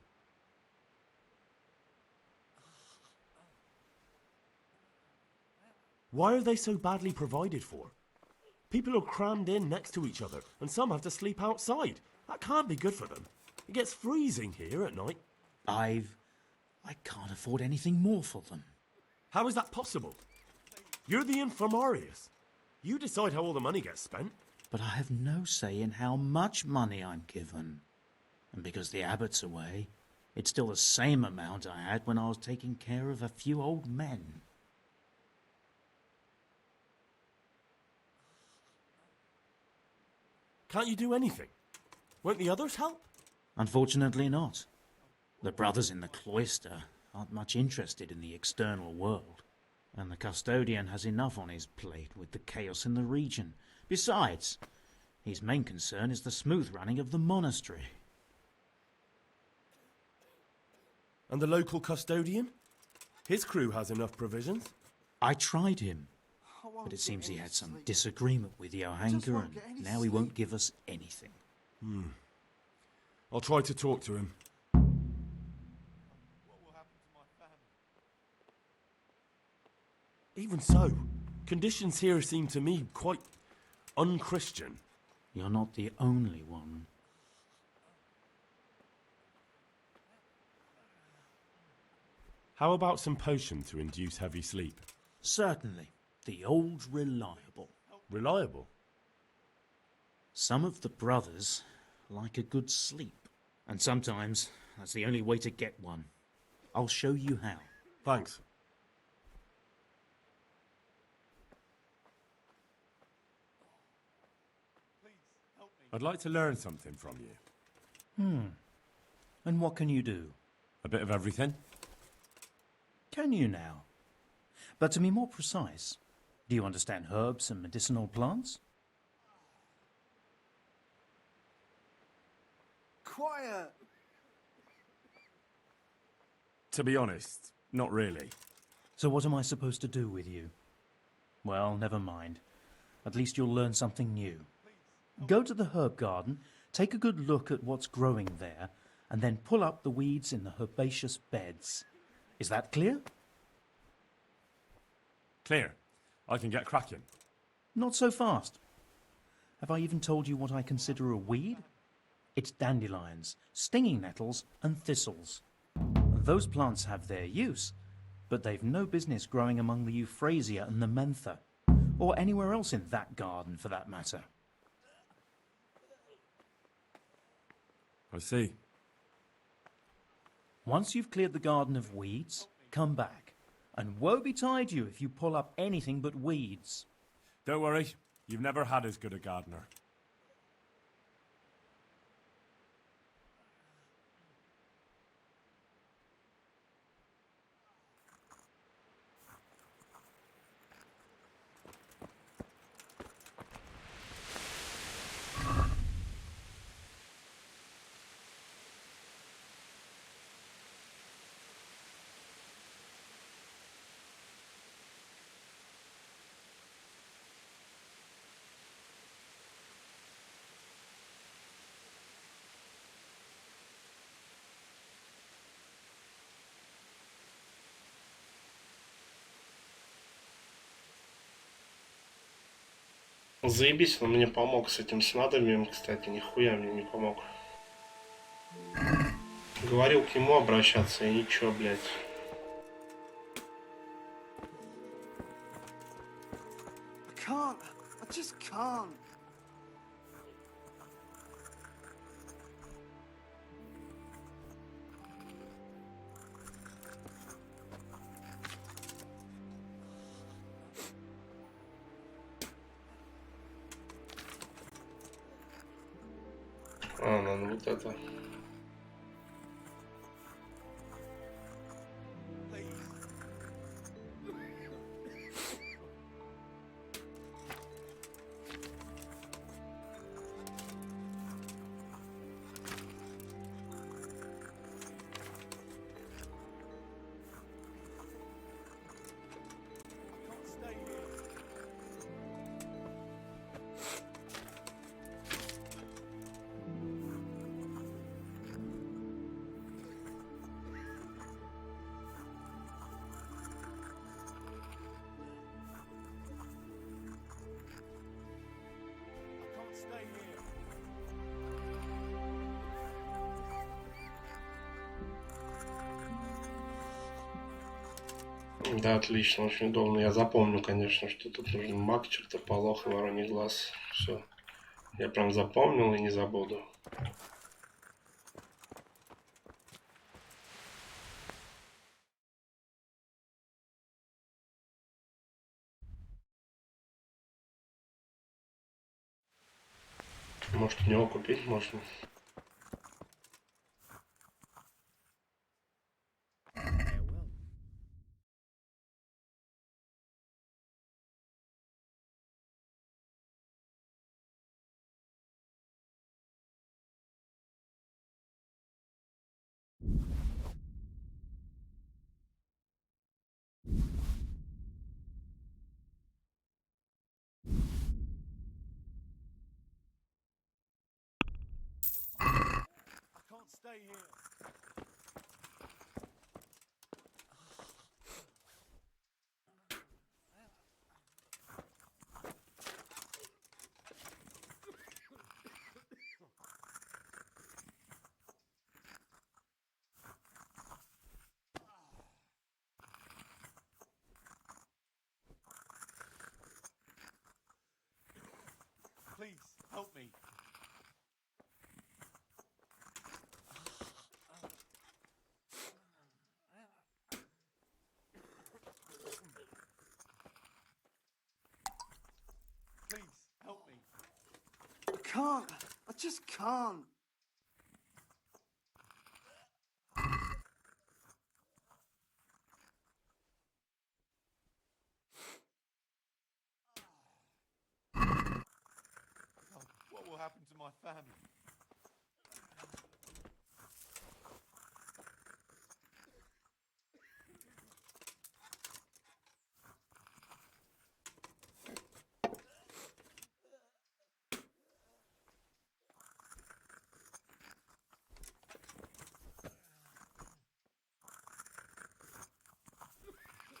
[SPEAKER 8] Why are they so badly provided for? People are crammed in next to each other, and some have to sleep outside. That can't be good for them. It gets freezing here at night.
[SPEAKER 1] I can't afford anything more for them.
[SPEAKER 8] How is that possible? You're the infirmarius. You decide how all the money gets spent.
[SPEAKER 1] But I have no say in how much money I'm given. And because the abbot's away, it's still the same amount I had when I was taking care of a few old men.
[SPEAKER 8] Can't you do anything? Won't the others help?
[SPEAKER 1] Unfortunately not. The brothers in the cloister aren't much interested in the external world, and the custodian has enough on his plate with the chaos in the region. Besides, his main concern is the smooth running of the monastery.
[SPEAKER 8] And the local custodian? His crew has enough provisions.
[SPEAKER 1] I tried him, but it seems he had some disagreement with Johanka, and now he won't give us anything.
[SPEAKER 8] I'll try to talk to him. Even so, conditions here seem to me quite unchristian.
[SPEAKER 1] You're not the only one.
[SPEAKER 8] How about some potion to induce heavy sleep?
[SPEAKER 1] Certainly. The old reliable.
[SPEAKER 8] Reliable?
[SPEAKER 1] Some of the brothers like a good sleep, and sometimes that's the only way to get one. I'll show you how.
[SPEAKER 8] Thanks. I'd like to learn something from you.
[SPEAKER 1] And what can you do?
[SPEAKER 8] A bit of everything.
[SPEAKER 1] Can you now? But to be more precise, do you understand herbs and medicinal plants?
[SPEAKER 12] Quiet!
[SPEAKER 8] To be honest, not really.
[SPEAKER 1] So what am I supposed to do with you? Well, never mind. At least you'll learn something new. Go to the herb garden, take a good look at what's growing there, and then pull up the weeds in the herbaceous beds. Is that clear?
[SPEAKER 8] Clear. I can get cracking.
[SPEAKER 1] Not so fast. Have I even told you what I consider a weed? It's dandelions, stinging nettles, and thistles. Those plants have their use, but they've no business growing among the euphrasia and the mentha, or anywhere else in that garden for that matter.
[SPEAKER 8] I see.
[SPEAKER 1] Once you've cleared the garden of weeds, come back. And woe betide you if you pull up anything but weeds.
[SPEAKER 8] Don't worry, you've never had as good a gardener.
[SPEAKER 3] Заебись, он мне помог с этим снадобьем, кстати, нихуя мне не помог. Говорил к нему обращаться, и ничего, блядь.
[SPEAKER 12] I just can't.
[SPEAKER 3] А, надо вот это. Да, отлично, очень удобно. Я запомню, конечно, что тут нужен маг, чертополох и вороний глаз. Все. Я прям запомнил и не забуду. Может, у него купить можно?
[SPEAKER 17] Stay here. Please, help me. Please, help me.
[SPEAKER 12] I can't. I just can't.
[SPEAKER 17] What will happen to my family?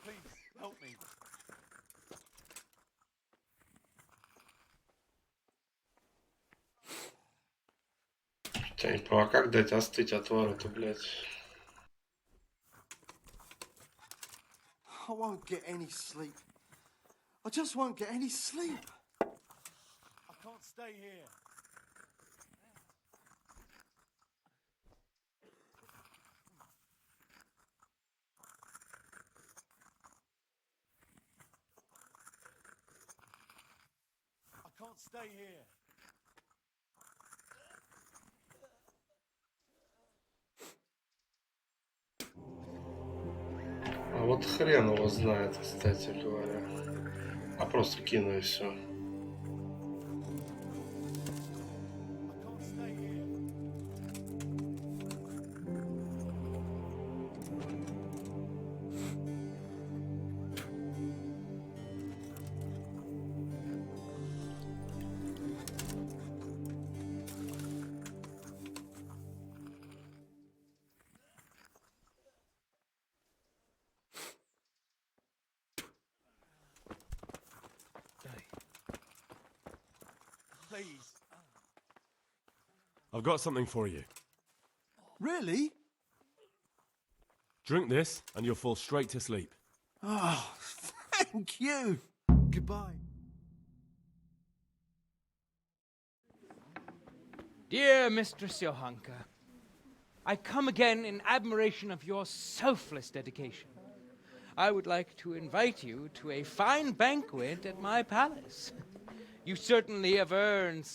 [SPEAKER 17] Please, help me.
[SPEAKER 3] Я не понимаю, как дать остыть отвару-то, блядь?
[SPEAKER 12] I won't get any sleep. I just won't get any sleep.
[SPEAKER 17] I can't stay here. I can't stay here.
[SPEAKER 3] А вот хрен его знает, кстати говоря. А просто кину и все.
[SPEAKER 17] Please.
[SPEAKER 8] I've got something for you.
[SPEAKER 12] Really?
[SPEAKER 8] Drink this, and you'll fall straight to sleep.
[SPEAKER 12] Oh, thank you. Goodbye.
[SPEAKER 5] Dear Mistress Johanka, I come again in admiration of your selfless dedication. I would like to invite you to a fine banquet at my palace. You certainly have earned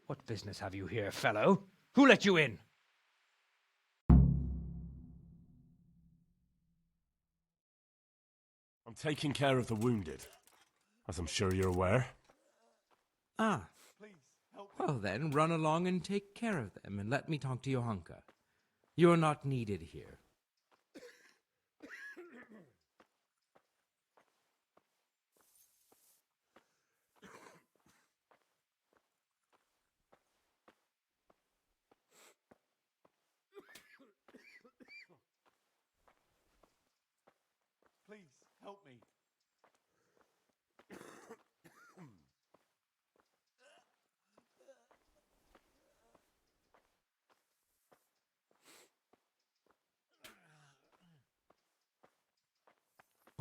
[SPEAKER 5] What business have you here, fellow? Who let you in?
[SPEAKER 8] I'm taking care of the wounded, as I'm sure you're aware.
[SPEAKER 5] Ah. Well then, run along and take care of them, and let me talk to Johanka. You're not needed here.
[SPEAKER 17] Please, help me.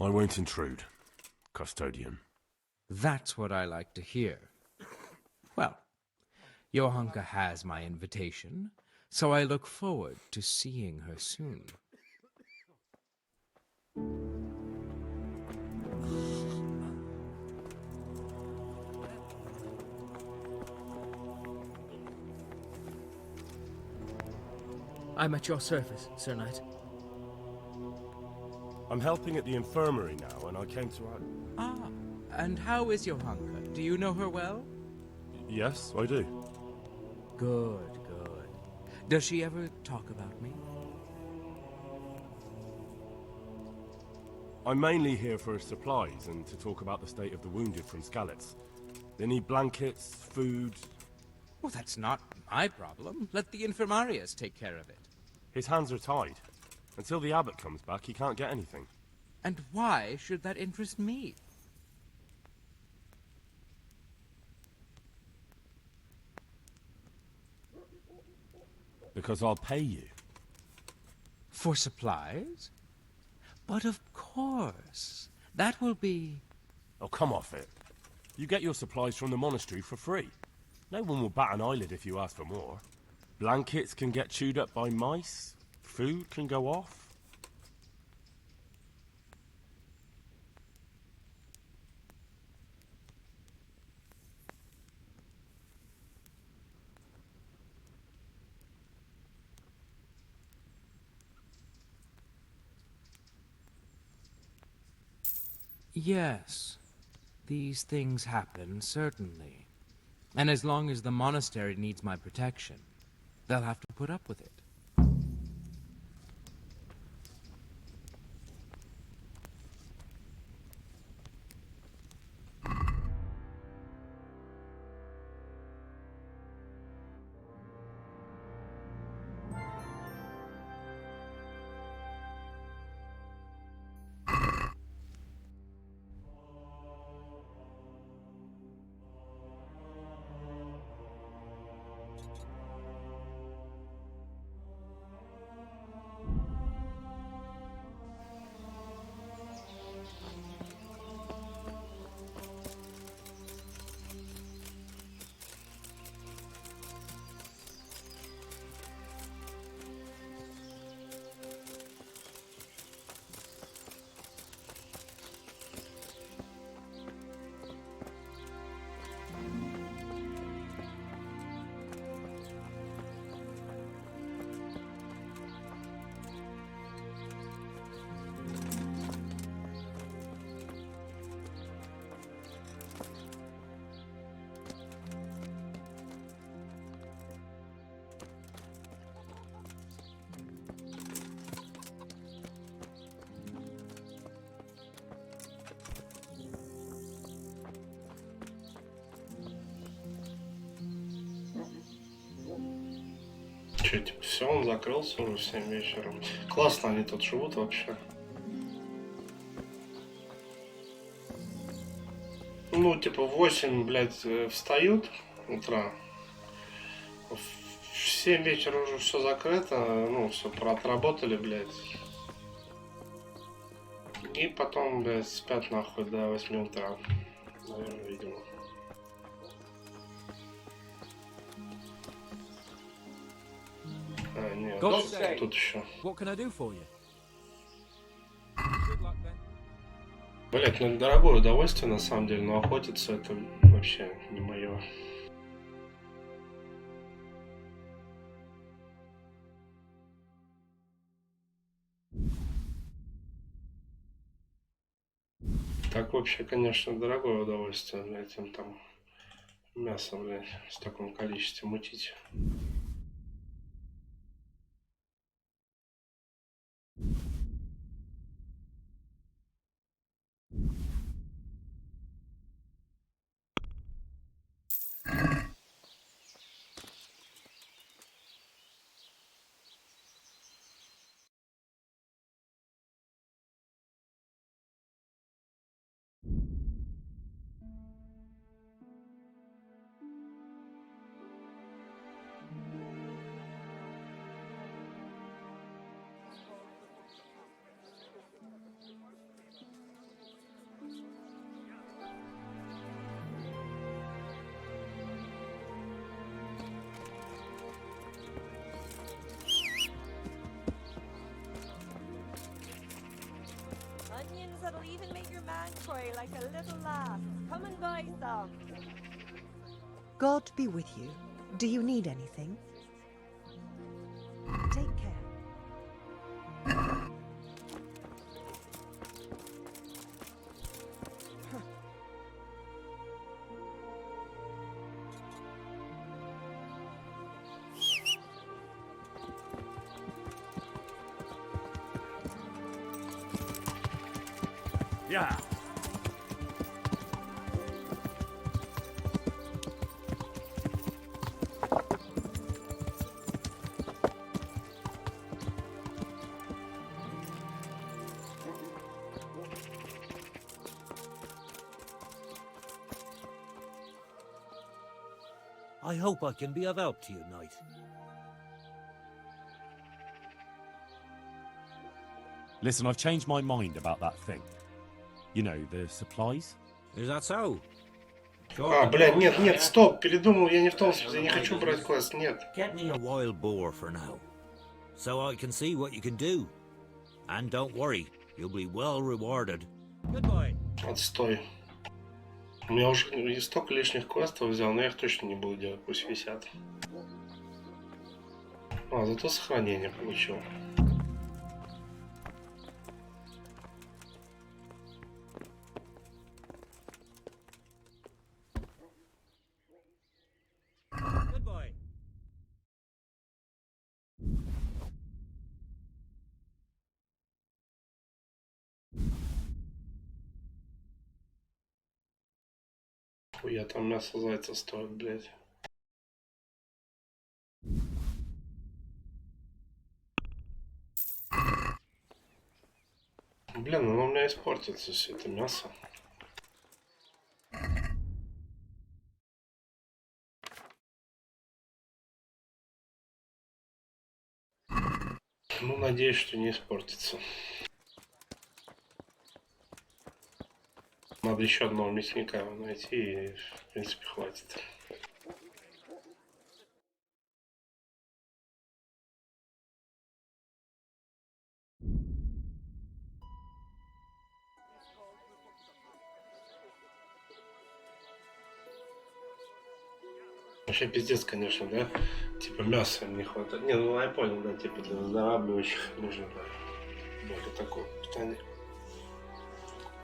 [SPEAKER 8] I won't intrude, custodian.
[SPEAKER 5] That's what I like to hear. Well, Johanka has my invitation, so I look forward to seeing her soon.
[SPEAKER 6] I'm at your service, Sir Knight.
[SPEAKER 8] I'm helping at the infirmary now, and I came to...
[SPEAKER 5] Ah, and how is Johanka? Do you know her well?
[SPEAKER 8] Yes, I do.
[SPEAKER 5] Good, good. Does she ever talk about me?
[SPEAKER 8] I'm mainly here for supplies and to talk about the state of the wounded from Skalitz. They need blankets, food...
[SPEAKER 5] Well, that's not my problem. Let the infirmarius take care of it.
[SPEAKER 8] His hands are tied. Until the abbot comes back, he can't get anything.
[SPEAKER 5] And why should that interest me?
[SPEAKER 8] Because I'll pay you.
[SPEAKER 5] For supplies? But of course. That will be...
[SPEAKER 8] Oh, come off it. You get your supplies from the monastery for free. No one will bat an eyelid if you ask for more. Blankets can get chewed up by mice. Food can go off.
[SPEAKER 5] Yes. These things happen, certainly. And as long as the monastery needs my protection, they'll have to put up with it.
[SPEAKER 3] Че, типа, все, он закрылся уже в 7 вечера. Классно они тут живут вообще. Ну, типа, в 8, блядь, встают утра. В 7 вечера уже все закрыто, ну, все отработали, блядь. И потом, блядь, спят нахуй до 8 утра. Наверное, видимо. А, нет, ну, тут еще.
[SPEAKER 21] What can I do for you?
[SPEAKER 3] Блять, ну это дорогое удовольствие на самом деле, но охотиться это вообще не мое. Так вообще, конечно, дорогое удовольствие, блять, им там мясо, блять, в таком количестве мутить.
[SPEAKER 19] that'll even make your man cry like a little lass. Come and buy some.
[SPEAKER 9] God be with you. Do you need anything? Take care.
[SPEAKER 17] Yeah.
[SPEAKER 13] I hope I can be of help to you, Knight.
[SPEAKER 4] Listen, I've changed my mind about that thing. You know, the supplies?
[SPEAKER 13] Is that so?
[SPEAKER 3] Бля, нет, стоп, передумал, я не в том смысле, я не хочу брать квест, нет.
[SPEAKER 13] Get me a wild boar for now, so I can see what you can do. And don't worry, you'll be well rewarded. Goodbye.
[SPEAKER 3] Отстой. У меня уже столько лишних квестов взял, но я их точно не буду делать, пусть висят. А, зато сохранение получил.
[SPEAKER 13] Goodbye.
[SPEAKER 3] Хуя, там мясо зайца стоит, блядь. Блин, ну у меня испортится все это мясо. Ну, надеюсь, что не испортится. Надо еще одного мясника найти, и, в принципе, хватит. Вообще пиздец, конечно, да? Типа мяса не хватает. Не, ну я понял, да, типа для выздоравливающих нужно, да, более такое питание.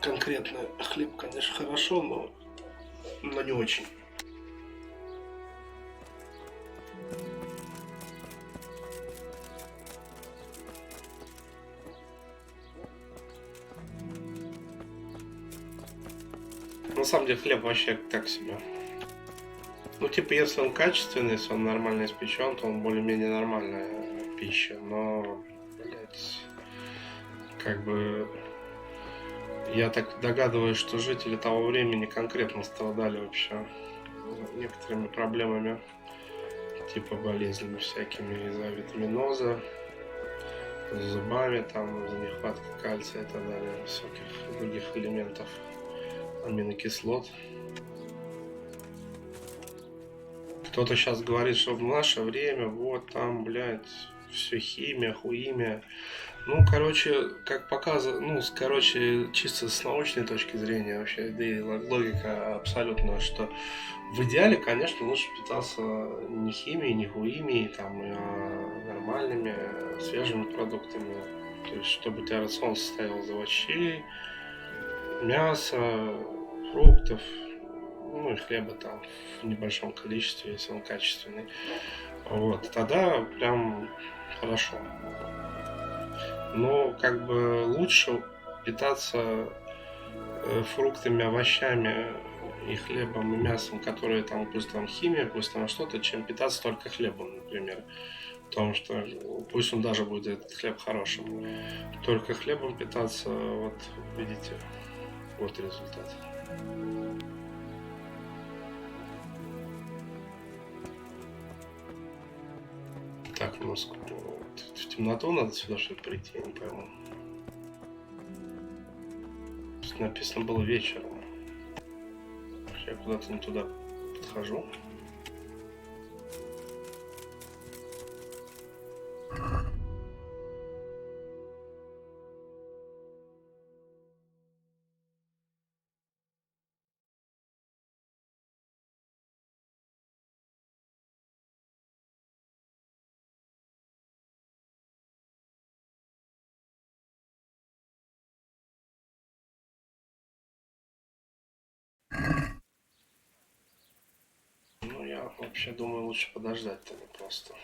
[SPEAKER 3] Конкретно хлеб, конечно, хорошо, но не очень. На самом деле хлеб вообще так себе. Ну, типа, если он качественный, если он нормально испечен, то он более-менее нормальная пища. Но, блядь, как бы... Я так догадываюсь, что жители того времени конкретно страдали вообще некоторыми проблемами, типа болезнями всякими из-за витаминоза, с зубами, там, из-за нехватки кальция и так далее, всяких других элементов, аминокислот. Кто-то сейчас говорит, что в наше время, вот там, блядь, все химия, хуимия. Ну, короче, как показывает, ну, короче, чисто с научной точки зрения вообще, да и логика абсолютно, что в идеале, конечно, лучше питаться не химией, не хуимией, там, а нормальными, свежими продуктами. То есть, чтобы у тебя рацион состоял из овощей, мяса, фруктов, ну и хлеба там в небольшом количестве, если он качественный. Вот, тогда прям хорошо. Но как бы лучше питаться фруктами, овощами и хлебом и мясом, которые там, пусть там химия, пусть там что-то, чем питаться только хлебом, например. Потому что пусть он даже будет этот хлеб хорошим. Только хлебом питаться, вот видите, вот результат. Так, ну в темноту надо сюда что-то прийти, я не пойму. Тут написано было вечером. Я куда-то не туда подхожу. вообще думаю, лучше подождать-то не просто.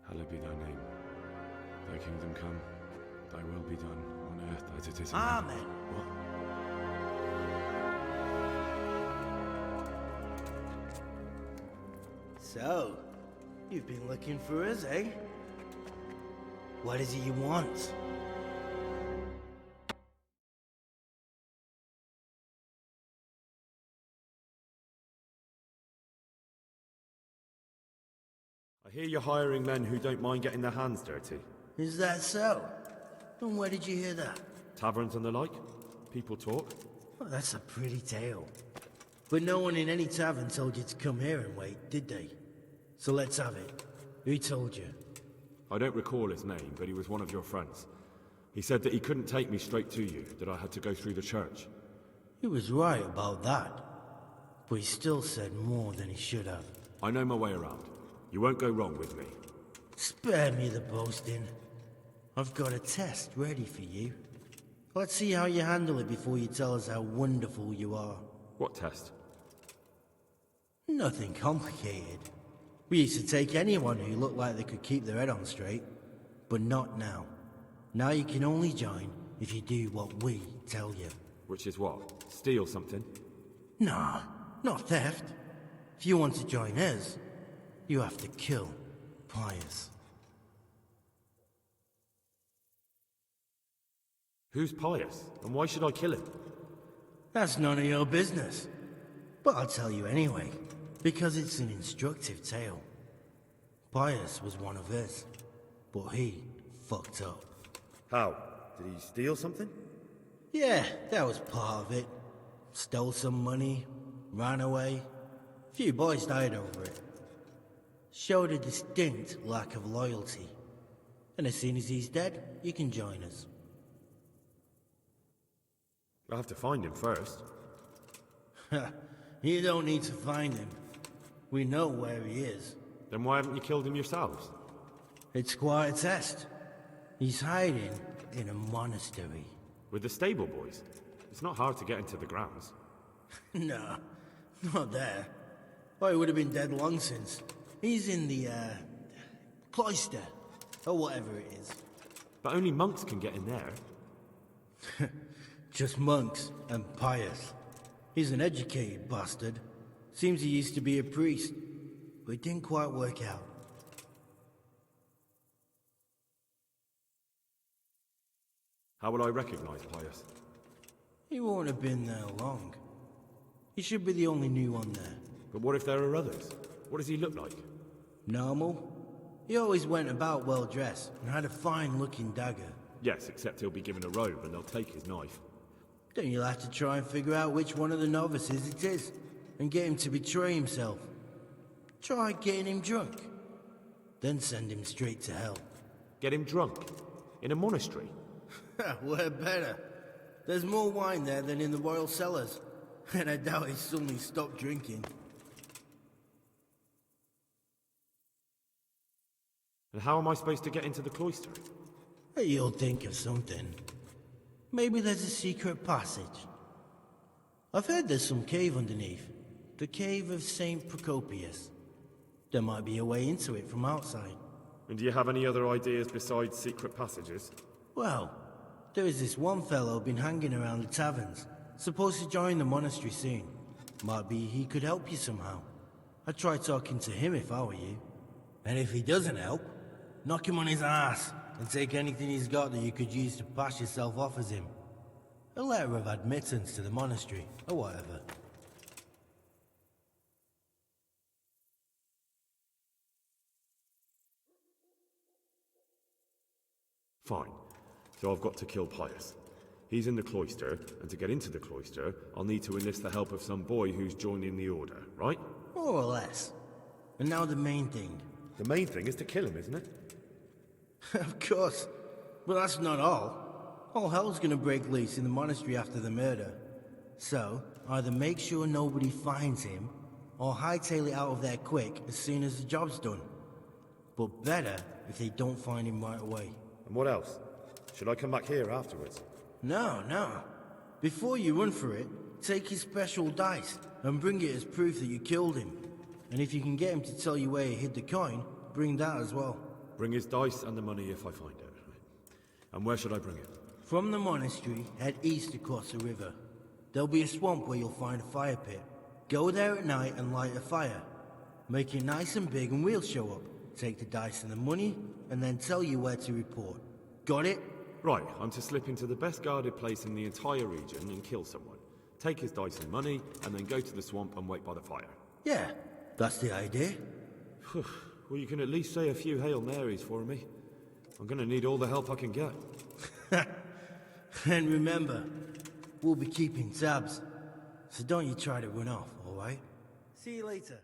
[SPEAKER 8] Hallowed be thy name. Thy kingdom come. Thy will be done on earth as it is in
[SPEAKER 2] Amen.
[SPEAKER 8] heaven. What?
[SPEAKER 14] So, you've been looking for us, eh? What is it you want?
[SPEAKER 16] I hear you're hiring men who don't mind getting their hands dirty.
[SPEAKER 14] Is that so? And where did you hear that?
[SPEAKER 16] Taverns and the like? People talk?
[SPEAKER 14] Well, that's a pretty tale. But no one in any tavern told you to come here and wait, did they? So let's have it. Who told you?
[SPEAKER 16] I don't recall his name, but he was one of your friends. He said that he couldn't take me straight to you, that I had to go through the church.
[SPEAKER 14] He was right about that. But he still said more than he should have.
[SPEAKER 16] I know my way around. You won't go wrong with me.
[SPEAKER 14] Spare me the boasting. I've got a test ready for you. Let's see how you handle it before you tell us how wonderful you are.
[SPEAKER 16] What test?
[SPEAKER 14] Nothing complicated. We used to take anyone who looked like they could keep their head on straight. But not now. Now you can only join if you do what we tell you.
[SPEAKER 16] Which is what? Steal something?
[SPEAKER 14] Nah, not theft. If you want to join us, you have to kill Pius.
[SPEAKER 16] Who's Pius? And why should I kill him?
[SPEAKER 14] That's none of your business. But I'll tell you anyway, because it's an instructive tale. Pius was one of us, but he fucked up.
[SPEAKER 16] How? Did he steal something?
[SPEAKER 14] Yeah, that was part of it. Stole some money, ran away. A few boys died over it. Showed a distinct lack of loyalty. And as soon as he's dead, you can join us.
[SPEAKER 16] I'll have to find him first.
[SPEAKER 14] You don't need to find him. We know where he is.
[SPEAKER 16] Then why haven't you killed him yourselves?
[SPEAKER 14] It's quite a test. He's hiding in a monastery.
[SPEAKER 16] With the stable boys? It's not hard to get into the grounds.
[SPEAKER 14] No, not there. Oh, he would have been dead long since. He's in the, cloister, or whatever it is.
[SPEAKER 16] But only monks can get in there.
[SPEAKER 14] Just monks and Pius. He's an educated bastard. Seems he used to be a priest, but it didn't quite work out.
[SPEAKER 16] How will I recognize Pius?
[SPEAKER 14] He won't have been there long. He should be the only new one there.
[SPEAKER 16] But what if there are others? What does he look like?
[SPEAKER 14] Normal. He always went about well dressed and had a fine looking dagger.
[SPEAKER 16] Yes, except he'll be given a robe and they'll take his knife.
[SPEAKER 14] Then you'll have to try and figure out which one of the novices it is, and get him to betray himself. Try getting him drunk. Then send him straight to hell.
[SPEAKER 16] Get him drunk? In a monastery?
[SPEAKER 14] We're better. There's more wine there than in the royal cellars, and I doubt he's suddenly stopped drinking.
[SPEAKER 16] And how am I supposed to get into the cloister?
[SPEAKER 14] You'll think of something. Maybe there's a secret passage. I've heard there's some cave underneath. The cave of St. Procopius. There might be a way into it from outside.
[SPEAKER 16] And do you have any other ideas besides secret passages?
[SPEAKER 14] Well, there is this one fellow been hanging around the taverns. Supposed to join the monastery soon. Might be he could help you somehow. I'd try talking to him if I were you. And if he doesn't help, knock him on his ass and take anything he's got that you could use to pass yourself off as him. A letter of admittance to the monastery, or whatever.
[SPEAKER 16] Fine. So I've got to kill Pius. He's in the cloister, and to get into the cloister, I'll need to enlist the help of some boy who's joining the order, right?
[SPEAKER 14] More or less. And now the main thing.
[SPEAKER 16] The main thing is to kill him, isn't it?
[SPEAKER 14] Of course. But that's not all. All hell's gonna break loose in the monastery after the murder. So, either make sure nobody finds him, or hightail it out of there quick as soon as the job's done. But better if they don't find him right away.
[SPEAKER 16] And what else? Should I come back here afterwards?
[SPEAKER 14] No, no. Before you run for it, take his special dice and bring it as proof that you killed him. And if you can get him to tell you where he hid the coin, bring that as well.
[SPEAKER 16] Bring his dice and the money if I find it. And where should I bring it?
[SPEAKER 14] From the monastery, head east across the river. There'll be a swamp where you'll find a fire pit. Go there at night and light a fire. Make it nice and big and we'll show up. Take the dice and the money, and then tell you where to report. Got it?
[SPEAKER 16] Right, I'm to slip into the best guarded place in the entire region and kill someone. Take his dice and money, and then go to the swamp and wait by the fire.
[SPEAKER 14] Yeah, that's the idea.
[SPEAKER 16] Well, you can at least say a few Hail Marys for me. I'm gonna need all the help I can get.
[SPEAKER 14] And remember, we'll be keeping tabs. So don't you try to run off, alright? See you later.